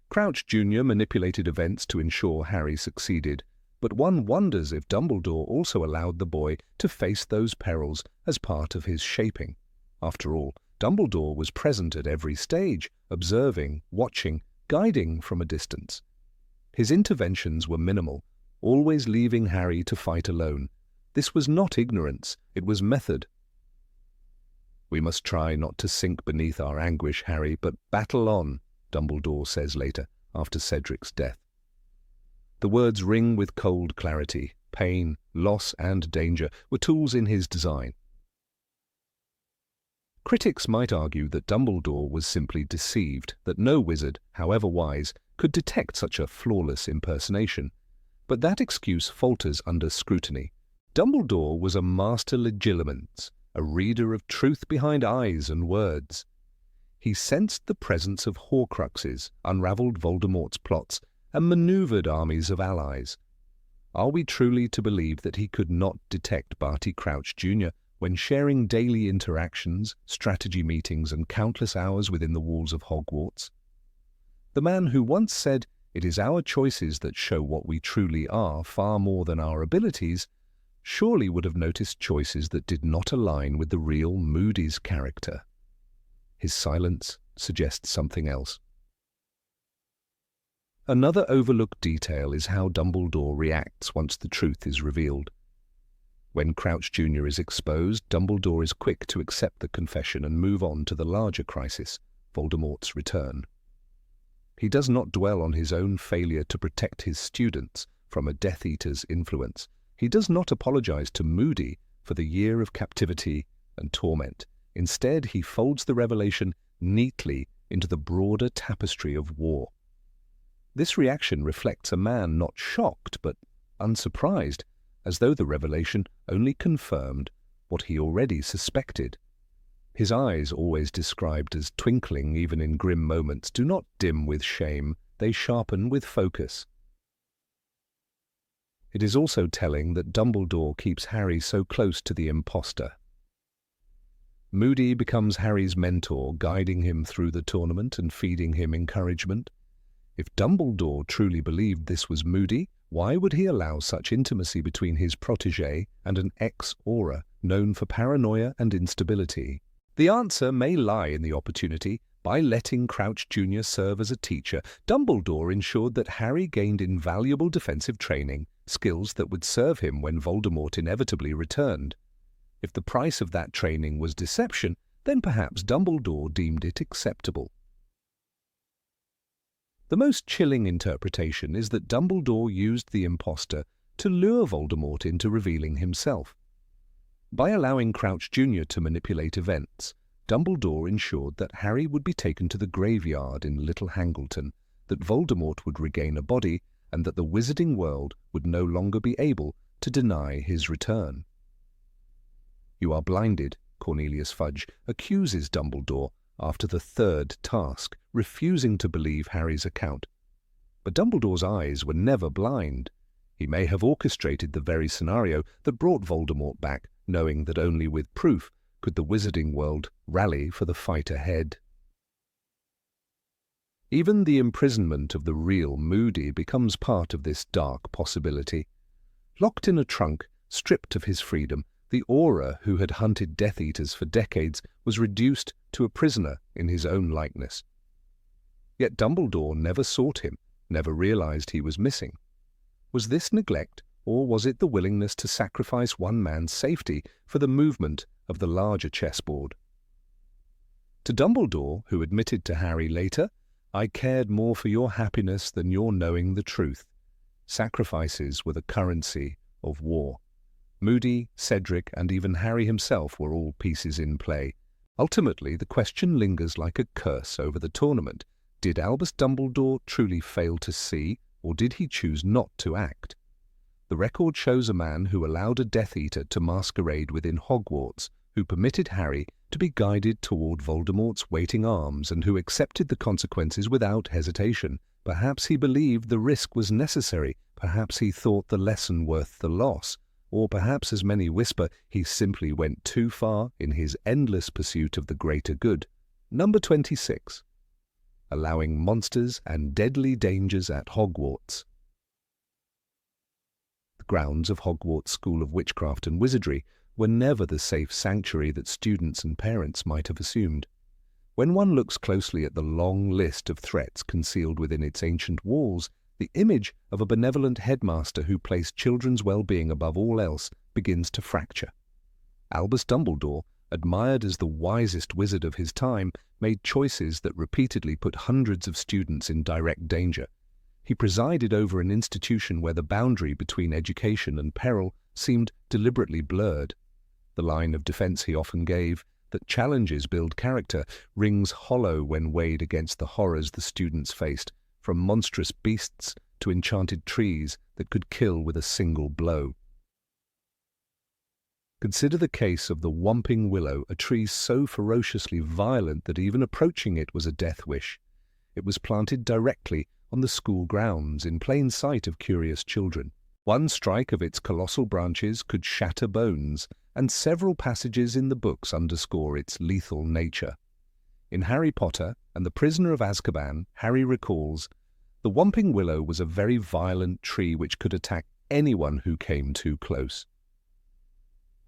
Speaker 1: Crouch Jr. manipulated events to ensure Harry succeeded, but one wonders if Dumbledore also allowed the boy to face those perils as part of his shaping. After all, Dumbledore was present at every stage, observing, watching, guiding from a distance. His interventions were minimal, always leaving Harry to fight alone. This was not ignorance, it was method. "We must try not to sink beneath our anguish, Harry, but battle on," Dumbledore says later, after Cedric's death. The words ring with cold clarity. Pain, loss, and danger were tools in his design. Critics might argue that Dumbledore was simply deceived, that no wizard, however wise, could detect such a flawless impersonation. But that excuse falters under scrutiny. Dumbledore was a master legilimens, a reader of truth behind eyes and words. He sensed the presence of Horcruxes, unravelled Voldemort's plots, and manoeuvred armies of allies. Are we truly to believe that he could not detect Barty Crouch Jr. when sharing daily interactions, strategy meetings, and countless hours within the walls of Hogwarts? The man who once said, "It is our choices that show what we truly are far more than our abilities," surely would have noticed choices that did not align with the real Moody's character. His silence suggests something else. Another overlooked detail is how Dumbledore reacts once the truth is revealed. When Crouch Jr. is exposed, Dumbledore is quick to accept the confession and move on to the larger crisis, Voldemort's return. He does not dwell on his own failure to protect his students from a Death Eater's influence. He does not apologize to Moody for the year of captivity and torment. Instead, he folds the revelation neatly into the broader tapestry of war. This reaction reflects a man not shocked but unsurprised, as though the revelation only confirmed what he already suspected. His eyes, always described as twinkling even in grim moments, do not dim with shame, they sharpen with focus. It is also telling that Dumbledore keeps Harry so close to the impostor. Moody becomes Harry's mentor, guiding him through the tournament and feeding him encouragement. If Dumbledore truly believed this was Moody, why would he allow such intimacy between his protégé and an ex-aura known for paranoia and instability? The answer may lie in the opportunity. By letting Crouch Jr. serve as a teacher, Dumbledore ensured that Harry gained invaluable defensive training, skills that would serve him when Voldemort inevitably returned. If the price of that training was deception, then perhaps Dumbledore deemed it acceptable. The most chilling interpretation is that Dumbledore used the impostor to lure Voldemort into revealing himself. By allowing Crouch Jr. to manipulate events, Dumbledore ensured that Harry would be taken to the graveyard in Little Hangleton, that Voldemort would regain a body, and that the wizarding world would no longer be able to deny his return. "You are blinded," Cornelius Fudge accuses Dumbledore after the third task, refusing to believe Harry's account. But Dumbledore's eyes were never blind. He may have orchestrated the very scenario that brought Voldemort back, knowing that only with proof could the wizarding world rally for the fight ahead. Even the imprisonment of the real Moody becomes part of this dark possibility. Locked in a trunk, stripped of his freedom, the Auror who had hunted Death Eaters for decades was reduced to a prisoner in his own likeness. Yet Dumbledore never sought him, never realized he was missing. Was this neglect, or was it the willingness to sacrifice one man's safety for the movement of the larger chessboard? To Dumbledore, who admitted to Harry later, "I cared more for your happiness than your knowing the truth." Sacrifices were the currency of war. Moody, Cedric, and even Harry himself were all pieces in play. Ultimately, the question lingers like a curse over the tournament. Did Albus Dumbledore truly fail to see, or did he choose not to act? The record shows a man who allowed a Death Eater to masquerade within Hogwarts, who permitted Harry to be guided toward Voldemort's waiting arms, and who accepted the consequences without hesitation. Perhaps he believed the risk was necessary, perhaps he thought the lesson worth the loss, or perhaps, as many whisper, he simply went too far in his endless pursuit of the greater good. Number 26. Allowing monsters and deadly dangers at Hogwarts. The grounds of Hogwarts School of Witchcraft and Wizardry were never the safe sanctuary that students and parents might have assumed. When one looks closely at the long list of threats concealed within its ancient walls, the image of a benevolent headmaster who placed children's well-being above all else begins to fracture. Albus Dumbledore, admired as the wisest wizard of his time, made choices that repeatedly put hundreds of students in direct danger. He presided over an institution where the boundary between education and peril seemed deliberately blurred. The line of defense he often gave, that challenges build character, rings hollow when weighed against the horrors the students faced, from monstrous beasts to enchanted trees that could kill with a single blow. Consider the case of the Whomping Willow, a tree so ferociously violent that even approaching it was a death wish. It was planted directly on the school grounds, in plain sight of curious children. One strike of its colossal branches could shatter bones, and several passages in the books underscore its lethal nature. In Harry Potter and the Prisoner of Azkaban, Harry recalls, "The Whomping Willow was a very violent tree which could attack anyone who came too close."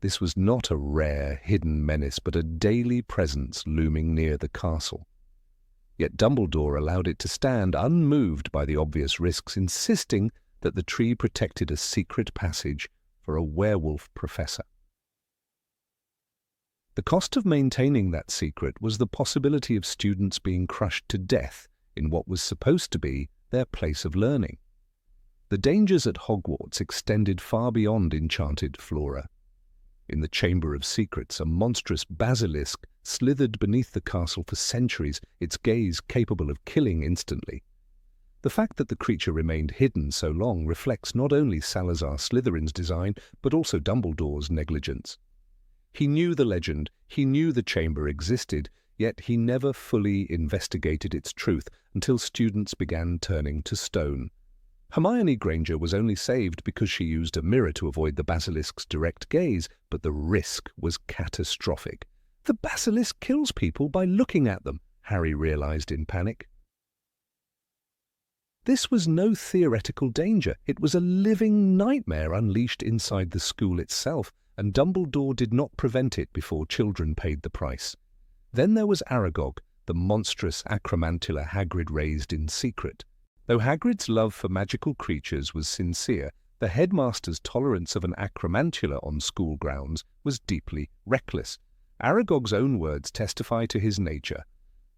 Speaker 1: This was not a rare, hidden menace, but a daily presence looming near the castle. Yet Dumbledore allowed it to stand unmoved by the obvious risks, insisting that the tree protected a secret passage for a werewolf professor. The cost of maintaining that secret was the possibility of students being crushed to death in what was supposed to be their place of learning. The dangers at Hogwarts extended far beyond enchanted flora. In the Chamber of Secrets, a monstrous basilisk slithered beneath the castle for centuries, its gaze capable of killing instantly. The fact that the creature remained hidden so long reflects not only Salazar Slytherin's design, but also Dumbledore's negligence. He knew the legend, he knew the chamber existed, yet he never fully investigated its truth until students began turning to stone. Hermione Granger was only saved because she used a mirror to avoid the basilisk's direct gaze, but the risk was catastrophic. "The basilisk kills people by looking at them," Harry realized in panic. This was no theoretical danger. It was a living nightmare unleashed inside the school itself, and Dumbledore did not prevent it before children paid the price. Then there was Aragog, the monstrous acromantula Hagrid raised in secret. Though Hagrid's love for magical creatures was sincere, the headmaster's tolerance of an acromantula on school grounds was deeply reckless. Aragog's own words testify to his nature.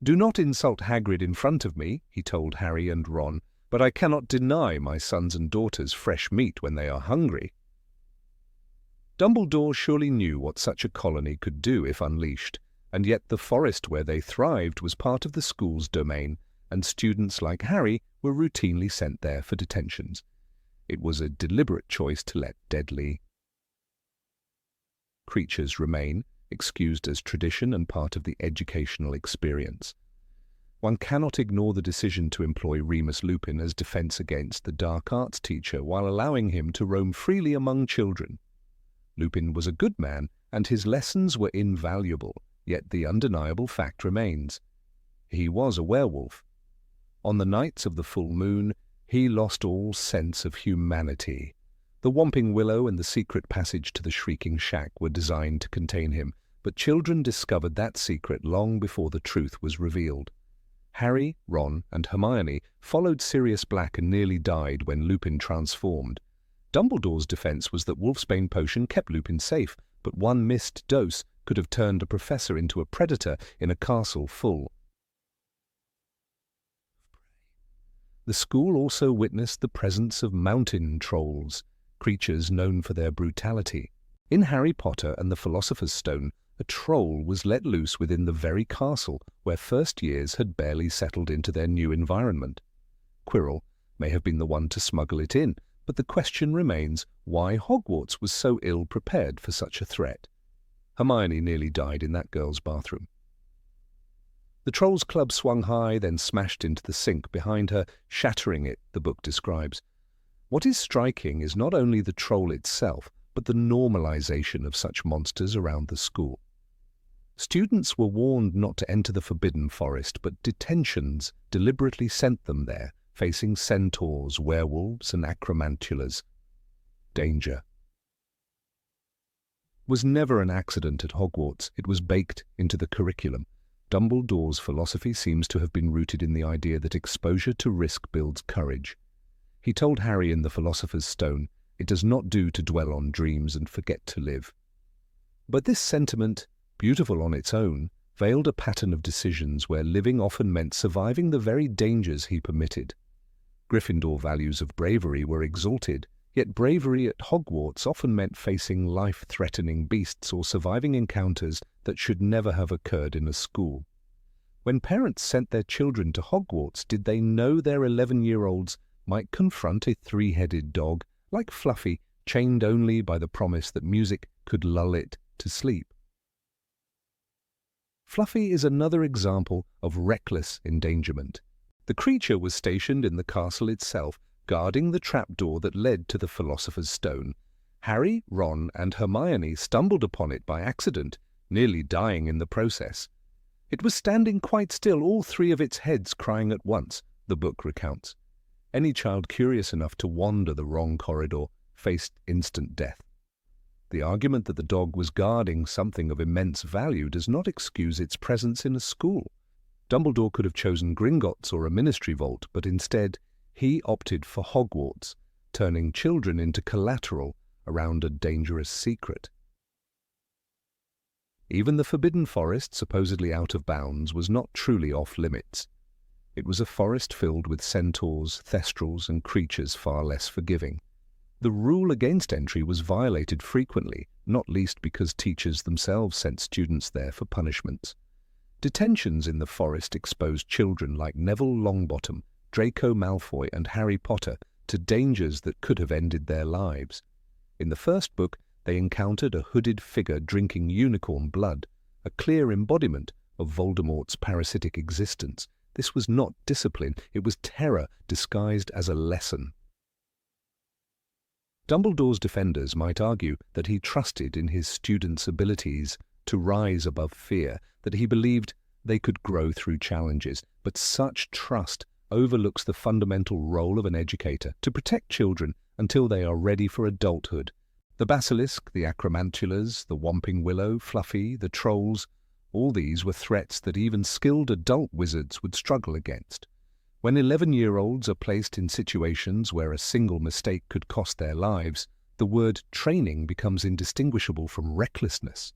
Speaker 1: "Do not insult Hagrid in front of me," he told Harry and Ron, "but I cannot deny my sons and daughters fresh meat when they are hungry." Dumbledore surely knew what such a colony could do if unleashed, and yet the forest where they thrived was part of the school's domain, and students like Harry were routinely sent there for detentions. It was a deliberate choice to let deadly creatures remain, excused as tradition and part of the educational experience. One cannot ignore the decision to employ Remus Lupin as defense against the dark arts teacher while allowing him to roam freely among children. Lupin was a good man, and his lessons were invaluable, yet the undeniable fact remains. He was a werewolf. On the nights of the full moon, he lost all sense of humanity. The Whomping Willow and the secret passage to the Shrieking Shack were designed to contain him, but children discovered that secret long before the truth was revealed. Harry, Ron, and Hermione followed Sirius Black and nearly died when Lupin transformed. Dumbledore's defense was that Wolfsbane potion kept Lupin safe, but one missed dose could have turned a professor into a predator in a castle full. The school also witnessed the presence of mountain trolls, creatures known for their brutality. In Harry Potter and the Philosopher's Stone, a troll was let loose within the very castle where first years had barely settled into their new environment. Quirrell may have been the one to smuggle it in, but the question remains why Hogwarts was so ill-prepared for such a threat. Hermione nearly died in that girl's bathroom. The Trolls' Club swung high, then smashed into the sink behind her, shattering it, the book describes. What is striking is not only the troll itself, but the normalization of such monsters around the school. Students were warned not to enter the Forbidden Forest, but detentions deliberately sent them there, facing centaurs, werewolves, and acromantulas. Danger was never an accident at Hogwarts. It was baked into the curriculum. Dumbledore's philosophy seems to have been rooted in the idea that exposure to risk builds courage. He told Harry in the Philosopher's Stone, "It does not do to dwell on dreams and forget to live." But this sentiment, beautiful on its own, veiled a pattern of decisions where living often meant surviving the very dangers he permitted. Gryffindor values of bravery were exalted, yet bravery at Hogwarts often meant facing life-threatening beasts or surviving encounters that should never have occurred in a school. When parents sent their children to Hogwarts, did they know their 11-year-olds might confront a three-headed dog, like Fluffy, chained only by the promise that music could lull it to sleep? Fluffy is another example of reckless endangerment. The creature was stationed in the castle itself, guarding the trapdoor that led to the Philosopher's Stone. Harry, Ron, and Hermione stumbled upon it by accident, nearly dying in the process. It was standing quite still, all three of its heads crying at once, the book recounts. Any child curious enough to wander the wrong corridor faced instant death. The argument that the dog was guarding something of immense value does not excuse its presence in a school. Dumbledore could have chosen Gringotts or a ministry vault, but instead he opted for Hogwarts, turning children into collateral around a dangerous secret. Even the Forbidden Forest, supposedly out of bounds, was not truly off-limits. It was a forest filled with centaurs, thestrals, and creatures far less forgiving. The rule against entry was violated frequently, not least because teachers themselves sent students there for punishments. Detentions in the forest exposed children like Neville Longbottom, Draco Malfoy, and Harry Potter to dangers that could have ended their lives. In the first book, they encountered a hooded figure drinking unicorn blood, a clear embodiment of Voldemort's parasitic existence. This was not discipline, it was terror disguised as a lesson. Dumbledore's defenders might argue that he trusted in his students' abilities to rise above fear, that he believed they could grow through challenges, but such trust overlooks the fundamental role of an educator to protect children until they are ready for adulthood. The basilisk, the acromantulas, the Whomping Willow, Fluffy, the trolls, all these were threats that even skilled adult wizards would struggle against. When 11-year-olds are placed in situations where a single mistake could cost their lives, the word training becomes indistinguishable from recklessness.